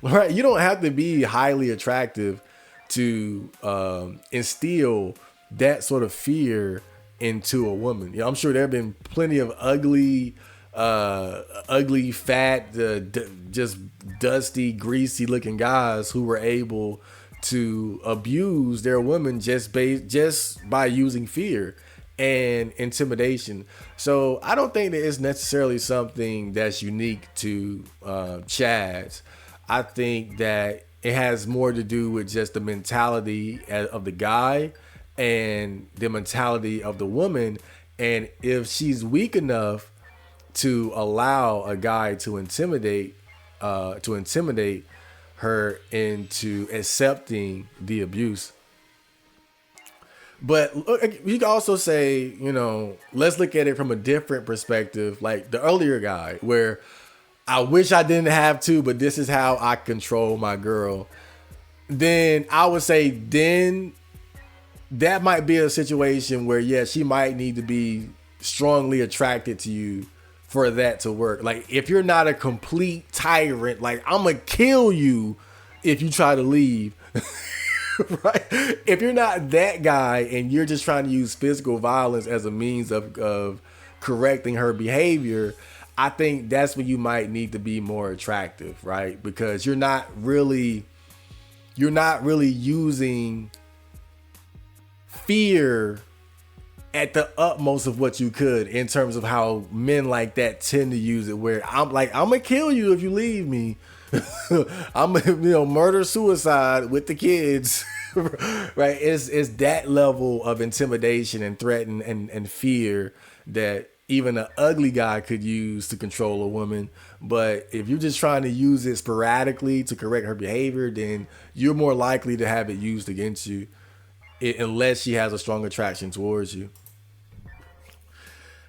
right. You don't have to be highly attractive to instill that sort of fear into a woman. I'm sure there have been plenty of ugly, fat, just dusty, greasy looking guys who were able to abuse their women just by using fear and intimidation. So I don't think that it's necessarily something that's unique to Chads. I think that it has more to do with just the mentality of the guy and the mentality of the woman. And if she's weak enough to allow a guy to intimidate her into accepting the abuse. But you can also say, let's look at it from a different perspective, like the earlier guy, where I wish I didn't have to, but this is how I control my girl. Then I would say that might be a situation where, she might need to be strongly attracted to you for that to work. Like, if you're not a complete tyrant, like, I'm gonna kill you if you try to leave. Right? If you're not that guy and you're just trying to use physical violence as a means of correcting her behavior, I think that's when you might need to be more attractive, right? Because you're not really using fear at the utmost of what you could, in terms of how men like that tend to use it, where I'm gonna kill you if you leave me. I'm murder suicide with the kids. Right? It's that level of intimidation and threat and fear that even an ugly guy could use to control a woman. But if you're just trying to use it sporadically to correct her behavior, then you're more likely to have it used against you, unless she has a strong attraction towards you.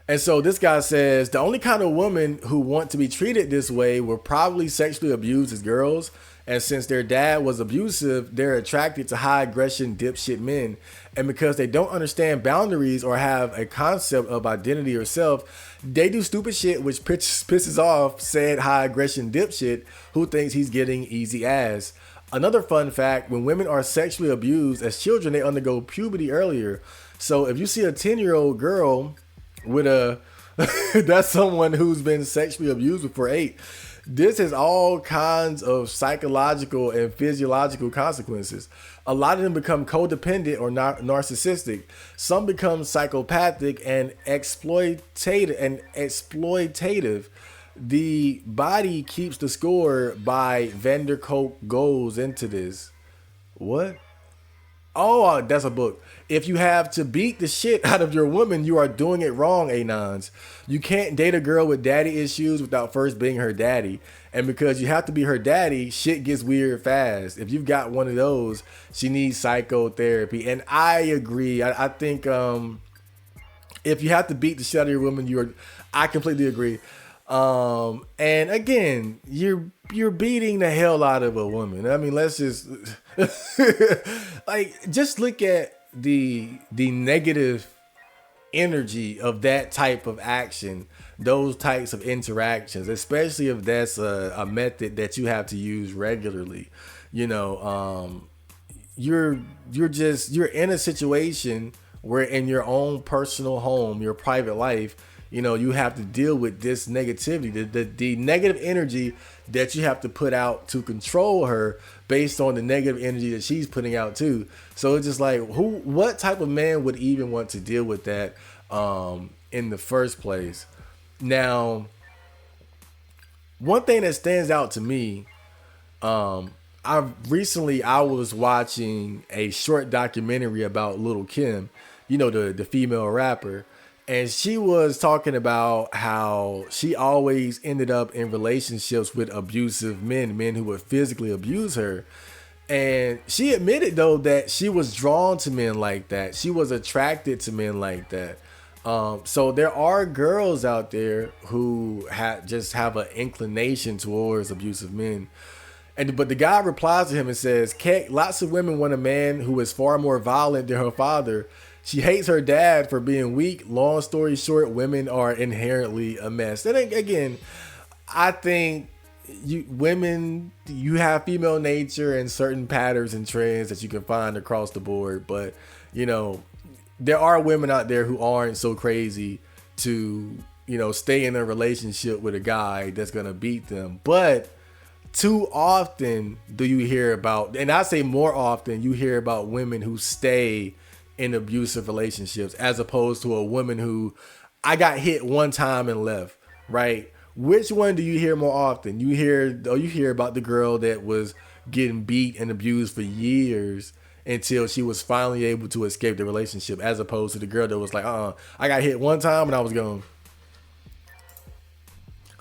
And so this guy says the only kind of women who want to be treated this way were probably sexually abused as girls. And since their dad was abusive, they're attracted to high aggression dipshit men. And because they don't understand boundaries or have a concept of identity or self, they do stupid shit which pisses off said high aggression dipshit who thinks he's getting easy ass. Another fun fact, when women are sexually abused as children, they undergo puberty earlier. So if you see a 10-year-old girl with that's someone who's been sexually abused before 8. This has all kinds of psychological and physiological consequences. A lot of them become codependent or narcissistic. Some become psychopathic and exploitative. The body keeps the score by Van der Kolk goes into this. What? Oh, that's a book. If you have to beat the shit out of your woman, you are doing it wrong, Anons. You can't date a girl with daddy issues without first being her daddy. And because you have to be her daddy, shit gets weird fast. If you've got one of those, she needs psychotherapy. And I agree. I think if you have to beat the shit out of your woman, I completely agree. And again, you're beating the hell out of a woman. I mean, let's just just look at the negative energy of that type of action, those types of interactions, especially if that's a method that you have to use regularly. You're in a situation where in your own personal home, your private life, you have to deal with this negativity, the negative energy that you have to put out to control her based on the negative energy that she's putting out too. So it's just like, what type of man would even want to deal with that in the first place? Now, one thing that stands out to me, I was watching a short documentary about Lil' Kim, the female rapper. And she was talking about how she always ended up in relationships with abusive men who would physically abuse her. And she admitted, though, that she was drawn to men like that. She was attracted to men like that. So there are girls out there who just have an inclination towards abusive men. But the guy replies to him and says, lots of women want a man who is far more violent than her father. She hates her dad for being weak. Long story short, women are inherently a mess. And again, I think you have female nature and certain patterns and trends that you can find across the board. But, there are women out there who aren't so crazy to, stay in a relationship with a guy that's going to beat them. But too often do you hear about, and I say more often, you hear about women who stay in abusive relationships as opposed to a woman who, I got hit one time and left, right? Which one do you hear more often? You hear about the girl that was getting beat and abused for years until she was finally able to escape the relationship, as opposed to the girl that was like, I got hit one time and I was gone.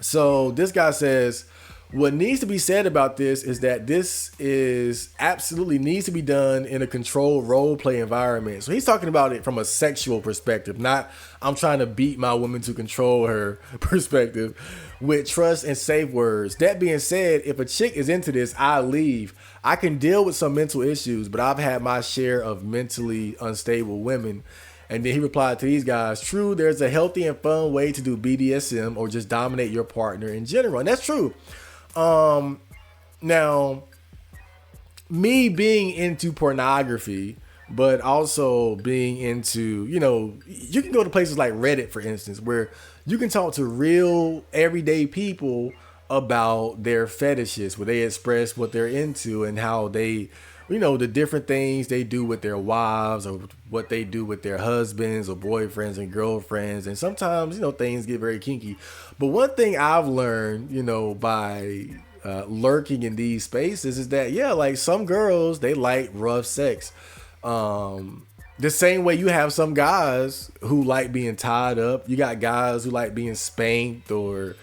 So this guy says, what needs to be said about this is that this is absolutely needs to be done in a controlled role play environment. So he's talking about it from a sexual perspective, not I'm trying to beat my woman to control her perspective, with trust and safe words. That being said, if a chick is into this, I leave. I can deal with some mental issues, but I've had my share of mentally unstable women. And then he replied to these guys, true, there's a healthy and fun way to do BDSM or just dominate your partner in general. And that's true. Now, me being into pornography, but also being into, you can go to places like Reddit, for instance, where you can talk to real everyday people about their fetishes, where they express what they're into and how they, the different things they do with their wives or what they do with their husbands or boyfriends and girlfriends. And sometimes, things get very kinky. But one thing I've learned, by lurking in these spaces is that, like some girls, they like rough sex. The same way you have some guys who like being tied up. You got guys who like being spanked or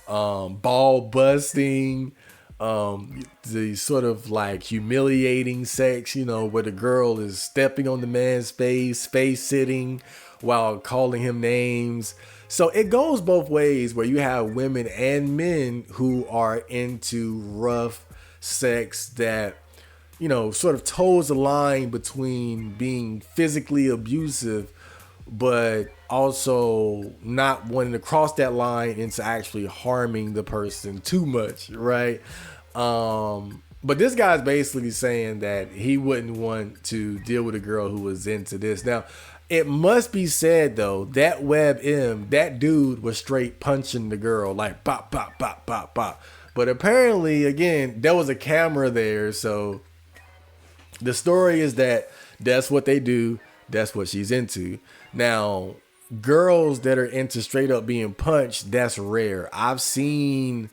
ball busting. The sort of like humiliating sex, where the girl is stepping on the man's face sitting while calling him names. So it goes both ways, where you have women and men who are into rough sex that, sort of toes the line between being physically abusive, but also not wanting to cross that line into actually harming the person too much, right? But this guy's basically saying that he wouldn't want to deal with a girl who was into this. Now, it must be said, though, that WebM, that dude was straight punching the girl, like bop, bop, bop, bop, bop. But apparently, again, there was a camera there, so the story is that that's what they do. That's what she's into. Now, girls that are into straight up being punched, that's rare. I've seen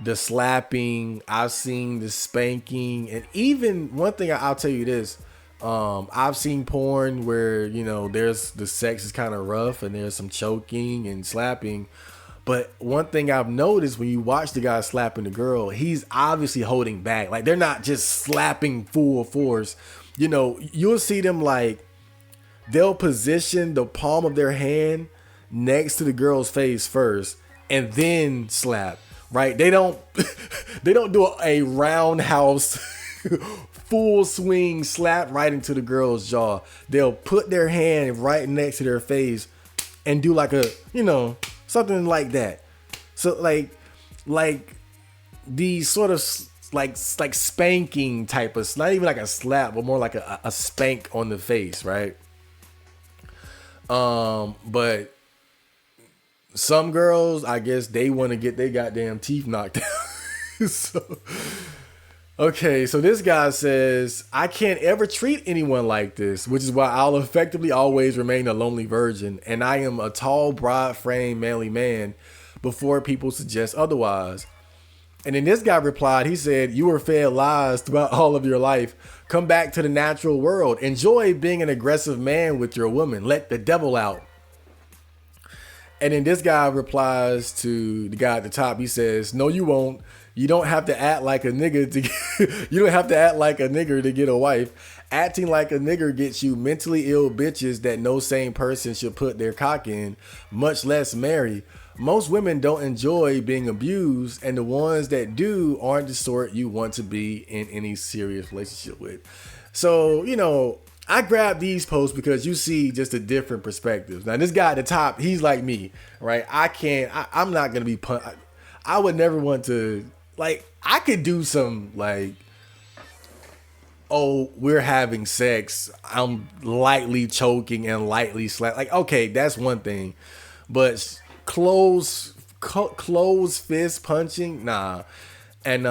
the slapping, I've seen the spanking, and even one thing I'll tell you this, I've seen porn where, you know, there's the sex is kind of rough and there's some choking and slapping. But one thing I've noticed when you watch the guy slapping the girl, he's obviously holding back. Like, they're not just slapping full force. You know, you'll see them like, they'll position the palm of their hand next to the girl's face first and then slap, right? They don't they don't do a roundhouse full swing slap right into the girl's jaw. They'll put their hand right next to their face and do like a, you know, something like that. So like these sort of like spanking type of, not even like a slap, but more like a spank on the face, right? But some girls, I guess they want to get their goddamn teeth knocked out. So, okay, so this guy says, I can't ever treat anyone like this, which is why I'll effectively always remain a lonely virgin, and I am a tall, broad-framed, manly man before people suggest otherwise. And then this guy replied, he said, you were fed lies throughout all of your life. Come back to the natural world. Enjoy being an aggressive man with your woman. Let the devil out. And then this guy replies to the guy at the top. He says, no, you won't. You don't have to act like a nigga to get, you don't have to act like a nigger to get a wife. Acting like a nigger gets you mentally ill bitches that no sane person should put their cock in, much less marry. Most women don't enjoy being abused, and the ones that do aren't the sort you want to be in any serious relationship with. So, you know, I grabbed these posts because you see just a different perspectives. Now, this guy at the top, he's like me, right? I'm not going to be, I would never want to, like, I could do some, like, oh, we're having sex, I'm lightly choking and lightly slap. Like, okay, that's one thing. But close fist punching, nah. And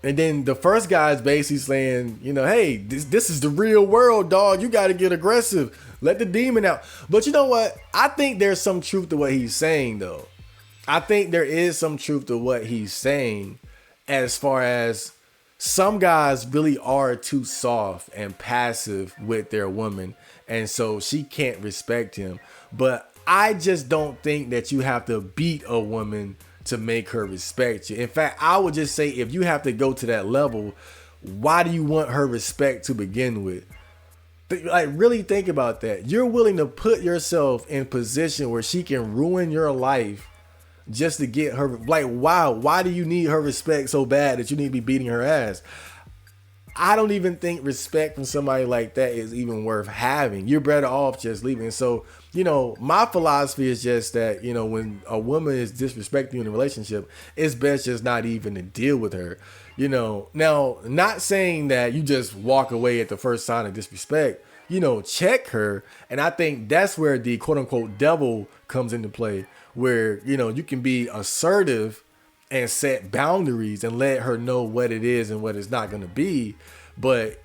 then the first guy is basically saying, you know, hey, this is the real world, dog. You got to get aggressive. Let the demon out. But you know what? I think there's some truth to what he's saying, though. I think there is some truth to what he's saying, as far as some guys really are too soft and passive with their woman, and so she can't respect him. But I just don't think that you have to beat a woman to make her respect you. In fact, I would just say, if you have to go to that level, why do you want her respect to begin with? Like, really think about that. You're willing to put yourself in position where she can ruin your life just to get her. Like, wow, why do you need her respect so bad that you need to be beating her ass? I don't even think respect from somebody like that is even worth having. You're better off just leaving. So, you know, my philosophy is just that, you know, when a woman is disrespecting you in a relationship, it's best just not even to deal with her. You know, now, not saying that you just walk away at the first sign of disrespect. You know, check her. And I think that's where the quote unquote devil comes into play, where, you know, you can be assertive and set boundaries and let her know what it is and what it's not going to be. But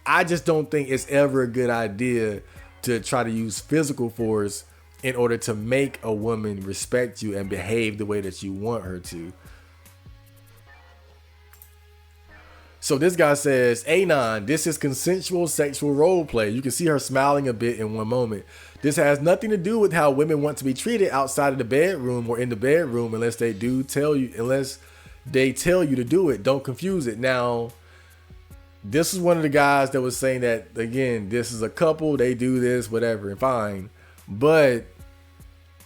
I just don't think it's ever a good idea to try to use physical force in order to make a woman respect you and behave the way that you want her to. So this guy says, Anon, this is consensual sexual role play. You can see her smiling a bit in one moment. This has nothing to do with how women want to be treated outside of the bedroom or in the bedroom unless they tell you to do it. Don't confuse it. Now, this is one of the guys that was saying that, again, this is a couple, they do this, whatever, and fine. But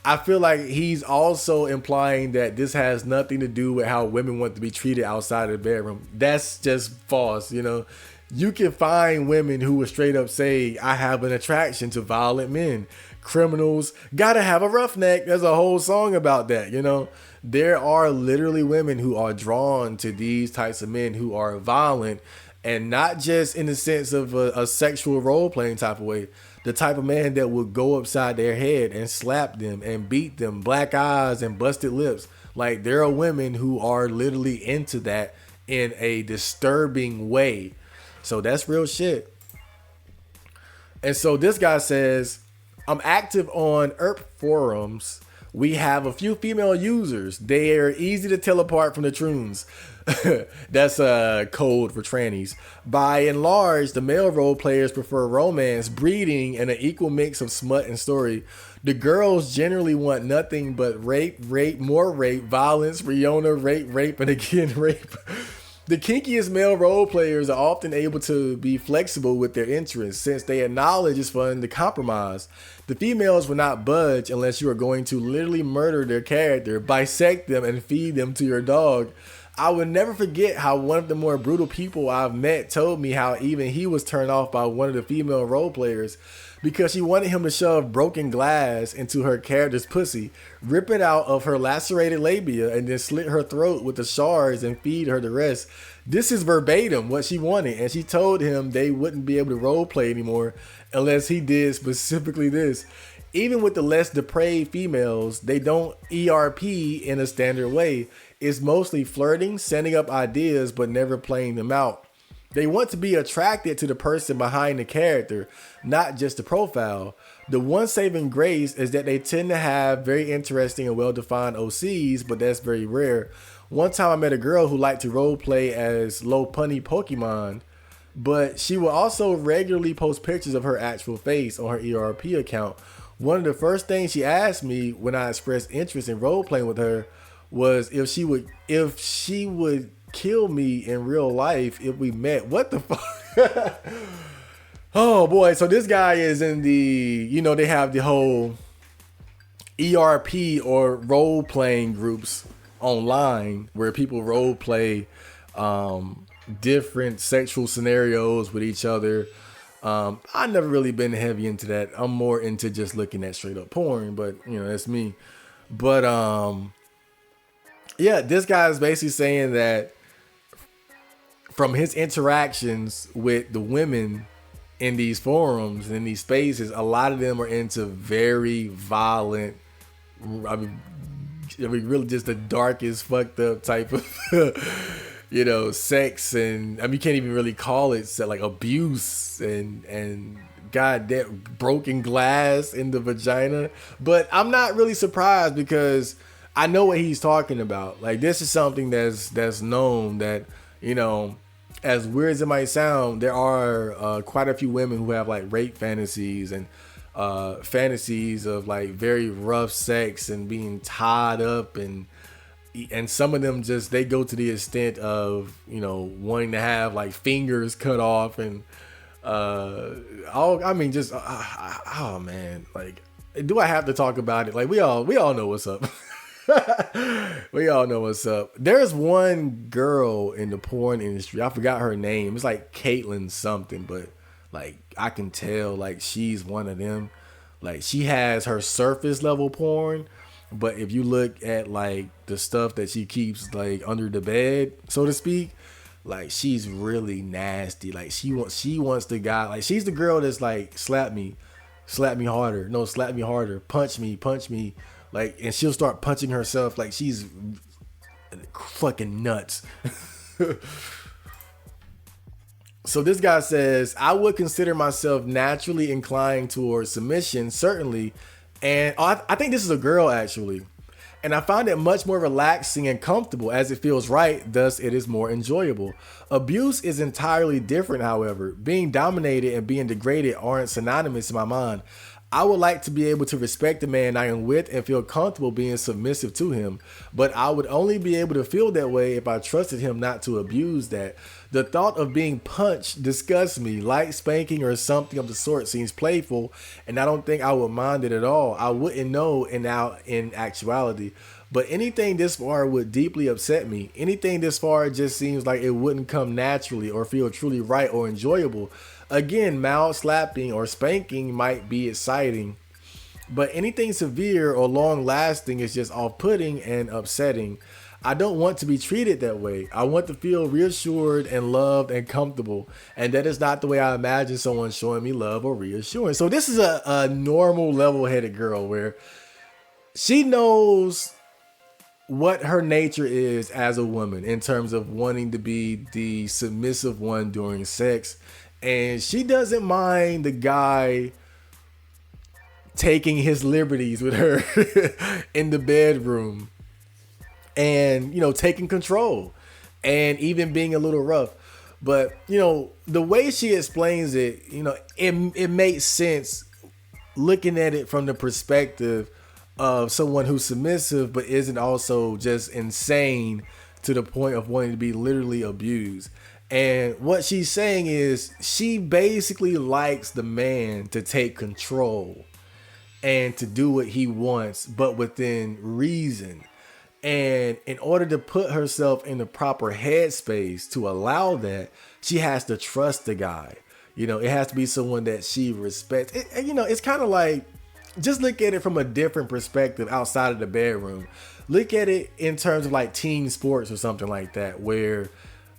I feel like he's also implying that this has nothing to do with how women want to be treated outside of the bedroom. That's just false. You know, you can find women who will straight up say, I have an attraction to violent men. Criminals gotta have a roughneck. There's a whole song about that. You know, there are literally women who are drawn to these types of men who are violent, and not just in the sense of a sexual role playing type of way. The type of man that would go upside their head and slap them and beat them, black eyes and busted lips. Like, there are women who are literally into that in a disturbing way. So that's real shit. And so this guy says, I'm active on ERP forums We have a few female users. They are easy to tell apart from the troons. That's code for trannies. By and large, the male role players prefer romance, breeding, and an equal mix of smut and story. The girls generally want nothing but rape, more rape, violence, Riona, rape, and again rape. The kinkiest male role players are often able to be flexible with their interests since they acknowledge it's fun to compromise. The females will not budge unless you are going to literally murder their character, bisect them, and feed them to your dog. I will never forget how one of the more brutal people I've met told me how even he was turned off by one of the female role players because she wanted him to shove broken glass into her character's pussy, rip it out of her lacerated labia, and then slit her throat with the shards and feed her the rest. This is verbatim what she wanted, and she told him they wouldn't be able to roleplay anymore unless he did specifically this. Even with the less depraved females, they don't ERP in a standard way. It's mostly flirting, sending up ideas, but never playing them out. They want to be attracted to the person behind the character, not just the profile. The one saving grace is that they tend to have very interesting and well-defined OCs, but that's very rare. One time I met a girl who liked to roleplay as low punny Pokemon, but she will also regularly post pictures of her actual face on her ERP account. One of the first things she asked me when I expressed interest in roleplaying with her was if she would kill me in real life if we met. What the fuck? Oh boy, so this guy is in the, they have the whole ERP or role playing groups online where people role play different sexual scenarios with each other. I've never really been heavy into that. I'm more into just looking at straight up porn, but that's me. But yeah, this guy is basically saying that from his interactions with the women in these forums, in these spaces, a lot of them are into very violent, I mean really just the darkest fucked up type of sex, and you can't even really call it like abuse and goddamn broken glass in the vagina. But I'm not really surprised because I know what he's talking about. Like, this is something that's known that, as weird as it might sound, there are quite a few women who have like rape fantasies and fantasies of like very rough sex and being tied up, and some of them just, they go to the extent of wanting to have like fingers cut off and oh man, like, do I have to talk about it? Like, we all know what's up. We all know what's up. There's one girl in the porn industry, I forgot her name, it's like Caitlyn something, but like I can tell like she's one of them. Like, she has her surface level porn, but if you look at like the stuff that she keeps like under the bed, so to speak, like she's really nasty. Like she wants the guy, like she's the girl that's like slap me harder, punch me, like, and she'll start punching herself like she's fucking nuts. So this guy says, I would consider myself naturally inclined towards submission, certainly. And I think this is a girl actually. And I find it much more relaxing and comfortable as it feels right, thus it is more enjoyable. Abuse is entirely different, however. Being dominated and being degraded aren't synonymous in my mind. I would like to be able to respect the man I am with and feel comfortable being submissive to him, but I would only be able to feel that way if I trusted him not to abuse that. The thought of being punched disgusts me. Light spanking or something of the sort seems playful, and I don't think I would mind it at all. I wouldn't know in actuality, but anything this far would deeply upset me. Anything this far just seems like it wouldn't come naturally or feel truly right or enjoyable. Again, mild slapping or spanking might be exciting, but anything severe or long lasting is just off-putting and upsetting. I don't want to be treated that way. I want to feel reassured and loved and comfortable, and that is not the way I imagine someone showing me love or reassurance. So this is a normal, level-headed girl where she knows what her nature is as a woman in terms of wanting to be the submissive one during sex. And she doesn't mind the guy taking his liberties with her in the bedroom, and taking control, and even being a little rough. But the way she explains it, it makes sense looking at it from the perspective of someone who's submissive but isn't also just insane to the point of wanting to be literally abused. And what she's saying is she basically likes the man to take control and to do what he wants, but within reason. And in order to put herself in the proper headspace to allow that, she has to trust the guy. It has to be someone that she respects. It's kind of like, just look at it from a different perspective outside of the bedroom. Look at it in terms of like team sports or something like that, where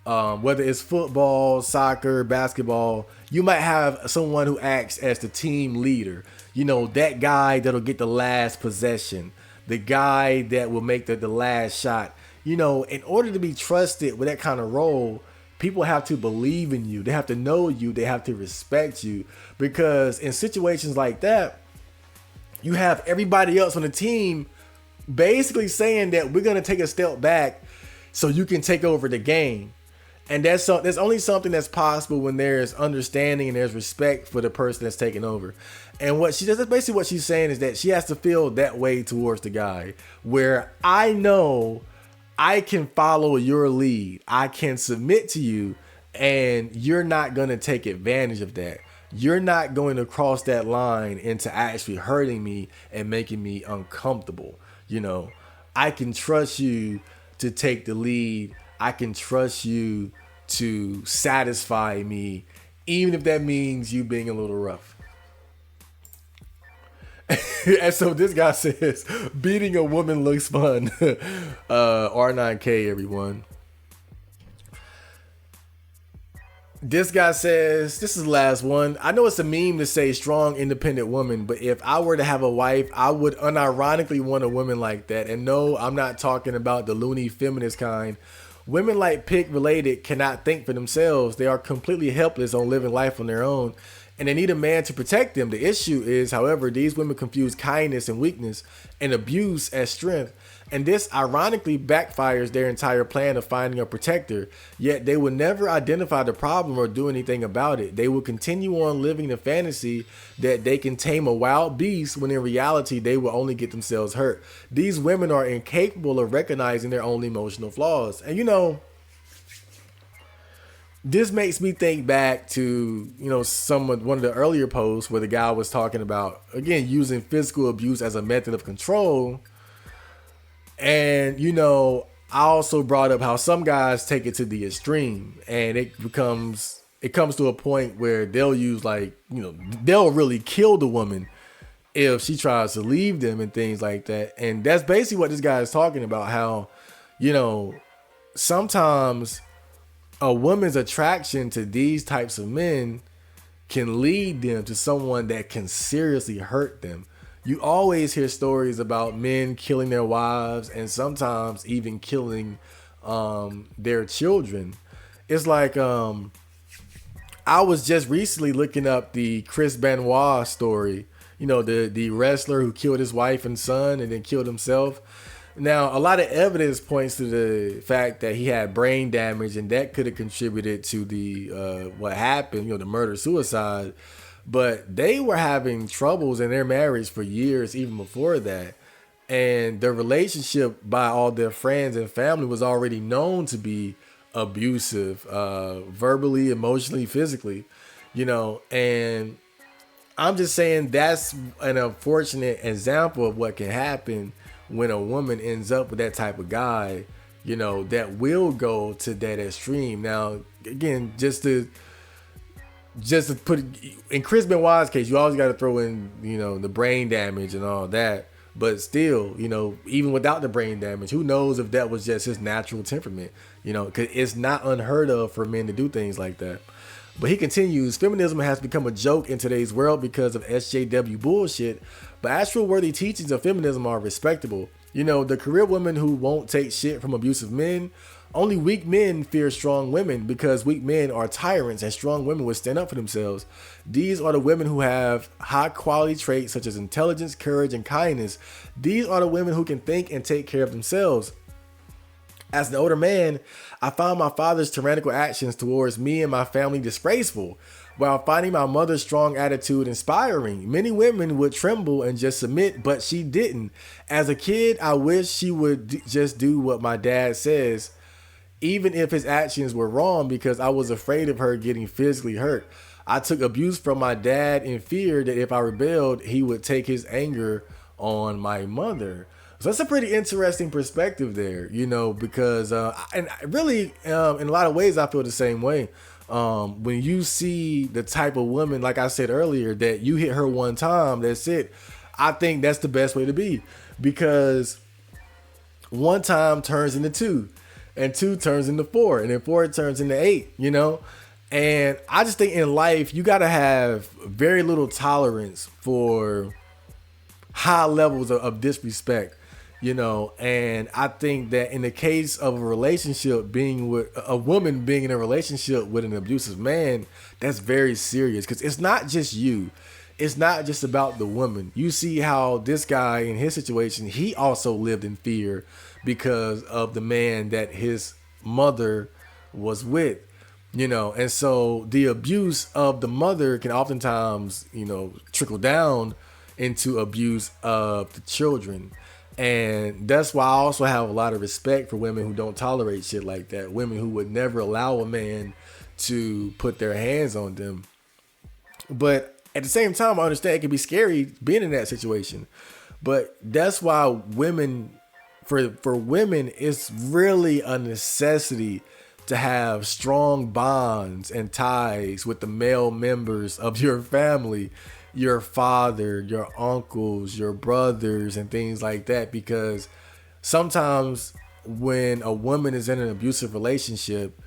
whether it's football, soccer, basketball, you might have someone who acts as the team leader. That guy that'll get the last possession, the guy that will make the last shot. In order to be trusted with that kind of role, people have to believe in you. They have to know you. They have to respect you. Because in situations like that, you have everybody else on the team basically saying that we're going to take a step back so you can take over the game. And there's only something that's possible when there's understanding and there's respect for the person that's taking over. And that's basically what she's saying, is that she has to feel that way towards the guy, where I know I can follow your lead. I can submit to you, and you're not going to take advantage of that. You're not going to cross that line into actually hurting me and making me uncomfortable. I can trust you to take the lead. I can trust you to satisfy me, even if that means you being a little rough. And so this guy says, beating a woman looks fun. R9K, everyone. This guy says, this is the last one. I know it's a meme to say strong, independent woman, but if I were to have a wife, I would unironically want a woman like that. And no, I'm not talking about the loony feminist kind. Women like Pick related cannot think for themselves. They are completely helpless on living life on their own, and they need a man to protect them. The issue is, however, these women confuse kindness and weakness and abuse as strength. And this ironically backfires their entire plan of finding a protector, yet they will never identify the problem or do anything about it. They will continue on living the fantasy that they can tame a wild beast, when in reality they will only get themselves hurt. These women are incapable of recognizing their own emotional flaws. And this makes me think back to, one of the earlier posts where the guy was talking about, again, using physical abuse as a method of control. And, I also brought up how some guys take it to the extreme, and it comes to a point where they'll use they'll really kill the woman if she tries to leave them and things like that. And that's basically what this guy is talking about, how, sometimes a woman's attraction to these types of men can lead them to someone that can seriously hurt them. You always hear stories about men killing their wives, and sometimes even killing their children. It's like I was just recently looking up the Chris Benoit story, the wrestler who killed his wife and son and then killed himself. Now, a lot of evidence points to the fact that he had brain damage, and that could have contributed to the what happened, the murder-suicide. But they were having troubles in their marriage for years, even before that. And their relationship, by all their friends and family, was already known to be abusive, verbally, emotionally, physically, and I'm just saying that's an unfortunate example of what can happen when a woman ends up with that type of guy, that will go to that extreme. Now, again, just to put it, in Chris Benoit's case, you always got to throw in, the brain damage and all that. But still, even without the brain damage, who knows if that was just his natural temperament, because it's not unheard of for men to do things like that. But he continues, feminism has become a joke in today's world because of SJW bullshit, but actual worthy teachings of feminism are respectable. The career women who won't take shit from abusive men Only weak men fear strong women because weak men are tyrants and strong women would stand up for themselves. These are the women who have high quality traits such as intelligence, courage, and kindness. These are the women who can think and take care of themselves. As an older man, I found my father's tyrannical actions towards me and my family disgraceful, while finding my mother's strong attitude inspiring. Many women would tremble and just submit, but she didn't. As a kid, I wish she would just do what my dad says, even if his actions were wrong, because I was afraid of her getting physically hurt. I took abuse from my dad in fear that if I rebelled, he would take his anger on my mother. So that's a pretty interesting perspective there, because and really, in a lot of ways, I feel the same way. When you see the type of woman, like I said earlier, that you hit her one time, that's it. I think that's the best way to be, because one time turns into two, and two turns into four, and then four turns into eight, And I just think in life, you got to have very little tolerance for high levels of disrespect. And I think that in the case of a relationship, being with a woman being in a relationship with an abusive man, that's very serious, because it's not just you. It's not just about the woman. You see how this guy in his situation, he also lived in fear because of the man that his mother was with, and so the abuse of the mother can oftentimes, trickle down into abuse of the children. And that's why I also have a lot of respect for women who don't tolerate shit like that. Women who would never allow a man to put their hands on them. But at the same time, I understand it can be scary being in that situation. But that's why women, for women, it's really a necessity to have strong bonds and ties with the male members of your family, your father, your uncles, your brothers, and things like that. Because sometimes when a woman is in an abusive relationship,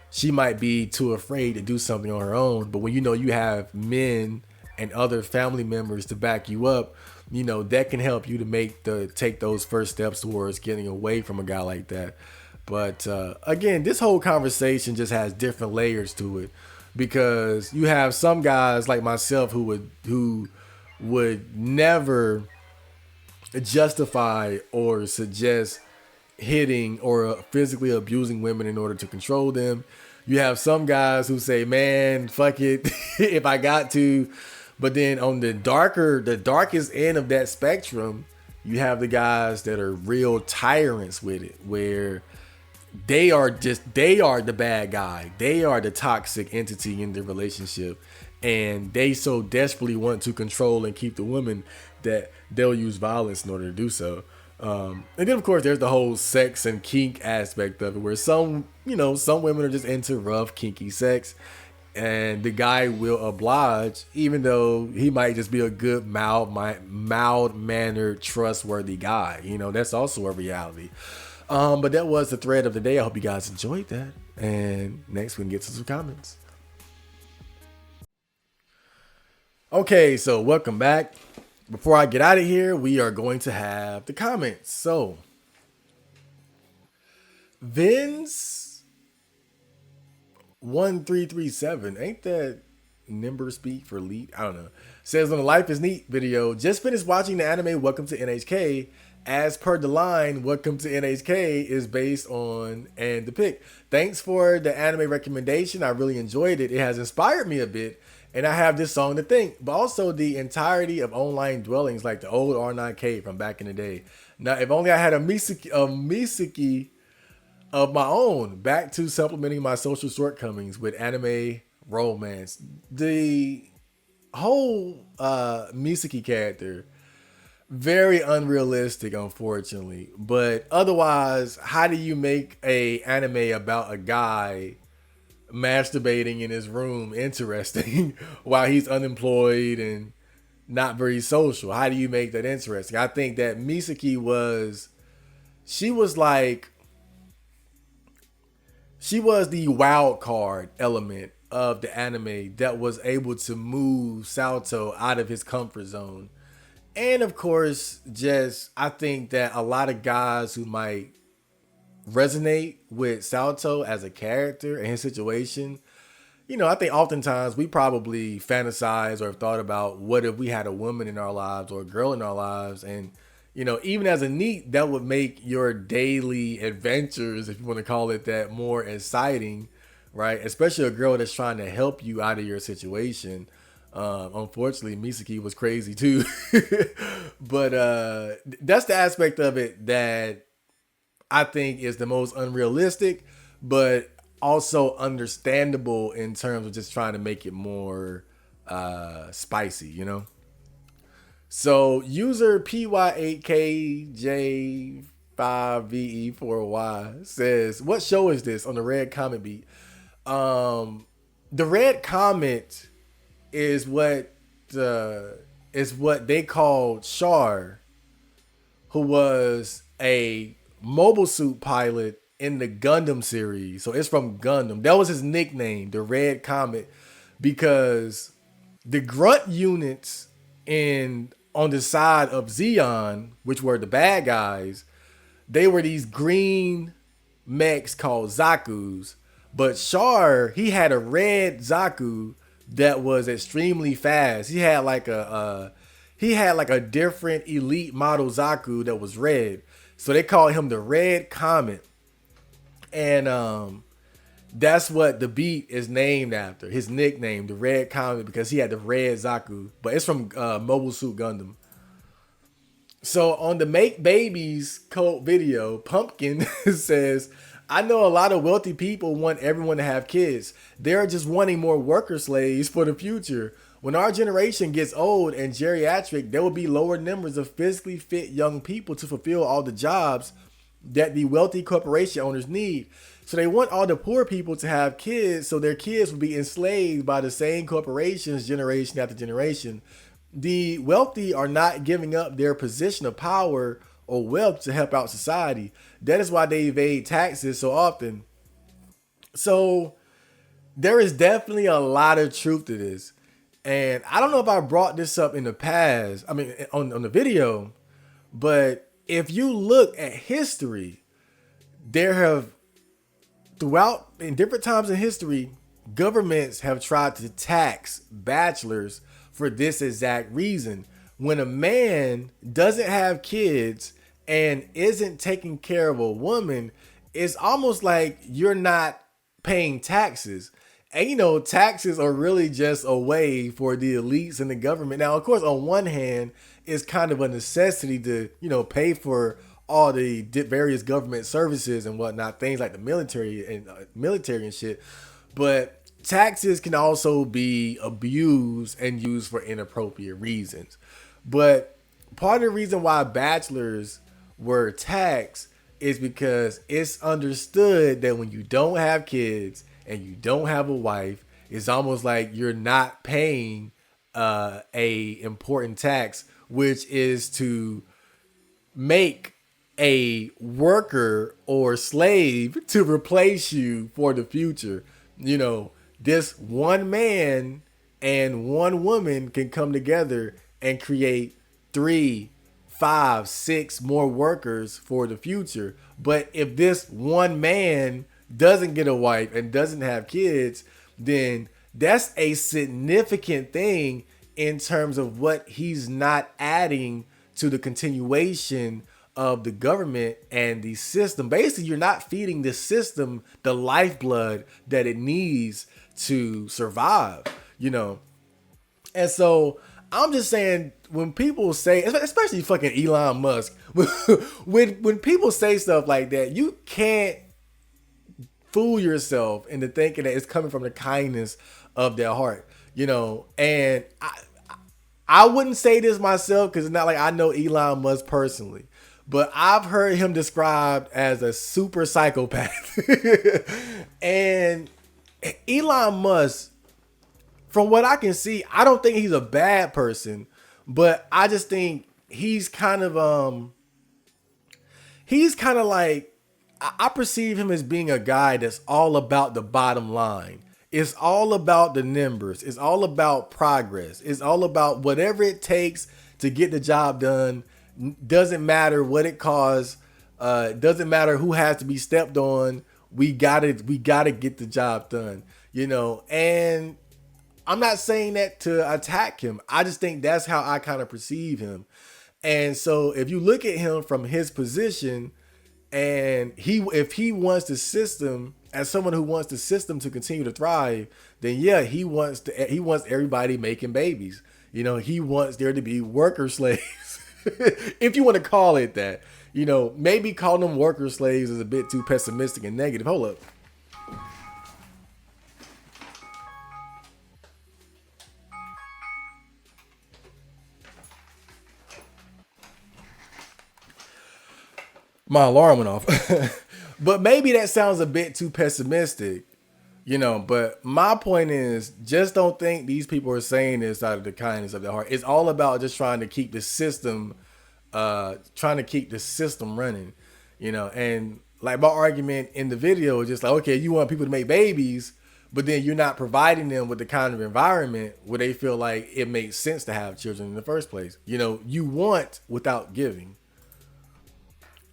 she might be too afraid to do something on her own. But when you have men and other family members to back you up, that can help you to take those first steps towards getting away from a guy like that. But again, this whole conversation just has different layers to it, because you have some guys like myself who would never justify or suggest hitting or physically abusing women in order to control them. You have some guys who say, man, fuck it, if I got to. But then on the darkest end of that spectrum, you have the guys that are real tyrants with it, where they are the bad guy. They are the toxic entity in the relationship. And they so desperately want to control and keep the woman that they'll use violence in order to do so. And then of course there's the whole sex and kink aspect of it, where some women are just into rough, kinky sex, and the guy will oblige, even though he might just be a good, mild-mannered, trustworthy guy. That's also a reality. But that was the thread of the day. I hope you guys enjoyed that. And next we can get to some comments. Okay, so welcome back. Before I get out of here, we are going to have the comments. So, Vince 1337, ain't that Nimber speak for lead? I don't know. Says on the Life is Neat video, just finished watching the anime Welcome to NHK. As per the line, Welcome to NHK is based on and the pick. Thanks for the anime recommendation. I really enjoyed it. It has inspired me a bit. And I have this song to thank, but also the entirety of Online Dwellings, like the old R9K from back in the day. Now, if only I had a Misaki of my own, back to supplementing my social shortcomings with anime romance. The whole Misaki character, very unrealistic, unfortunately. But otherwise, how do you make a anime about a guy masturbating in his room interesting while he's unemployed and not very social? How do you make that interesting? I think that Misaki was the wild card element of the anime that was able to move Sato out of his comfort zone. And of course, I think that a lot of guys who might resonate with Salto as a character and his situation, I think oftentimes we probably fantasize or have thought about what if we had a woman in our lives or a girl in our lives. And, even as a neat, that would make your daily adventures, if you want to call it that, more exciting, right? Especially a girl that's trying to help you out of your situation. Unfortunately, Misaki was crazy too. But that's the aspect of it that I think is the most unrealistic, but also understandable in terms of just trying to make it more spicy, So user PY8KJ5VE4Y says, what show is this on the red comment beat? The red comment is what they called Char, who was a mobile suit pilot in the Gundam series. So it's from Gundam. That was his nickname, the Red Comet, because the grunt units on the side of Zeon, which were the bad guys, they were these green mechs called Zakus. But Char, he had a red Zaku that was extremely fast. He had like a different elite model Zaku that was red. So they called him the Red Comet. And that's what the beat is named after. His nickname, the Red Comet, because he had the red Zaku. But it's from Mobile Suit Gundam. So on the Make Babies cult video, Pumpkin says, I know a lot of wealthy people want everyone to have kids. They're just wanting more worker slaves for the future. When our generation gets old and geriatric, there will be lower numbers of physically fit young people to fulfill all the jobs that the wealthy corporation owners need. So they want all the poor people to have kids so their kids will be enslaved by the same corporations generation after generation. The wealthy are not giving up their position of power or wealth to help out society. That is why they evade taxes so often. So there is definitely a lot of truth to this. And I don't know if I brought this up in the past, on the video, but if you look at history, there have, throughout, in different times in history, governments have tried to tax bachelors for this exact reason. When a man doesn't have kids and isn't taking care of a woman, it's almost like you're not paying taxes. And taxes are really just a way for the elites and the government. Now, of course, on one hand, it's kind of a necessity to, pay for all the various government services and whatnot, things like the military and shit. But taxes can also be abused and used for inappropriate reasons. But part of the reason why bachelors were taxed is because it's understood that when you don't have kids and you don't have a wife, it's almost like you're not paying a important tax, which is to make a worker or slave to replace you for the future. This one man and one woman can come together and create 3, 5, 6 more workers for the future. But if this one man doesn't get a wife and doesn't have kids, then that's a significant thing in terms of what he's not adding to the continuation of the government and the system. Basically, you're not feeding the system the lifeblood that it needs to survive, And so I'm just saying, when people say, especially fucking Elon Musk, when people say stuff like that, you can't fool yourself into thinking that it's coming from the kindness of their heart, And I wouldn't say this myself because it's not like I know Elon Musk personally, but I've heard him described as a super psychopath. And Elon Musk, from what I can see, I don't think he's a bad person, but I just think he's kind of like, I perceive him as being a guy that's all about the bottom line. It's all about the numbers. It's all about progress. It's all about whatever it takes to get the job done. Doesn't matter what it costs. Doesn't matter who has to be stepped on. We gotta get the job done. And I'm not saying that to attack him. I just think that's how I kind of perceive him. And so if you look at him from his position, and if he wants the system, as someone who wants the system to continue to thrive, then yeah, he wants everybody making babies. He wants there to be worker slaves, if you want to call it that. Maybe calling them worker slaves is a bit too pessimistic and negative. Hold up. My alarm went off. But maybe that sounds a bit too pessimistic, but my point is, just don't think these people are saying this out of the kindness of their heart. It's all about just trying to keep the system running, and like my argument in the video is just like, okay, you want people to make babies, but then you're not providing them with the kind of environment where they feel like it makes sense to have children in the first place. You want without giving.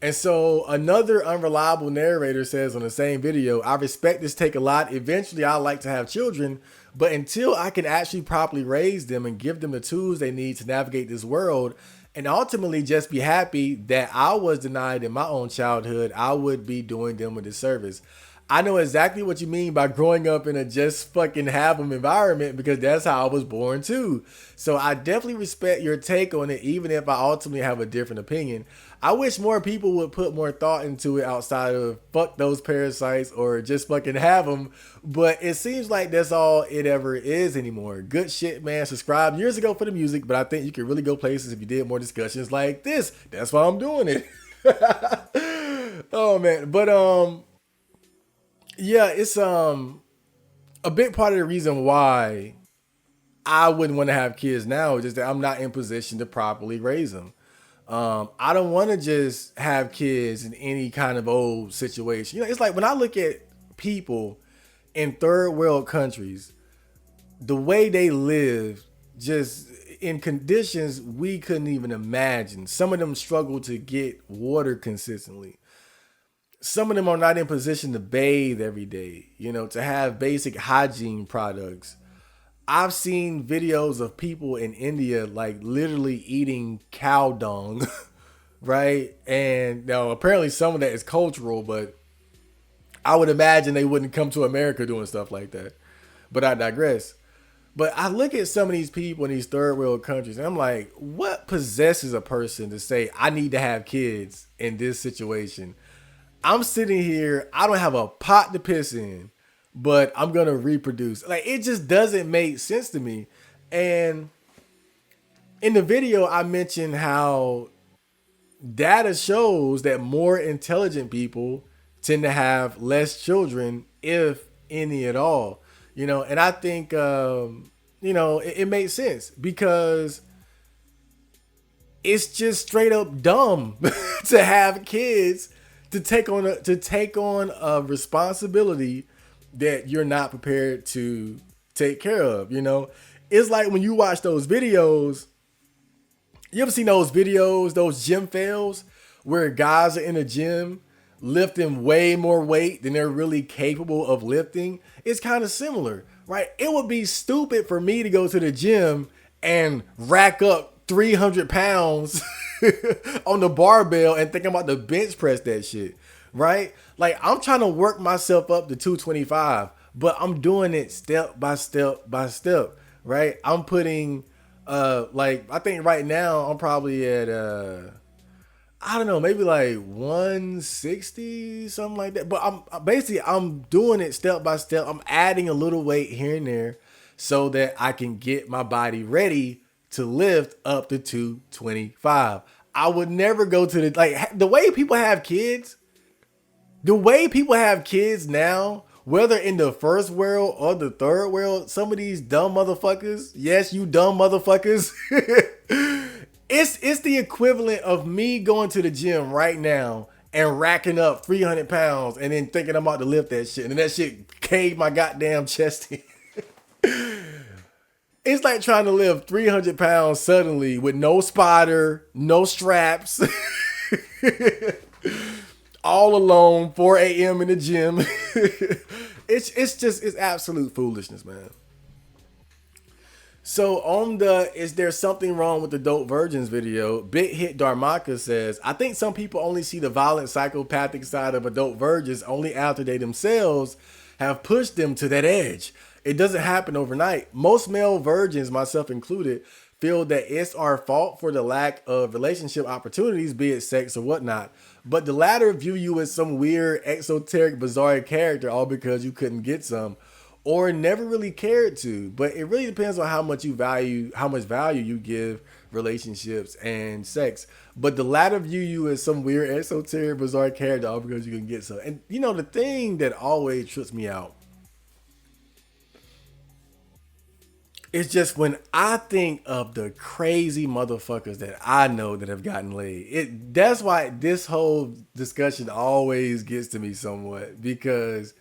And so another unreliable narrator says on the same video, I respect this take a lot. Eventually, I'd like to have children, but until I can actually properly raise them and give them the tools they need to navigate this world, and ultimately just be happy that I was denied in my own childhood, I would be doing them a disservice. I know exactly what you mean by growing up in a just fucking have them environment, because that's how I was born too. So I definitely respect your take on it, even if I ultimately have a different opinion. I wish more people would put more thought into it outside of fuck those parasites or just fucking have them. But it seems like that's all it ever is anymore. Good shit, man. Subscribed years ago for the music, but I think you could really go places if you did more discussions like this. That's why I'm doing it. Oh man. But yeah, it's a big part of the reason why I wouldn't want to have kids now is just that I'm not in position to properly raise them. I don't want to just have kids in any kind of old situation. It's like when I look at people in third world countries, the way they live, just in conditions we couldn't even imagine. Some of them struggle to get water consistently. Some of them are not in position to bathe every day, to have basic hygiene products. I've seen videos of people in India like literally eating cow dung, right? And now apparently some of that is cultural, but I would imagine they wouldn't come to America doing stuff like that. But I digress. But I look at some of these people in these third world countries and I'm like, what possesses a person to say, I need to have kids in this situation? I'm sitting here, I don't have a pot to piss in, but I'm going to reproduce. Like, it just doesn't make sense to me. And in the video, I mentioned how data shows that more intelligent people tend to have less children, if any at all. And I think, it makes sense because it's just straight up dumb to have kids to take on a responsibility that you're not prepared to take care of. It's like when you watch those videos, you ever seen those videos, those gym fails where guys are in a gym lifting way more weight than they're really capable of lifting? It's kind of similar, right? It would be stupid for me to go to the gym and rack up 300 pounds on the barbell and think I'm about to bench press that shit, right? Like, I'm trying to work myself up to 225, but I'm doing it step by step by step, right? I'm putting, I think right now I'm probably at, I don't know, maybe like 160, something like that. But I'm doing it step by step. I'm adding a little weight here and there so that I can get my body ready to lift up to 225. I would never go to the way people have kids. The way people have kids now, whether in the first world or the third world, some of these dumb motherfuckers, yes, you dumb motherfuckers, it's the equivalent of me going to the gym right now and racking up 300 pounds and then thinking I'm about to lift that shit. And that shit caved my goddamn chest in. It's like trying to lift 300 pounds suddenly with no spotter, no straps. All alone, 4 a.m. in the gym. It's absolute foolishness, man. So on the "Is there something wrong with the dope virgins" video, Big Hit Dharmaka says, "I think some people only see the violent psychopathic side of adult virgins only after they themselves have pushed them to that edge. It doesn't happen overnight. Most male virgins, myself included, feel that it's our fault for the lack of relationship opportunities, be it sex or whatnot. But the latter view you as some weird, exoteric, bizarre character all because you couldn't get some or never really cared to. But it really depends on how much value you give relationships and sex. But the latter view you as some weird, esoteric, bizarre character all because you can get some." And you know, the thing that always trips me out is just when I think of the crazy motherfuckers that I know that have gotten laid. That's why this whole discussion always gets to me somewhat, because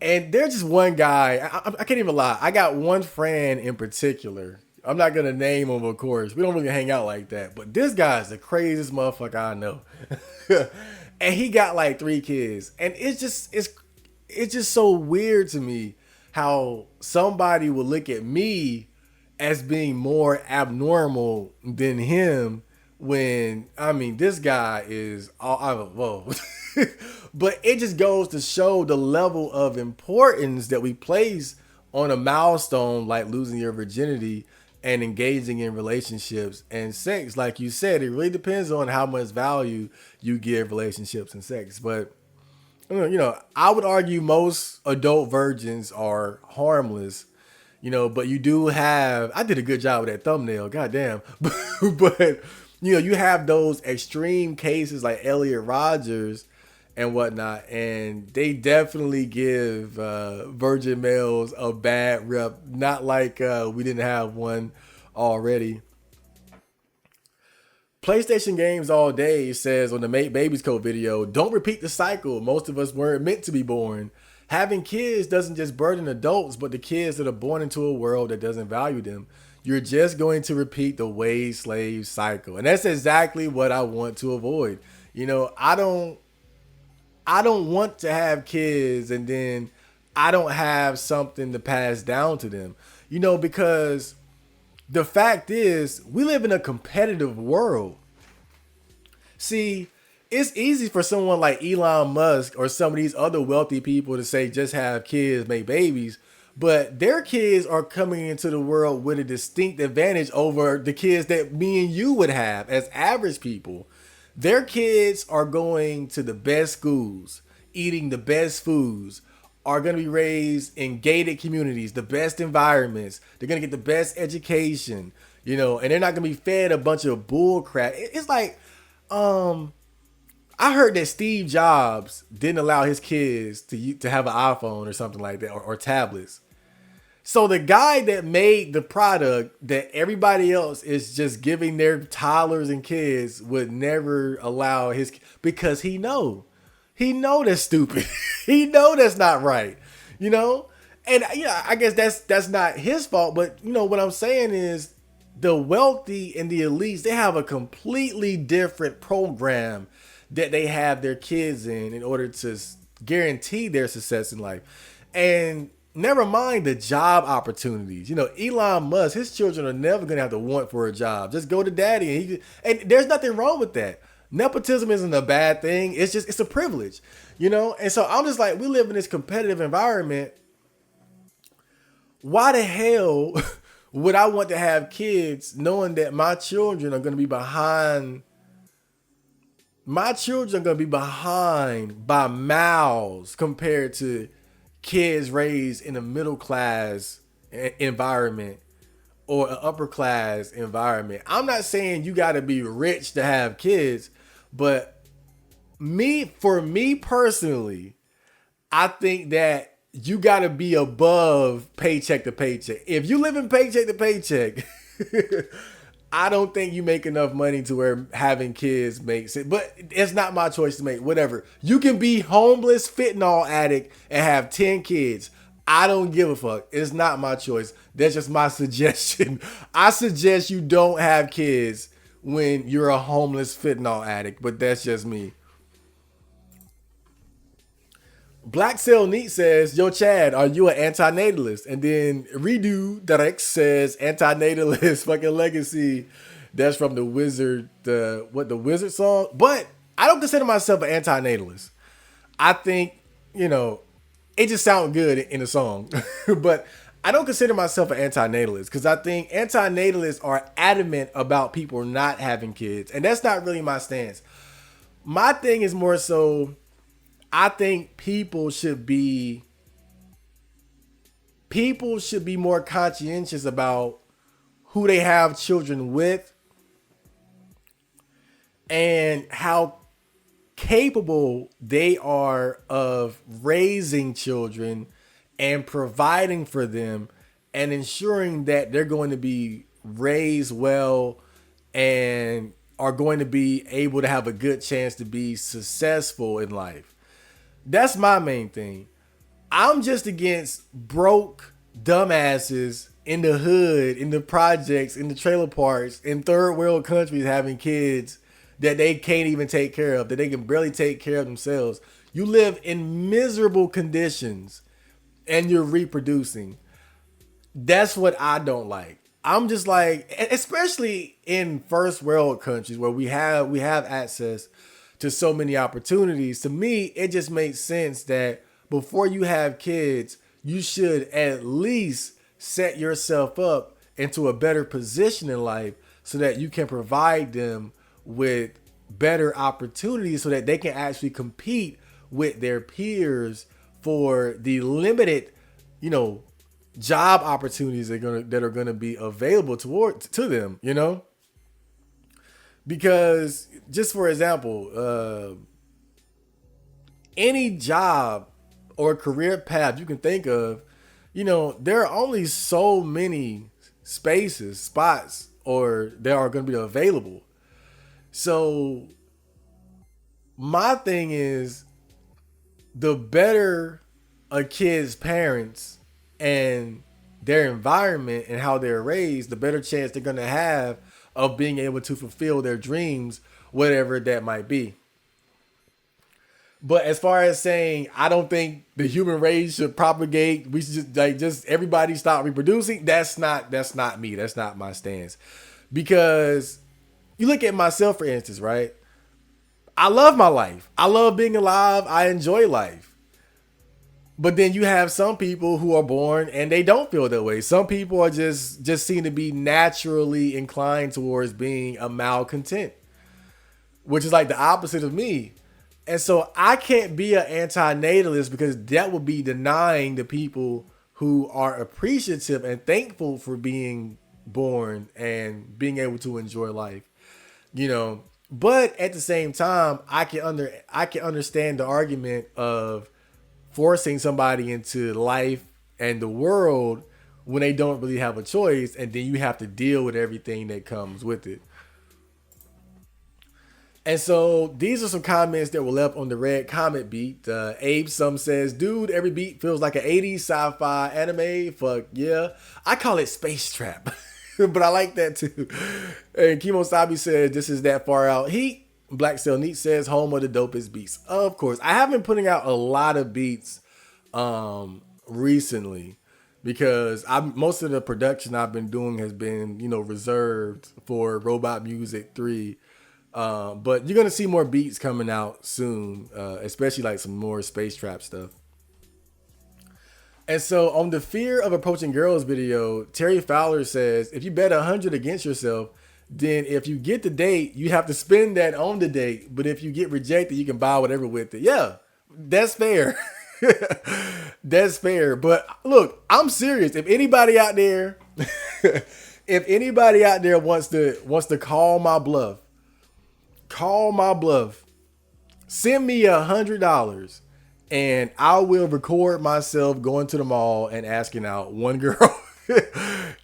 and there's just one guy, I can't even lie. I got one friend in particular. I'm not going to name him, of course. We don't really hang out like that. But this guy is the craziest motherfucker I know. And he got like 3 kids. And it's just so weird to me how somebody would look at me as being more abnormal than him when, I mean, this guy is whoa. But it just goes to show the level of importance that we place on a milestone like losing your virginity and engaging in relationships and sex. Like you said, it really depends on how much value you give relationships and sex. But you know, I would argue most adult virgins are harmless, you know, but you do have, I did a good job with that thumbnail, goddamn. But, you know, you have those extreme cases like Elliot Rodgers and whatnot, and they definitely give virgin males a bad rep. Not like we didn't have one already. PlayStation Games All Day says on the Make Babies Code video, "Don't repeat the cycle. Most of us weren't meant to be born. Having kids doesn't just burden adults, but the kids that are born into a world that doesn't value them. You're just going to repeat the wage slave cycle." And that's exactly what I want to avoid. You know, I don't want to have kids and then I don't have something to pass down to them. You know, because the fact is, we live in a competitive world. See, it's easy for someone like Elon Musk or some of these other wealthy people to say just have kids, make babies, but their kids are coming into the world with a distinct advantage over the kids that me and you would have as average people. Their kids are going to the best schools, eating the best foods, are going to be raised in gated communities, the best environments. They're going to get the best education, you know, and they're not going to be fed a bunch of bull crap. It's like, I heard that Steve Jobs didn't allow his kids to have an iPhone or something like that, or tablets. So the guy that made the product that everybody else is just giving their toddlers and kids would never allow his, because he know that's stupid. He know that's not right, you know? And yeah, I guess that's not his fault, but you know what I'm saying is the wealthy and the elites, they have a completely different program that they have their kids in order to guarantee their success in life. And never mind the job opportunities. You know, Elon Musk, his children are never going to have to want for a job. Just go to daddy. And there's nothing wrong with that. Nepotism isn't a bad thing. It's a privilege, you know? And so I'm just like, we live in this competitive environment. Why the hell would I want to have kids knowing that my children are going to be behind? My children are going to be behind by miles compared to kids raised in a middle class environment or an upper class environment. I'm not saying you got to be rich to have kids, but for me personally, I think that you got to be above paycheck to paycheck. If you live in paycheck to paycheck, I don't think you make enough money to where having kids makes it. But it's not my choice to make. Whatever. You can be homeless, fentanyl addict, and have 10 kids. I don't give a fuck. It's not my choice. That's just my suggestion. I suggest you don't have kids when you're a homeless fentanyl addict, but that's just me. Black Cell Neat says, "Yo, Chad, are you an anti-natalist?" And then Redo Direct says, "Anti-natalist, fucking legacy." That's from the Wizard, the Wizard song. But I don't consider myself an anti-natalist. I think, it just sounds good in a song. But I don't consider myself an anti-natalist because I think anti-natalists are adamant about people not having kids. And that's not really my stance. My thing is more so, I think people should be more conscientious about who they have children with and how capable they are of raising children and providing for them and ensuring that they're going to be raised well and are going to be able to have a good chance to be successful in life. That's my main thing. I'm just against broke dumbasses in the hood, in the projects, in the trailer parks, in third world countries having kids that they can't even take care of, that they can barely take care of themselves. You live in miserable conditions and you're reproducing. That's what I don't like. I'm just like, especially in first world countries where we have access to so many opportunities. To me, it just makes sense that before you have kids, you should at least set yourself up into a better position in life so that you can provide them with better opportunities so that they can actually compete with their peers for the limited, job opportunities that are gonna be available to them, because just for example, any job or career path you can think of, there are only so many spots, or there are going to be available. So my thing is, the better a kid's parents and their environment and how they're raised, the better chance they're going to have of being able to fulfill their dreams, whatever that might be. But as far as saying, I don't think the human race should propagate, we should just everybody stop reproducing. That's not me. That's not my stance. Because you look at myself, for instance, right? I love my life. I love being alive. I enjoy life. But then you have some people who are born and they don't feel that way. Some people are just seem to be naturally inclined towards being a malcontent, which is like the opposite of me. And so I can't be an anti-natalist because that would be denying the people who are appreciative and thankful for being born and being able to enjoy life, But at the same time, I can understand the argument of forcing somebody into life and the world when they don't really have a choice, and then you have to deal with everything that comes with it. And so these are some comments that were left on the red comment beat. Abe Some says, "Dude, every beat feels like an 80s sci-fi anime. Fuck yeah." I call it Space Trap, but I like that too. And Kimosabi says, "This is that far out heat." Black Cell Neat says, "Home of the dopest beats." Of course, I have been putting out a lot of beats recently because most of the production I've been doing has been, reserved for Robot Music 3. But you're going to see more beats coming out soon, especially like some more Space Trap stuff. And so on the Fear of Approaching Girls video, Terry Fowler says, "If you bet 100 against yourself, then if you get the date, you have to spend that on the date. But if you get rejected, you can buy whatever with it." Yeah, that's fair. That's fair. But look, I'm serious. If anybody out there, wants to call my bluff, send me $100 and I will record myself going to the mall and asking out one girl.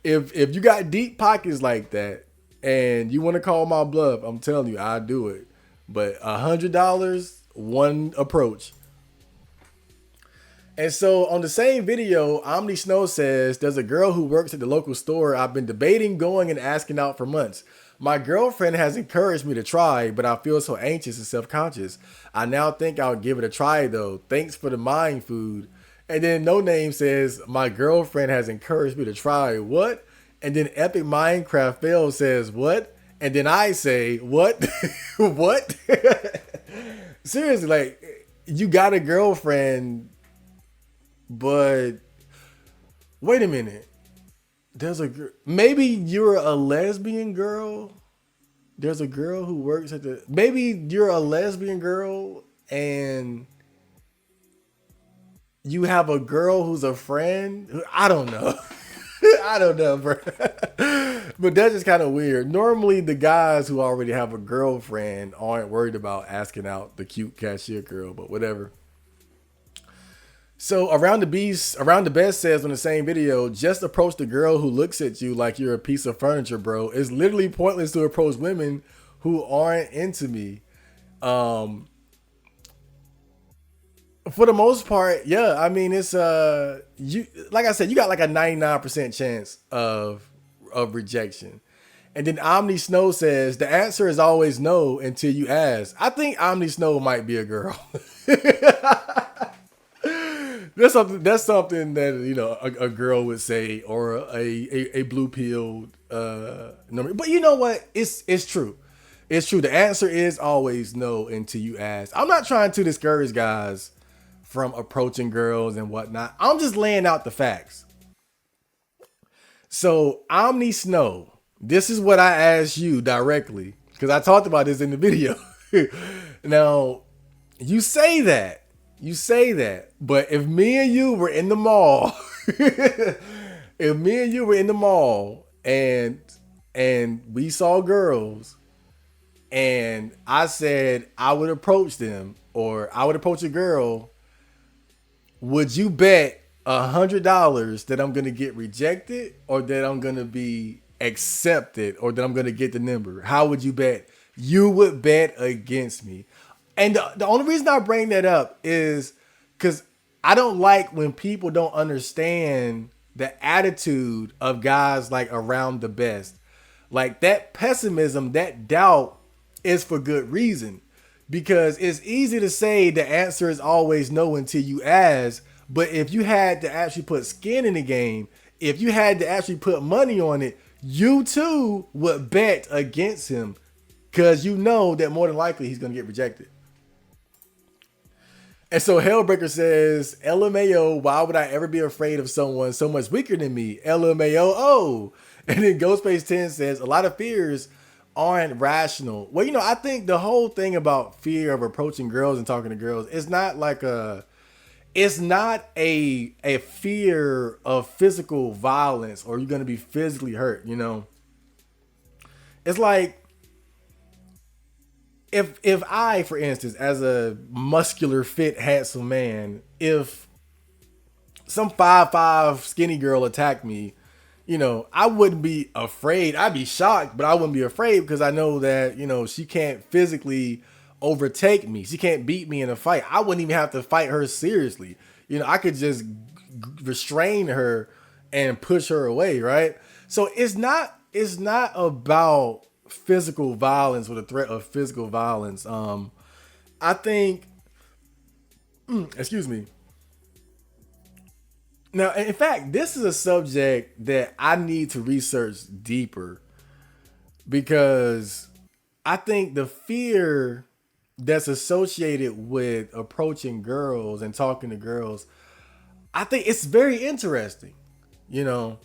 If you got deep pockets like that and you want to call my bluff, I'm telling you, I'll do it. But $100, one approach. And so on the same video, Omni Snow says, there's a girl who works at the local store I've been debating going and asking out for months. My girlfriend has encouraged me to try, but I feel so anxious and self-conscious. I now think I'll give it a try though. Thanks for the mind food. And then No Name says, my girlfriend has encouraged me to try. What? And then Epic Minecraft Fail says, what? And then I say, what? What? Seriously, like, you got a girlfriend, but wait a minute. Maybe you're a lesbian girl. There's a girl who works at the. Maybe you're a lesbian girl and you have a girl who's a friend. I don't know. I don't know, bro. But that's just kind of weird. Normally, the guys who already have a girlfriend aren't worried about asking out the cute cashier girl, but whatever. So Around the Best says on the same video, just approach the girl who looks at you like you're a piece of furniture, bro. It's literally pointless to approach women who aren't into me. For the most part, yeah. I mean, it's you like I said, you got like a 99% chance of rejection. And then Omni Snow says the answer is always no until you ask. I think Omni Snow might be a girl. That's something that, you know, a girl would say, or a blue pilled number. But you know what? It's true. It's true. The answer is always no until you ask. I'm not trying to discourage guys from approaching girls and whatnot. I'm just laying out the facts. So Omni Snow, this is what I asked you directly, because I talked about this in the video. Now, you say that, but if me and you were in the mall, and we saw girls, and I said I would approach them, or I would approach a girl, would you bet $100 that I'm gonna get rejected, or that I'm gonna be accepted, or that I'm gonna get the number? How would you bet? You would bet against me. And the only reason I bring that up is because I don't like when people don't understand the attitude of guys like Around the Best. Like, that pessimism, that doubt is for good reason. Because it's easy to say the answer is always no until you ask. But if you had to actually put skin in the game, if you had to actually put money on it, you too would bet against him. Because you know that more than likely he's going to get rejected. And so Hellbreaker says, LMAO, why would I ever be afraid of someone so much weaker than me? LMAO, oh. And then Ghostface 10 says, a lot of fears aren't rational. Well, you know, I think the whole thing about fear of approaching girls and talking to girls is not like it's not a fear of physical violence, or you're going to be physically hurt, you know? It's like, if I, for instance, as a muscular, fit, handsome man, if some 5'5" skinny girl attacked me, you know, I wouldn't be afraid. I'd be shocked, but I wouldn't be afraid, because I know that, you know, she can't physically overtake me. She can't beat me in a fight. I wouldn't even have to fight her seriously. You know, I could just restrain her and push her away, right? So it's not about physical violence, or the threat of physical violence. I think, excuse me. Now, in fact, this is a subject that I need to research deeper, because I think the fear that's associated with approaching girls and talking to girls, I think it's very interesting, you know?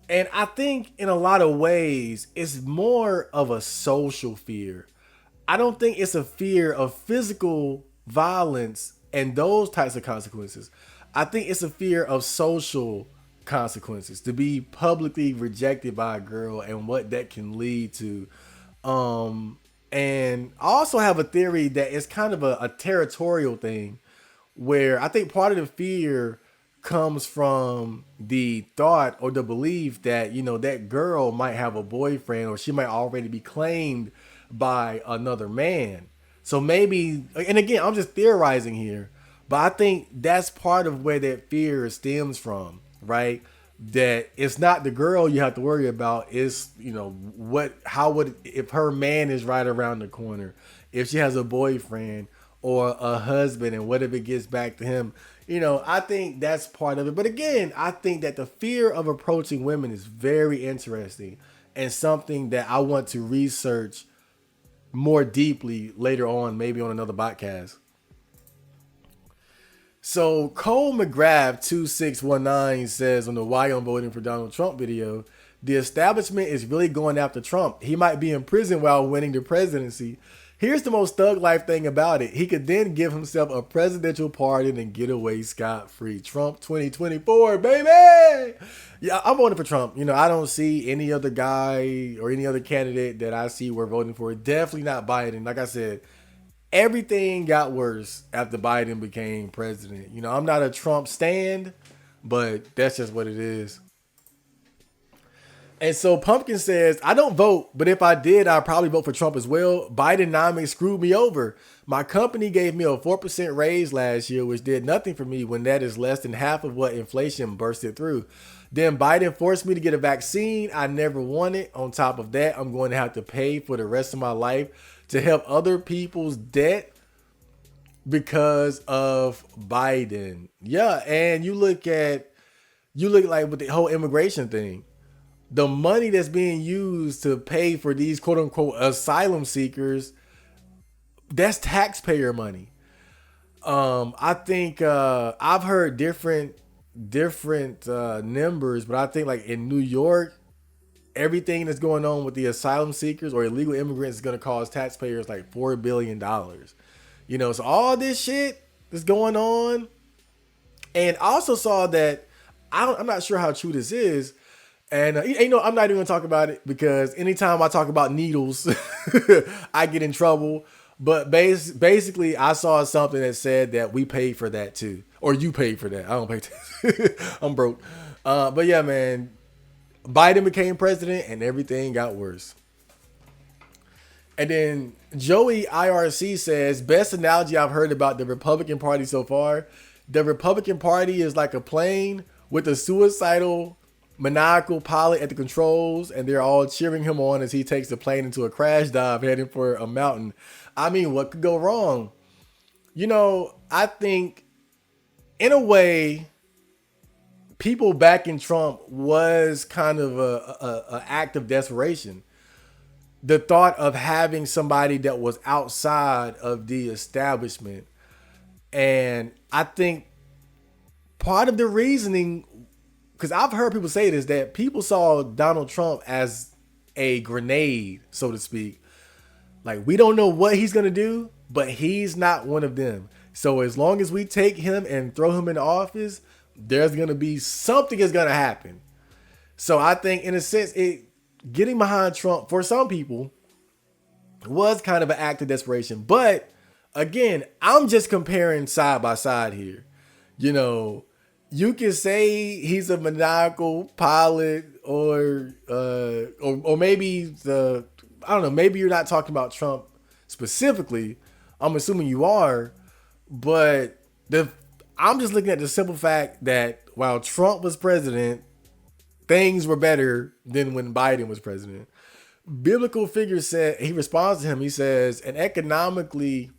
And I think in a lot of ways, it's more of a social fear. I don't think it's a fear of physical violence and those types of consequences. I think it's a fear of social consequences, to be publicly rejected by a girl and what that can lead to. And I also have a theory that it's kind of a territorial thing, where I think part of the fear comes from the thought or the belief that, you know, that girl might have a boyfriend, or she might already be claimed by another man. So maybe, and again, I'm just theorizing here, but But I think that's part of where that fear stems from, right? That it's not the girl you have to worry about. It's, if her man is right around the corner, if she has a boyfriend or a husband, and what if it gets back to him? I think that's part of it. But again, I think that the fear of approaching women is very interesting and something that I want to research more deeply later on, maybe on another podcast. So Cole McGrath 2619 says on the Why I'm Voting for Donald Trump video, the establishment is really going after Trump. He might be in prison while winning the presidency. Here's the most thug life thing about it. He could then give himself a presidential pardon and get away scot-free. Trump 2024, baby! Yeah, I'm voting for Trump. I don't see any other guy or any other candidate that I see we're voting for. Definitely not Biden. Like I said, everything got worse after Biden became president. I'm not a Trump stan, but that's just what it is. And so Pumpkin says, I don't vote, but if I did, I'd probably vote for Trump as well. Bidenomics screwed me over. My company gave me a 4% raise last year, which did nothing for me when that is less than half of what inflation bursted through. Then Biden forced me to get a vaccine I never wanted. On top of that, I'm going to have to pay for the rest of my life to help other people's debt because of Biden. Yeah, and you look like with the whole immigration thing, the money that's being used to pay for these quote unquote asylum seekers, that's taxpayer money. I think I've heard different numbers, but I think like in New York, everything that's going on with the asylum seekers or illegal immigrants is going to cost taxpayers like $4 billion. So all this shit that's going on. And I also saw that, I'm not sure how true this is. And I'm not even going to talk about it because anytime I talk about needles, I get in trouble. But basically, I saw something that said that we paid for that too. Or you paid for that. I don't pay. I'm broke. But yeah, man. Biden became president and everything got worse. And then Joey IRC says, best analogy I've heard about the Republican Party so far. The Republican Party is like a plane with a suicidal, maniacal pilot at the controls, and they're all cheering him on as he takes the plane into a crash dive heading for a mountain. I mean, what could go wrong? I think in a way, people backing Trump was kind of a act of desperation. The thought of having somebody that was outside of the establishment. And I think part of the reasoning, because I've heard people say this, that people saw Donald Trump as a grenade, so to speak. Like, we don't know what he's going to do, but he's not one of them. So as long as we take him and throw him in office, there's going to be something is going to happen. So I think in a sense, getting behind Trump for some people was kind of an act of desperation. But again, I'm just comparing side by side here. You can say he's a maniacal pilot or maybe I don't know, maybe you're not talking about Trump specifically. I'm assuming you are, but I'm just looking at the simple fact that while Trump was president, things were better than when Biden was president. Biblical figure said, he responds to him, he says, an economically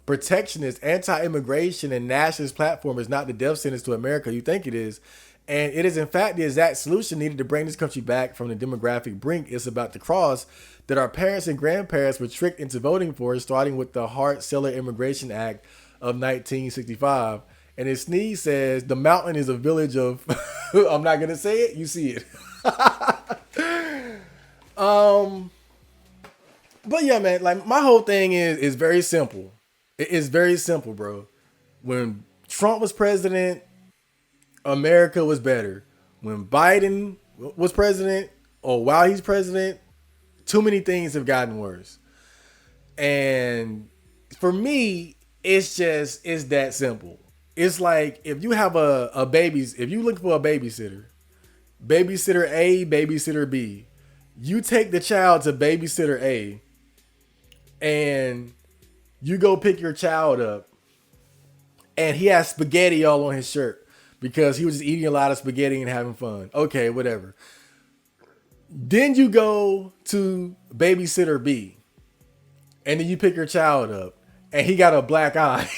protectionist, anti-immigration, and nationalist platform is not the death sentence to America you think it is. And it is, in fact, the exact solution needed to bring this country back from the demographic brink it's about to cross that our parents and grandparents were tricked into voting for, starting with the Hart-Celler Immigration Act of 1965. And his sneeze says, the mountain is a village of, I'm not going to say it, you see it. But yeah, man, like my whole thing is very simple. It's very simple, bro. When Trump was president, America was better. When Biden was president, or while he's president, too many things have gotten worse. And for me, it's that simple. It's like if you have if you look for a babysitter A, babysitter B, you take the child to babysitter A and you go pick your child up and he has spaghetti all on his shirt because he was just eating a lot of spaghetti and having fun. Okay, whatever. Then you go to babysitter B, and then you pick your child up, and he got a black eye,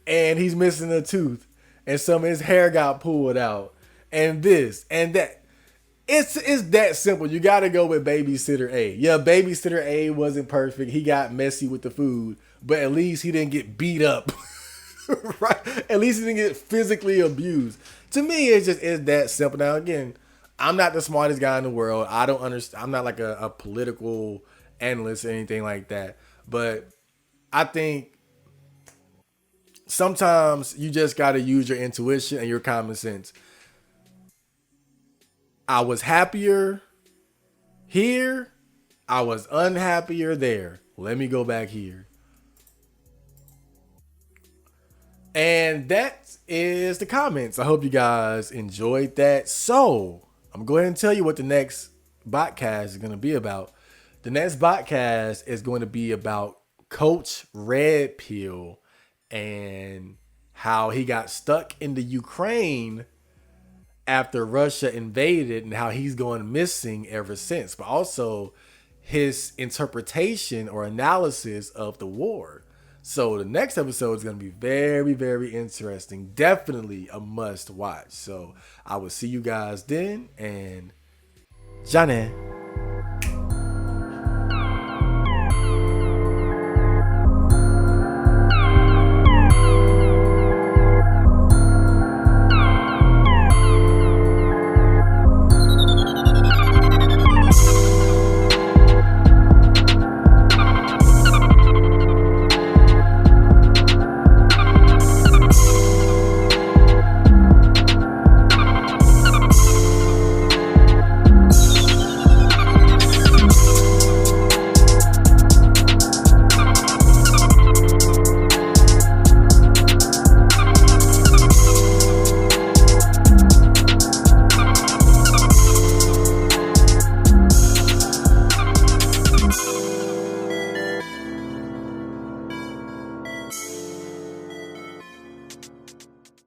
and he's missing a tooth, and some of his hair got pulled out, and this and that. It's that simple. You got to go with babysitter A. Yeah, babysitter A wasn't perfect. He got messy with the food, but at least he didn't get beat up. Right? At least he didn't get physically abused. To me, it's that simple. Now, again, I'm not the smartest guy in the world. I don't understand. I'm not like a political analyst or anything like that. But I think sometimes you just got to use your intuition and your common sense. I was happier here. I was unhappier there. Let me go back here. And that is the comments. I hope you guys enjoyed that. So I'm going to go ahead and tell you what the next Botcast is going to be about. The next Botcast is going to be about Coach Red Pill and how he got stuck in the Ukraine after Russia invaded and how he's going missing ever since, but also his interpretation or analysis of the war. So the next episode is going to be very, very interesting. Definitely a must watch. So I will see you guys then, and Johnny.